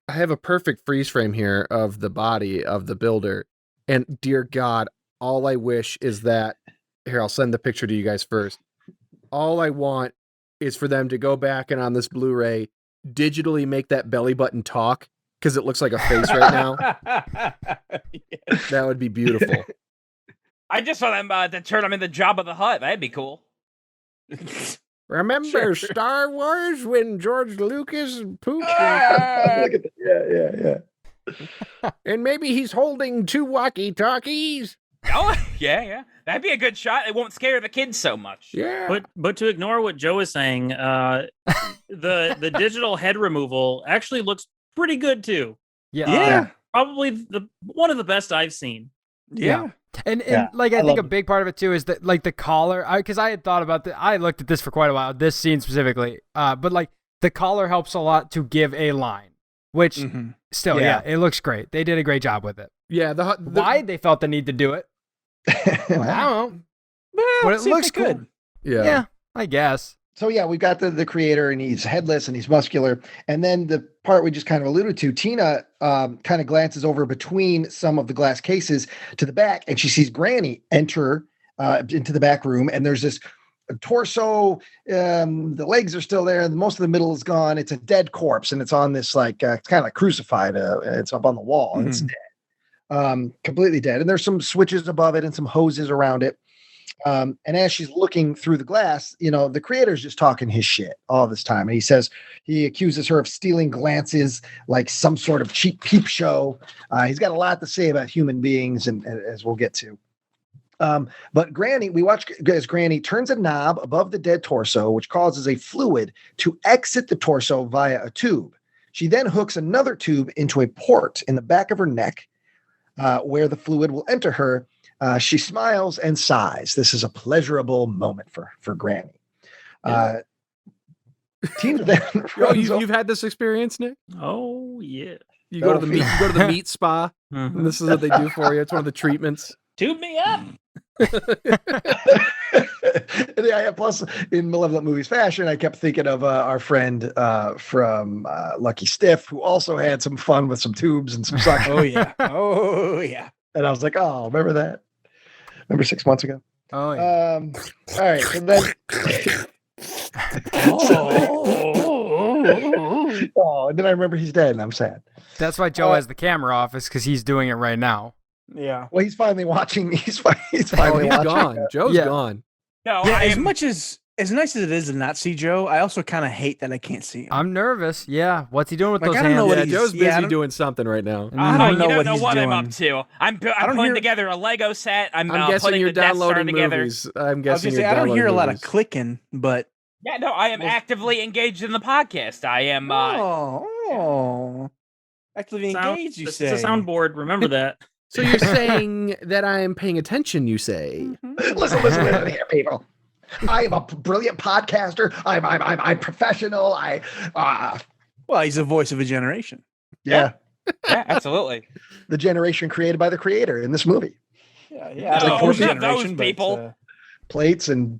I have a perfect freeze frame here of the body of the builder. And dear God, all I wish is that, here, I'll send the picture to you guys first. All I want is for them to go back and on this Blu-ray, digitally make that belly button talk, because it looks like a face right now. That would be beautiful. I just saw them to turn him into Jabba the Hutt. That'd be cool. Remember Star Wars when George Lucas pooped? Yeah. And maybe he's holding 2 walkie-talkies. Oh, yeah. That'd be a good shot. It won't scare the kids so much. Yeah. But to ignore what Joe is saying, the digital head removal actually looks pretty good too. Yeah. Probably one of the best I've seen. Yeah. And like, I think a big part of it too is that, like, the collar, because I had thought about I looked at this for quite a while, this scene specifically, but like the collar helps a lot to give a line, which still, it looks great. They did a great job with it. Yeah. Why they felt the need to do it, I don't know. But it looks good. Yeah, I guess. So yeah, we've got the creator and he's headless and he's muscular. And then the part we just kind of alluded to, Tina kind of glances over between some of the glass cases to the back and she sees Granny enter into the back room. And there's this torso, the legs are still there. And most of the middle is gone. It's a dead corpse. And it's on this it's kind of like crucified. It's up on the wall and it's dead, completely dead. And there's some switches above it and some hoses around it. And as she's looking through the glass, the creator's just talking his shit all this time. And he accuses her of stealing glances like some sort of cheap peep show. He's got a lot to say about human beings, and as we'll get to. But Granny, we watch as Granny turns a knob above the dead torso, which causes a fluid to exit the torso via a tube. She then hooks another tube into a port in the back of her neck, where the fluid will enter her. She smiles and sighs. This is a pleasurable moment for Granny. Tina then you've had this experience, Nick? Oh yeah. You go to the meat spa, and this is what they do for you. It's one of the treatments. Tube me up. And yeah, plus in Malevolent Movies fashion, I kept thinking of our friend from Lucky Stiff, who also had some fun with some tubes and some suction. Oh yeah. Oh yeah. And I was like, oh, remember that? Remember 6 months ago? Oh, yeah. All right. So then, oh, and then I remember he's dead, and I'm sad. That's why Joe has the camera off, is because he's doing it right now. Yeah. Well, he's finally watching. He's Oh, finally he's watching. gone. Joe's Yeah. gone. No, Yeah. I As am, much as nice as it is to not see Joe, I also kind of hate that I can't see him. I'm nervous. Yeah. What's he doing with Like, those I don't know hands? what Yeah, he's- Joe's yeah, I busy don't- doing something right now. I don't you know don't what know he's what doing. I'm up to. I'm don't putting hear- together a Lego set. I'm I'm guessing putting you're the Death Star downloading together. movies. I'm I was guessing gonna say you're I don't hear a lot of movies. clicking, but Yeah, no, I am actively engaged in the podcast. I am. Actively Sound- engaged. You it's say a soundboard. Remember that. So you're saying that I'm paying attention, you say? Listen here, people. I am a brilliant podcaster. I'm professional. Well, he's the voice of a generation. Yeah, Yeah, absolutely. the generation created by the creator in this movie. Yeah, No, yeah. like fourth not those generation, but, people. Plates and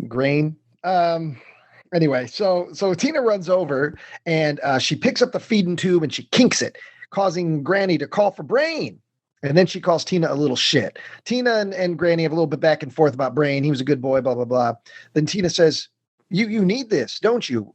grain. Anyway, so Tina runs over and she picks up the feeding tube and she kinks it, causing Granny to call for Brain. And then she calls Tina a little shit. Tina and Granny have a little bit back and forth about Brain. He was a good boy, blah, blah, blah. Then Tina says, you need this, don't you?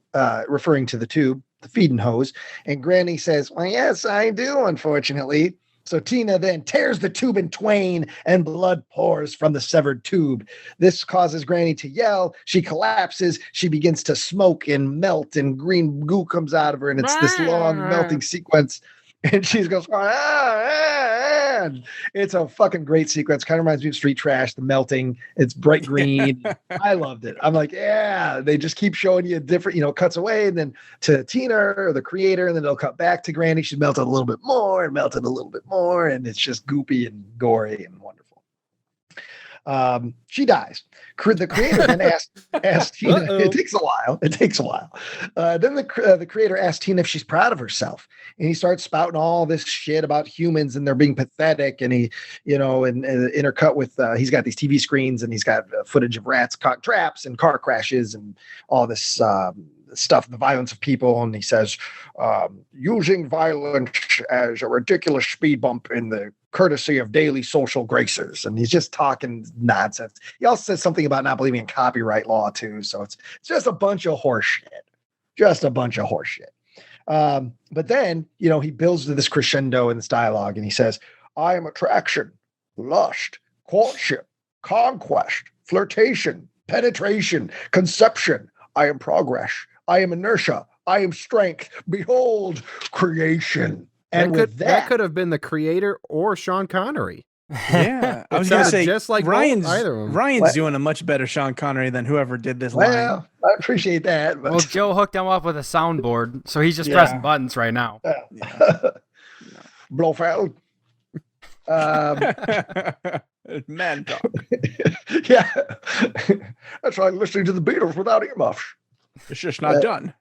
Referring to the tube, the feeding hose. And Granny says, well, yes, I do, unfortunately. So Tina then tears the tube in twain and blood pours from the severed tube. This causes Granny to yell. She collapses. She begins to smoke and melt, and green goo comes out of her. And it's this long melting sequence. And she goes, and it's a fucking great sequence. Kind of reminds me of Street Trash, the melting. It's bright green. I loved it. I'm like, yeah, they just keep showing you different, cuts away and then to Tina or the creator, and then they'll cut back to Granny. She's melted a little bit more and melted a little bit more. And it's just goopy and gory and wonderful. She dies. The creator then asked Tina. Uh-oh. It takes a while. Then the creator asked Tina if she's proud of herself, and he starts spouting all this shit about humans and they're being pathetic. And he, and intercut with he's got these TV screens and he's got footage of rats caught traps and car crashes and all this stuff, the violence of people. And he says, using violence as a ridiculous speed bump in the courtesy of daily social graces. And he's just talking nonsense. He also says something about not believing in copyright law too. So it's just a bunch of horse shit. But then, he builds to this crescendo in this dialogue and he says, I am attraction, lust, courtship, conquest, flirtation, penetration, conception. I am progress. I am inertia. I am strength. Behold, creation. And with that could have been the creator or Sean Connery. Yeah, I It was gonna sounded say just like Ryan's. either of 'em. Ryan's What? doing a much better Sean Connery than whoever did this line. Well, I appreciate that. But Well, Joe hooked him up with a soundboard, so he's just Yeah. pressing buttons right now. Blofeld. Man talk. Yeah. That's like listening to the Beatles without earmuffs. It's just not done.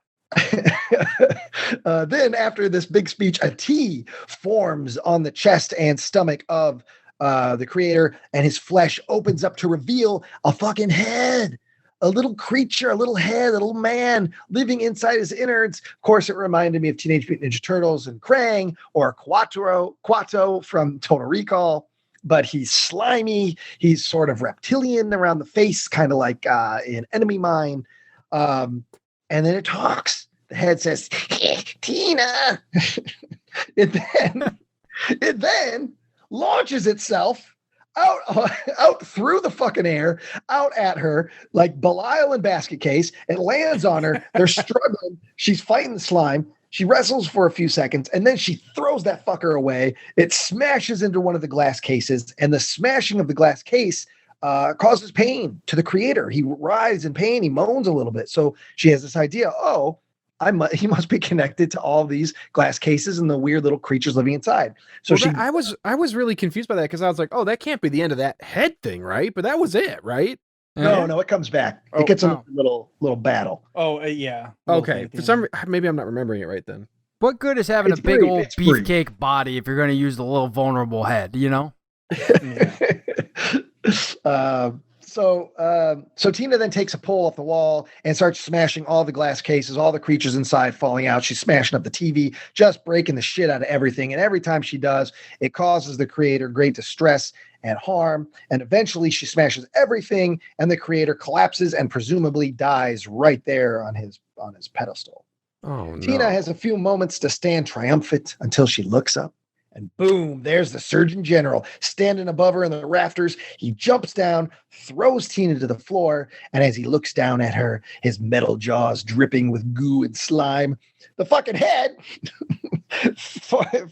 Then after this big speech, a T forms on the chest and stomach of the creator, and his flesh opens up to reveal a fucking head, a little creature, a little head, a little man living inside his innards. Of course, it reminded me of Teenage Mutant Ninja Turtles and Krang or Quato from Total Recall. But he's slimy. He's sort of reptilian around the face, kind of like in Enemy Mine. And then it talks. The head says, Tina. It then launches itself out through the fucking air, out at her like Belial in Basket Case. It lands on her. They're struggling. She's fighting the slime. She wrestles for a few seconds, and then she throws that fucker away. It smashes into one of the glass cases, and the smashing of the glass case causes pain to the creator. He writhes in pain. He moans a little bit. So she has this idea, he must be connected to all these glass cases and the weird little creatures living inside. So I was really confused by that because I was like, oh, that can't be the end of that head thing, right? But that was it, right? No, it comes back. It gets a little battle. Oh, yeah. Okay. For some maybe I'm not remembering it right then. What good is having It's a big brief, old it's brief. beefcake body if you're going to use the little vulnerable head, So So Tina then takes a pole off the wall and starts smashing all the glass cases, all the creatures inside falling out. She's smashing up the TV, just breaking the shit out of everything. And every time she does, it causes the creator great distress and harm. And eventually she smashes everything, and the creator collapses and presumably dies right there on his pedestal. Oh, no. Tina has a few moments to stand triumphant until she looks up. And boom, there's the Surgeon General standing above her in the rafters. He jumps down, throws Tina to the floor, and as he looks down at her, his metal jaws dripping with goo and slime, the fucking head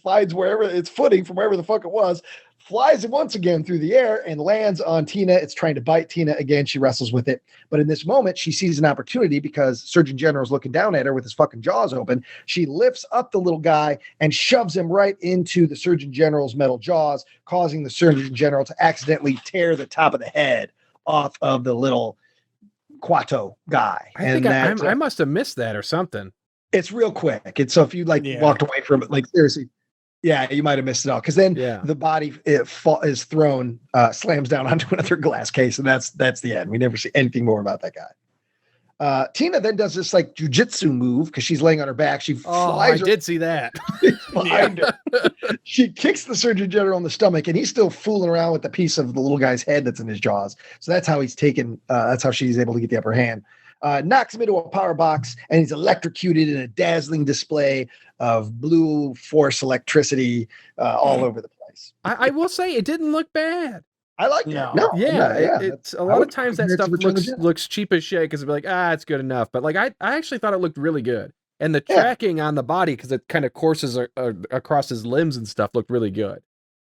finds wherever its footing from wherever the fuck it was, flies once again through the air and lands on Tina. It's trying to bite Tina again. She wrestles with it. But in this moment, she sees an opportunity because Surgeon General is looking down at her with his fucking jaws open. She lifts up the little guy and shoves him right into the Surgeon General's metal jaws, causing the Surgeon General to accidentally tear the top of the head off of the little Quato guy. I must have missed that or something. It's real quick. So if you walked away from it, like seriously, yeah, you might have missed it all, because then the body is thrown, slams down onto another glass case, and that's the end. We never see anything more about that guy. Tina then does this like jujitsu move because she's laying on her back. She flies. I did see that. Behind her. She kicks the Surgeon General in the stomach, and he's still fooling around with the piece of the little guy's head that's in his jaws. So that's how he's taken. That's how she's able to get the upper hand. Knocks him into a power box, and he's electrocuted in a dazzling display of blue force electricity all over the place. I will say it didn't look bad. I like that. No, it's a lot of times that stuff looks cheap as shit because it'd be like, it's good enough. But like I actually thought it looked really good, and the tracking on the body, because it kind of courses across his limbs and stuff, looked really good.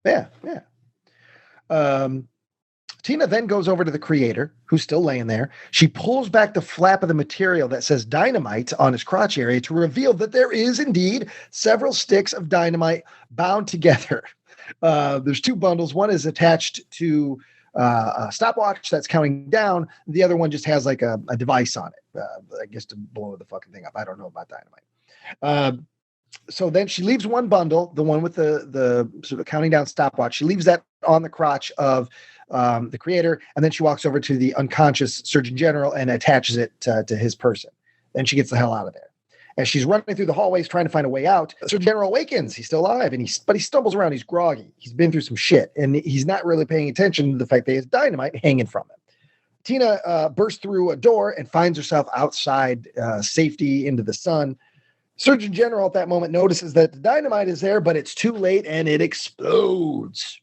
Yeah. Tina then goes over to the creator, who's still laying there. She pulls back the flap of the material that says dynamite on his crotch area to reveal that there is indeed several sticks of dynamite bound together. There's two bundles. One is attached to a stopwatch that's counting down. The other one just has like a device on it, I guess to blow the fucking thing up. I don't know about dynamite. So then she leaves one bundle, the one with the sort of counting down stopwatch. She leaves that on the crotch of the creator, and then she walks over to the unconscious Surgeon General and attaches it to his person. Then she gets the hell out of there. As she's running through the hallways trying to find a way out, Surgeon General awakens. He's still alive, but he stumbles around. He's groggy. He's been through some shit, and he's not really paying attention to the fact that he has dynamite hanging from him. Tina bursts through a door and finds herself outside, safety into the sun. Surgeon General at that moment notices that the dynamite is there, but it's too late and it explodes.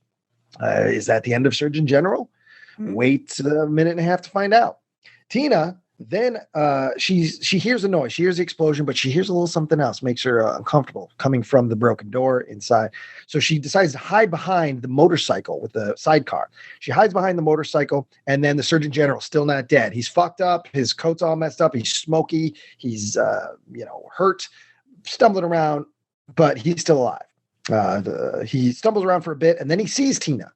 Is that the end of Surgeon General? Wait a minute and a half to find out. Tina then she hears a noise. She hears the explosion, but she hears a little something else. Makes her uncomfortable coming from the broken door inside. So she decides to hide behind the motorcycle with the sidecar. She hides behind the motorcycle, and then the Surgeon General still not dead. He's fucked up. His coat's all messed up. He's smoky. He's hurt, stumbling around, but he's still alive. He stumbles around for a bit, and then he sees Tina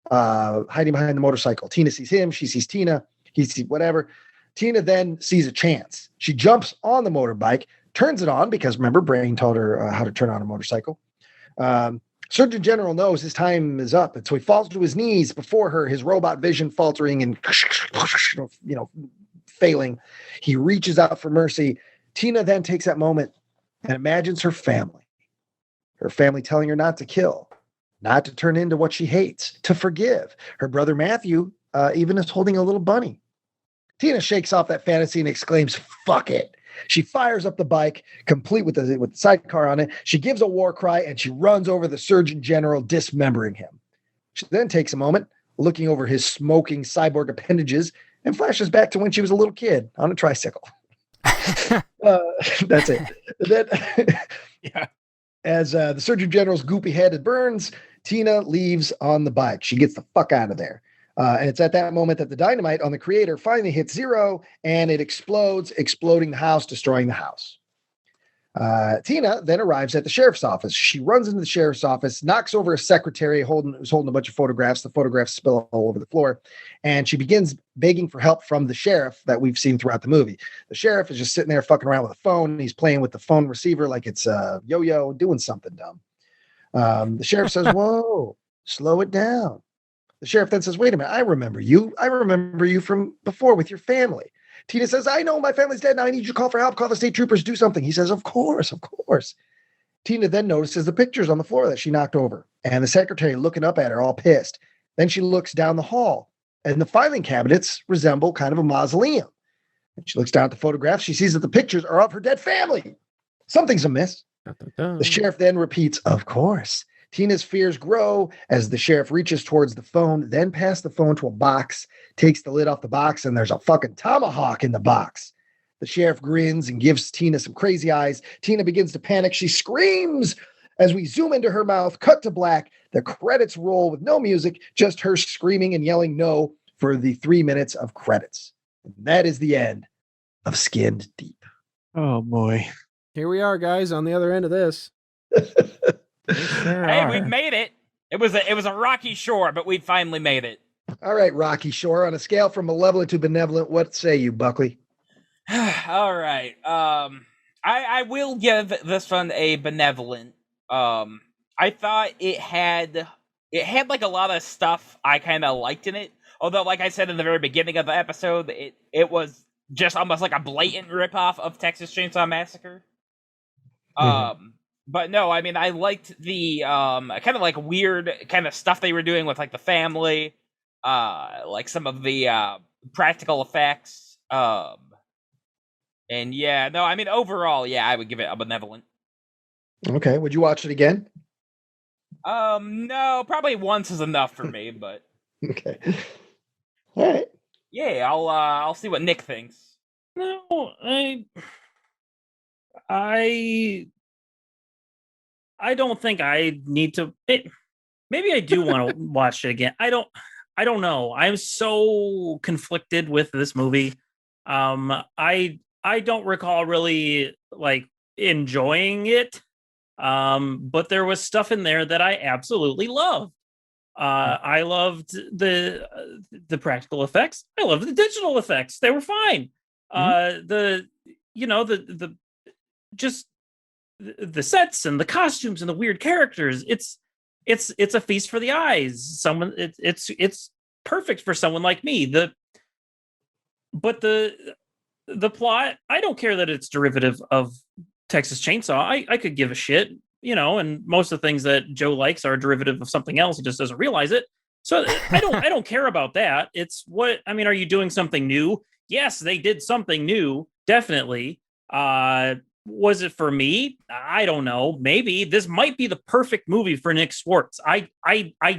hiding behind the motorcycle. Tina sees him. She sees Tina. He sees whatever. Tina then sees a chance. She jumps on the motorbike, turns it on, because remember, Brain told her how to turn on a motorcycle. Surgeon General knows his time is up, and so he falls to his knees before her, his robot vision faltering and failing. He reaches out for mercy. Tina then takes that moment and imagines her family. Her family telling her not to kill, not to turn into what she hates, to forgive. Her brother Matthew even is holding a little bunny. Tina shakes off that fantasy and exclaims, "Fuck it." She fires up the bike, complete with the sidecar on it. She gives a war cry and she runs over the Surgeon General, dismembering him. She then takes a moment, looking over his smoking cyborg appendages, and flashes back to when she was a little kid on a tricycle. That's it. Then, as the Surgeon General's goopy head burns, Tina leaves on the bike. She gets the fuck out of there. And it's at that moment that the dynamite on the creator finally hits zero, and it explodes, exploding the house, destroying the house. Tina then arrives at the sheriff's office. She runs into the sheriff's office, knocks over a secretary who's holding a bunch of photographs. The photographs spill all over the floor, and she begins begging for help from the sheriff that we've seen throughout the movie. The sheriff is just sitting there fucking around with a phone. He's playing with the phone receiver like it's a yo-yo, doing something dumb. The sheriff says, "Whoa, slow it down. The sheriff then says, wait a minute, I remember you. I remember you from before with your family. Tina says, I know my family's dead now. I need you to call for help. Call the state troopers, do something. He says, of course, of course. Tina then notices the pictures on the floor that she knocked over, and the secretary looking up at her all pissed. Then she looks down the hall, and the filing cabinets resemble kind of a mausoleum. And she looks down at the photographs. She sees that the pictures are of her dead family. Something's amiss. The sheriff then repeats, of course. Tina's fears grow as the sheriff reaches towards the phone, then passes the phone to a box, takes the lid off the box, and there's a fucking tomahawk in the box. The sheriff grins and gives Tina some crazy eyes. Tina begins to panic. She screams as we zoom into her mouth, cut to black. The credits roll with no music, just her screaming and yelling no for the 3 minutes of credits. And that is the end of Skinned Deep. Oh boy. Here we are, guys, on the other end of this. Hey, we've made it. It was a rocky shore, but we finally made it. All right, Rocky Shore. On a scale from malevolent to benevolent, what say you, Buckley? All right. I will give this one a benevolent. I thought it had like a lot of stuff I kind of liked in it. Although, like I said in the very beginning of the episode, it was just almost like a blatant ripoff of Texas Chainsaw Massacre. But no, I mean, I liked the kind of like weird kind of stuff they were doing with like the family, like some of the practical effects. And yeah, no, I mean, overall, yeah, I would give it a benevolent. Okay, would you watch it again? No, probably once is enough for me, but Okay. All right. yeah, I'll see what Nick thinks. No, I don't think I need to. Maybe I do want to watch it again. I don't know. I'm so conflicted with this movie. I don't recall really like enjoying it. But there was stuff in there that I absolutely loved. I loved the practical effects. I loved the digital effects. They were fine. The sets and the costumes and the weird characters. It's a feast for the eyes. It's perfect for someone like me. But the plot, I don't care that it's derivative of Texas Chainsaw. I could give a shit, and most of the things that Joe likes are derivative of something else. He just doesn't realize it. So I don't care about that. It's are you doing something new? Yes, they did something new. Definitely. Was it for me? I don't know. Maybe this might be the perfect movie for Nick Swartz. I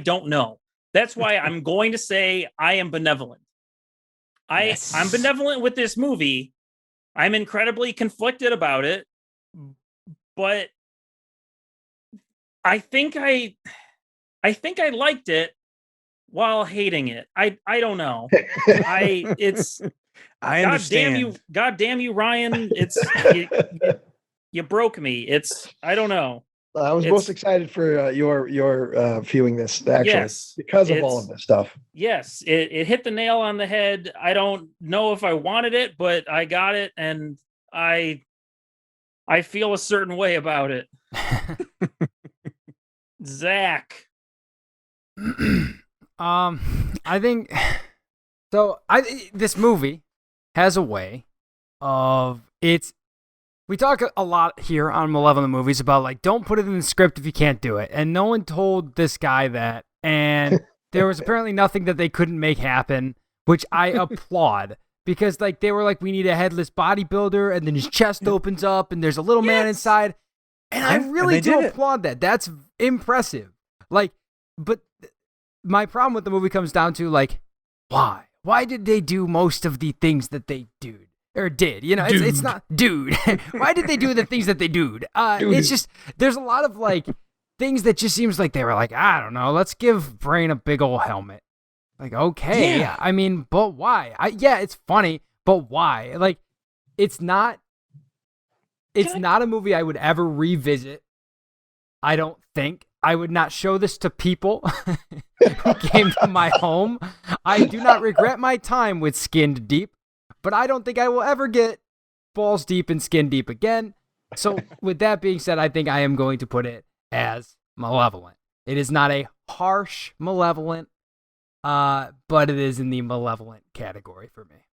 don't know. That's why I'm going to say I am benevolent. I'm benevolent with this movie. I'm incredibly conflicted about it, but I think I liked it while hating it. I don't know. I understand. God damn you, Ryan. It's you broke me. I don't know. I was most excited for your viewing this actually, yes, because of all of this stuff. Yes, it hit the nail on the head. I don't know if I wanted it, but I got it, and I feel a certain way about it. Zach, I think so. This movie has a way of we talk a lot here on Malevolent Movies about like, don't put it in the script if you can't do it. And no one told this guy that. And there was apparently nothing that they couldn't make happen, which I applaud. Because like they were like, we need a headless bodybuilder, and then his chest opens up and there's a little man inside. And I really do applaud that. That's impressive. Like, but my problem with the movie comes down to like, why? Why did they do most of the things that they did? Or did, it's not, dude. Why did they do the things that they do? It's just, there's a lot of like things that just seems like they were like, I don't know, let's give Brain a big old helmet. Like, okay, yeah. I mean, but why? It's funny, but why? Like, it's not a movie I would ever revisit. I don't think. I would not show this to people who came to my home. I do not regret my time with Skinned Deep. But I don't think I will ever get balls deep and skin deep again. So with that being said, I think I am going to put it as Malevolent. It is not a harsh Malevolent. but it is in the Malevolent category for me.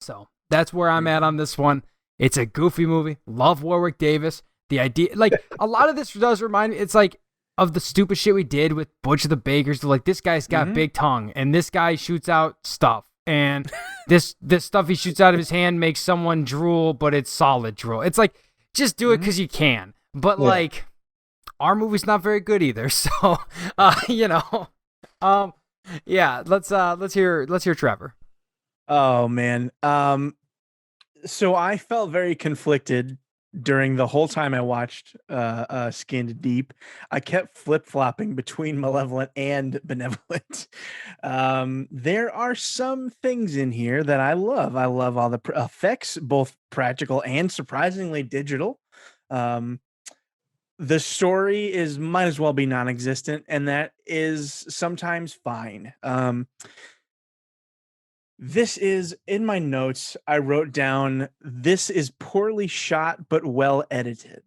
So that's where I'm at on this one. It's a goofy movie. Love Warwick Davis. The idea, like, a lot of this does remind me, it's like, of the stupid shit we did with Butch of the Bakers. Like, this guy's got big tongue, and this guy shoots out stuff, and this stuff he shoots out of his hand makes someone drool, but it's solid drool. It's like, just do it because you can. But like, our movie's not very good either. So, you know, yeah. Let's hear Trevor. Oh man. So I felt very conflicted during the whole time I watched Skinned Deep. I kept flip-flopping between Malevolent and Benevolent. There are some things in here that I love. I love all the effects, both practical and surprisingly digital. The story might as well be non-existent, and that is sometimes fine. This is, in my notes, I wrote down, this is poorly shot, but well edited.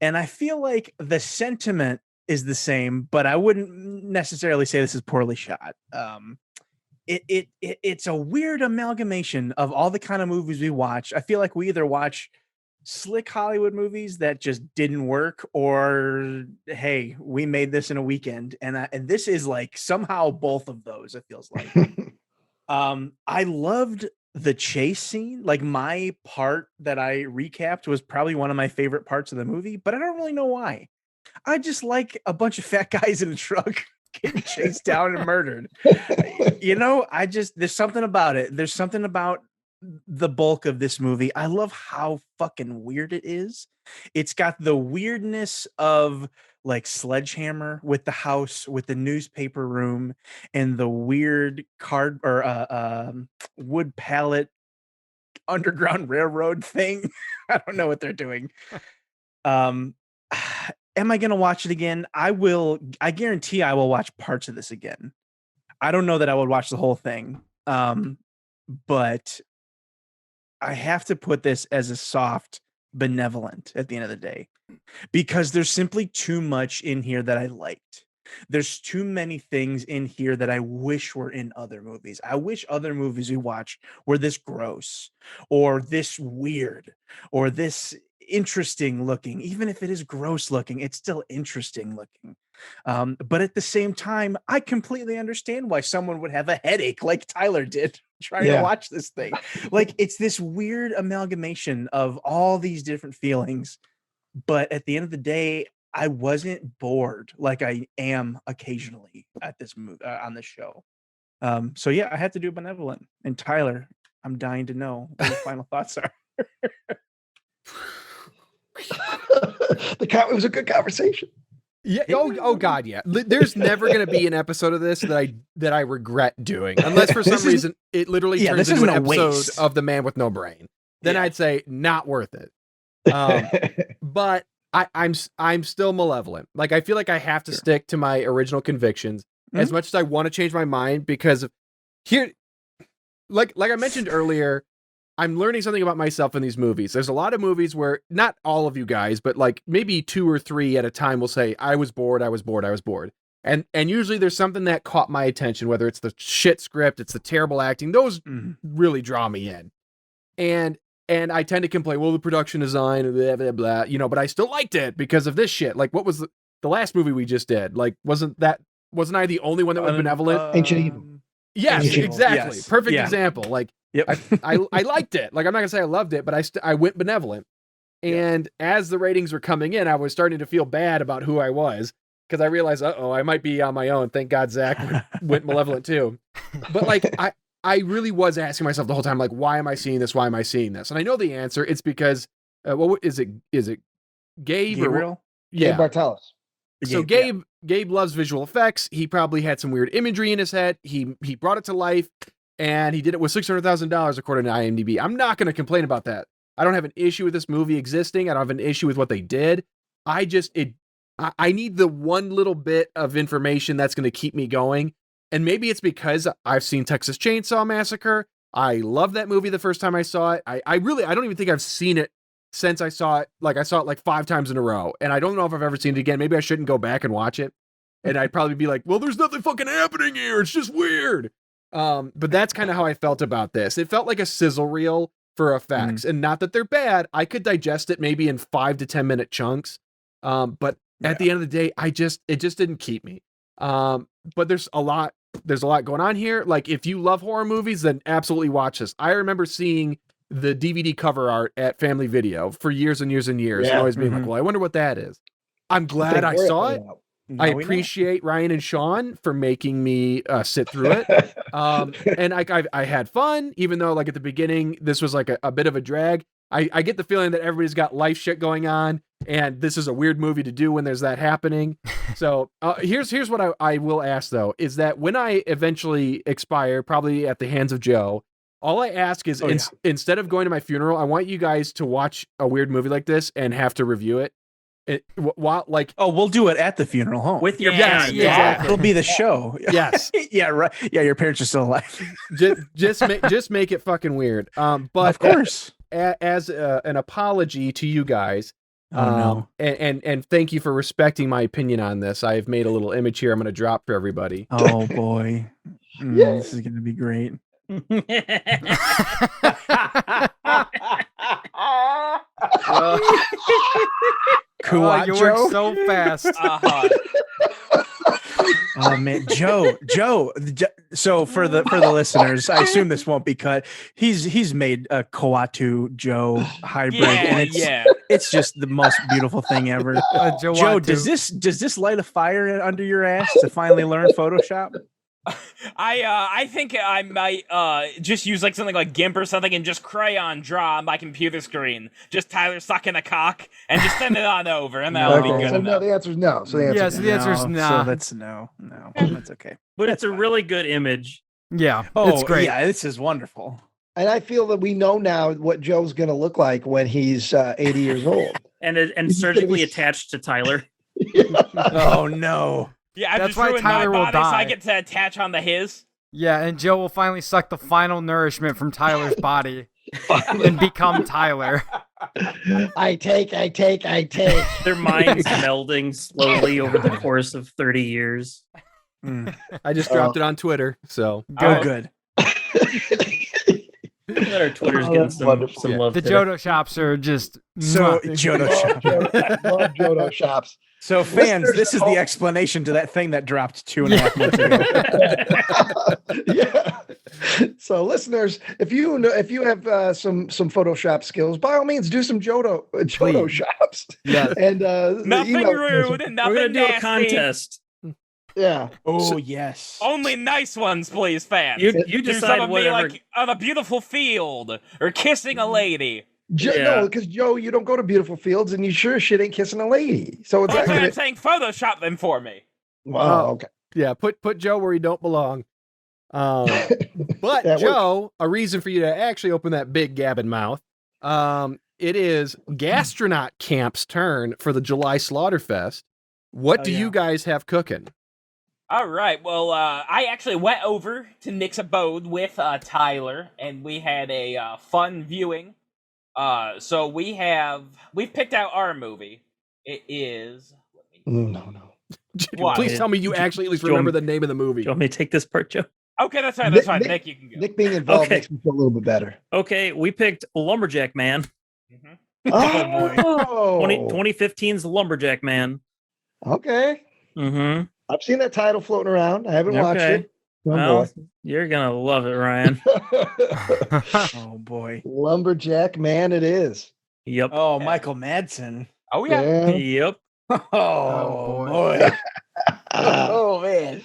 And I feel like the sentiment is the same, but I wouldn't necessarily say this is poorly shot. It's a weird amalgamation of all the kind of movies we watch. I feel like we either watch slick Hollywood movies that just didn't work, or, hey, we made this in a weekend. And this is like somehow both of those, it feels like. I loved the chase scene. Like, my part that I recapped was probably one of my favorite parts of the movie, but I don't really know why. I just like a bunch of fat guys in a truck getting chased down and murdered. You know, there's something about it. There's something about the bulk of this movie. I love how fucking weird it is. It's got the weirdness of like Sledgehammer with the house, with the newspaper room, and the weird card or wood pallet underground railroad thing. I don't know what they're doing. Am I going to watch it again? I will. I guarantee I will watch parts of this again. I don't know that I would watch the whole thing. But I have to put this as a soft Benevolent at the end of the day, because there's simply too much in here that I liked. There's too many things in here that I wish were in other movies. I wish other movies we watch were this gross or this weird or this interesting looking. Even if it is gross looking, it's still interesting looking. But at the same time, I completely understand why someone would have a headache like Tyler did trying to watch this thing. Like, it's this weird amalgamation of all these different feelings. But at the end of the day, I wasn't bored like I am occasionally at this movie on this show. So yeah, I had to do Benevolent. And Tyler, I'm dying to know what your final thoughts are. It was a good conversation. Yeah. Oh God. Yeah. There's never going to be an episode of this that I regret doing, unless for some reason it literally turns into an episode of The Man with No Brain. Then I'd say not worth it. But I'm still Malevolent. Like, I feel like I have to stick to my original convictions as much as I want to change my mind, because of here, like I mentioned earlier, I'm learning something about myself in these movies. There's a lot of movies where, not all of you guys, but like maybe 2 or 3 at a time will say, I was bored. And usually there's something that caught my attention, whether it's the shit script, it's the terrible acting. Those really draw me in. And I tend to complain, well, the production design, blah, blah, blah, you know, but I still liked it because of this shit. Like, what was the last movie we just did? Like, wasn't I the only one that was Benevolent? Ancient Evil. Yes, exactly. Yes. Perfect example. Like, I liked it. Like, I'm not gonna say I loved it, but I went Benevolent. And as the ratings were coming in, I was starting to feel bad about who I was, because I realized, I might be on my own. Thank God Zach went Malevolent too. But like, I really was asking myself the whole time, like, why am I seeing this? Why am I seeing this? And I know the answer. It's because, what is it? Is it Gabriel? Or yeah, Bartalos. So Gabe loves visual effects. He probably had some weird imagery in his head. He brought it to life, and he did it with $600,000 according to IMDb. I'm not going to complain about that. I don't have an issue with this movie existing. I don't have an issue with what they did. I need the one little bit of information that's going to keep me going. And maybe it's because I've seen Texas Chainsaw Massacre. I love that movie the first time I saw it. I don't even think I've seen it since I saw it. Like, I saw it like 5 times in a row, and I don't know if I've ever seen it again. Maybe I shouldn't go back and watch it. and I'd probably be like, well, there's nothing fucking happening here. It's just weird. But that's kind of how I felt about this. It felt like a sizzle reel for effects, and not that they're bad. I could digest it maybe in 5 to 10 minute chunks. But at the end of the day, it just didn't keep me. But there's a lot going on here. Like, if you love horror movies, then absolutely watch this. I remember seeing the DVD cover art at Family Video for years and years and years, and always being like, well, I wonder what that is. I'm glad I saw it. I appreciate Ryan and Sean for making me sit through it. And I had fun, even though like at the beginning, this was like a bit of a drag. I get the feeling that everybody's got life shit going on, and this is a weird movie to do when there's that happening. So here's what I will ask, though, is that when I eventually expire, probably at the hands of Joe, all I ask is instead of going to my funeral, I want you guys to watch a weird movie like this and have to review it. We'll do it at the funeral home with your parents. parents. Exactly. It'll be the show. Yes. Yeah, right. Yeah, your parents are still alive. just make it fucking weird. But of course, as an apology to you guys, and thank you for respecting my opinion on this. I've made a little image here I'm going to drop for everybody. Oh boy, this is going to be great. You work so fast. Oh man, Joe. So for the listeners, I assume this won't be cut. He's made a Coatu Joe hybrid, and it's just the most beautiful thing ever. Joe, does this light a fire under your ass to finally learn Photoshop? I think I might just use like something like GIMP or something and just crayon draw on my computer screen. Just Tyler sucking a cock and just send it on over, and that'll be good. So no, the answer is no. So the answer is no. So that's no. That's okay. But it's a really good image. Yeah. It's great. Yeah, this is wonderful. And I feel that we know now what Joe's going to look like when he's 80 years old. And surgically attached to Tyler. Oh no. Yeah, I'm That's just why ruined Tyler my will body, so I die. get to attach onto his. Yeah, and Joe will finally suck the final nourishment from Tyler's body and become Tyler. I take. Their minds melding slowly over the course of 30 years. I just dropped it on Twitter, so good. Our Twitter's getting some love. The today. Jodo shops are just Jodo shop. Love Jodo shops. So fans, this is the explanation to that thing that dropped 2.5 months ago. Yeah. So listeners, if you have some Photoshop skills, by all means do some Jodo shops. Yeah. And Nothing rude and nothing We're gonna do nasty. a contest. Yeah. Oh yes. Only nice ones, please, fans. You Do decide some of me whatever. like on a beautiful field or kissing a lady. No, because Joe, you don't go to beautiful fields, and you sure shit ain't kissing a lady. So it's That's what actually. I'm saying. Photoshop them for me. Wow. Okay. yeah, put Joe where he don't belong. But That Joe, a reason for you to actually open that big gabbing mouth. It is Gastronaut Camp's turn for the July Slaughterfest. What do you guys have cooking? All right. Well, I actually went over to Nick's abode with Tyler, and we had a fun viewing. So we've picked out our movie. It is. No. What? Please tell me you actually at least remember the name of the movie. Do you want me to take this part, Joe? Okay, that's fine. That's fine. Nick- Nick, you can go. Nick being involved Okay. makes me feel a little bit better. Okay, we picked Lumberjack Man. Oh, 2015's Lumberjack Man. Okay. Mm-hmm. I've seen that title floating around. I haven't watched Okay. it. Oh, Well, boy. you're gonna love it, Ryan. Oh boy. Lumberjack Man, it is. Yep. Oh, Michael Madsen. Oh yeah. Yep. Oh, boy. boy. Oh man.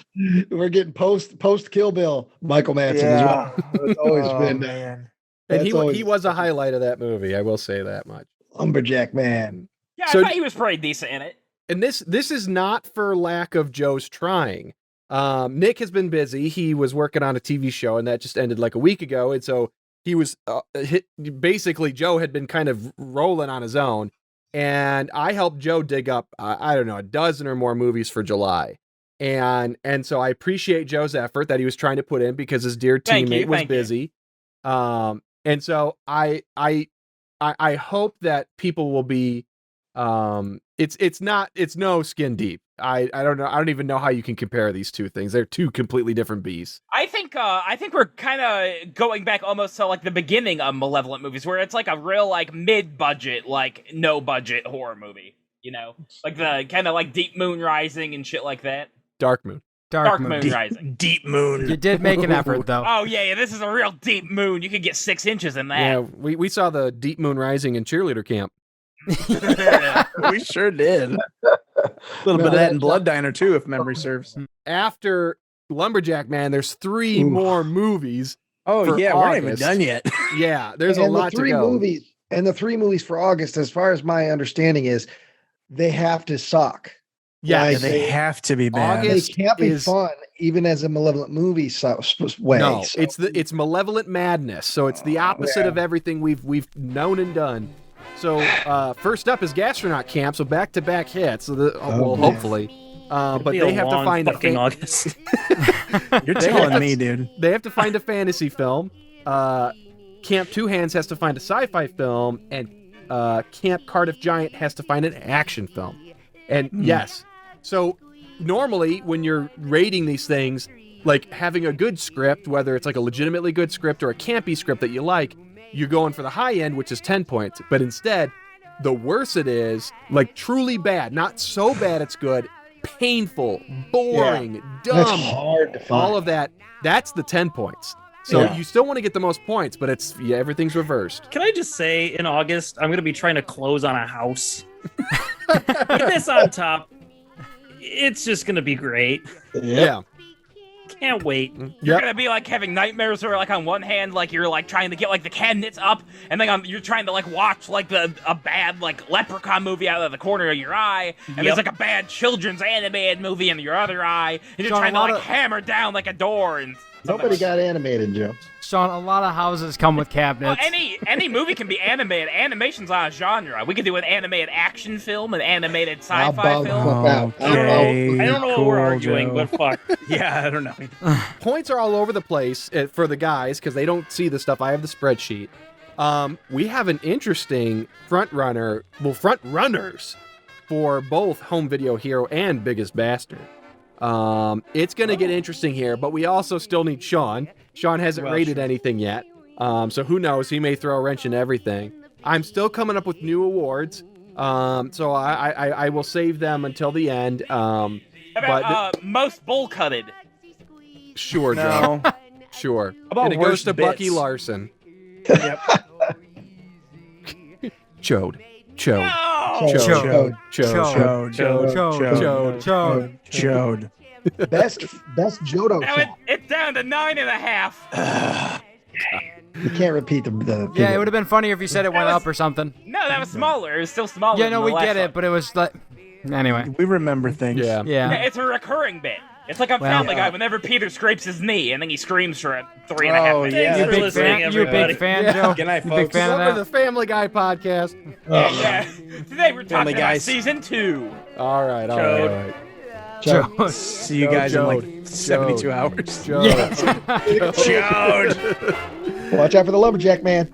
We're getting post Kill Bill Michael Madsen as well. It's always been man. And that's always- he was a highlight of that movie. I will say that much. Lumberjack Man. Yeah, So- I thought he was pretty decent in it. And this is not for lack of Joe's trying. Nick has been busy. He was working on a TV show, and that just ended like a week ago. And so he was basically Joe had been kind of rolling on his own. And I helped Joe dig up, I don't know, a dozen or more movies for July. And so I appreciate Joe's effort that he was trying to put in because his dear Thank teammate you, was thank you. busy. And so I hope that people will be It's no skin deep. I don't know. I don't even know how you can compare these two things. They're two completely different beasts. I think we're kind of going back almost to like the beginning of Malevolent movies, where it's like a real like mid-budget, like no budget horror movie. You know, like the kind of like Deep Moon Rising and shit like that. Dark Moon. Dark Moon Moon. Rising. Deep Moon. You did make an effort, though. Oh yeah, this is a real deep moon. You could get 6 inches in that. Yeah, we saw the Deep Moon Rising in cheerleader camp. We sure did. A little bit of that in Blood Diner too, if memory serves. After Lumberjack Man, there's 3 more movies. Oh for yeah, we're not even August. done yet. Yeah, there's a And lot the to 3 go. movies, and the 3 movies for August, as far as my understanding is, they have to suck. Yeah, Like, They have to be bad. August- They can't be is- fun, even as a Malevolent movie way. No, So- it's Malevolent Madness. So it's the opposite of everything we've known and done. So first up is Gastronaut Camp. So back-to-back hits. So man. hopefully, It'll but be they a have to long find fucking August. You're telling me, dude. They have to find a fantasy film. Camp Two Hands has to find a sci-fi film, and Camp Cardiff Giant has to find an action film. And yes, so normally when you're rating these things, like having a good script, whether it's like a legitimately good script or a campy script that you like, you're going for the high end, which is 10 points. But instead, the worse it is, like truly bad, not so bad it's good, painful, boring, That's dumb, hard to find. all of that, that's the 10 points. So Yeah. you still want to get the most points, but everything's reversed. Can I just say, in August, I'm going to be trying to close on a house. With this on top, it's just going to be great. Yeah. Can't wait. You're gonna be like having nightmares where like on one hand like you're like trying to get like the cabinets up, and then you're trying to like watch like a bad like leprechaun movie out of the corner of your eye, and there's like a bad children's animated movie in your other eye, and you're Sean, trying a lot to like of- hammer down like a door and Nobody got animated, Joe. Sean, a lot of houses come with Well, cabinets. any movie can be animated. Animation's not a genre. We could do an animated action film, an animated How sci-fi about film. that? Okay, I don't know what we're cool, arguing, Joe. but fuck. Yeah, I don't know. Points are all over the place for the guys because they don't see the stuff. I have the spreadsheet. We have an interesting front runners for both Home Video Hero and Biggest Bastard. It's going to get interesting here, but we also still need Sean. Sean hasn't rated anything yet. So who knows? He may throw a wrench in everything. I'm still coming up with new awards. So I will save them until the end. How about most bull cutted? Sure, Joe. No. Sure. about And it goes worst to Bucky bits? Larson. Yep. Chode. No! Chode. Chode. Chode. Chode. Chode. Best Jodo Now shot. it's down to 9.5. You can't repeat the Yeah, it would have been funnier if you said it went was- up or something. No, that was smaller. It was still smaller. Yeah, than no, the we last get one. it, but it was like. Anyway. We remember things. Yeah. Yeah, Yeah. it's a recurring bit. It's like on Well- Family Guy whenever Peter scrapes his knee and then he screams for 3.5 Oh, minutes. yeah. Thanks You for big listening, fan? You a everybody. big fan, Yeah. Joe? Good night, You big folks. fan of Welcome to that? the Family Guy podcast. Yeah. Today we're Family talking about Guys. season 2. All right. Chode. Joe. See you guys in like Chode. 72 hours. Chode. Yeah. Chode. Watch out for the lumberjack man.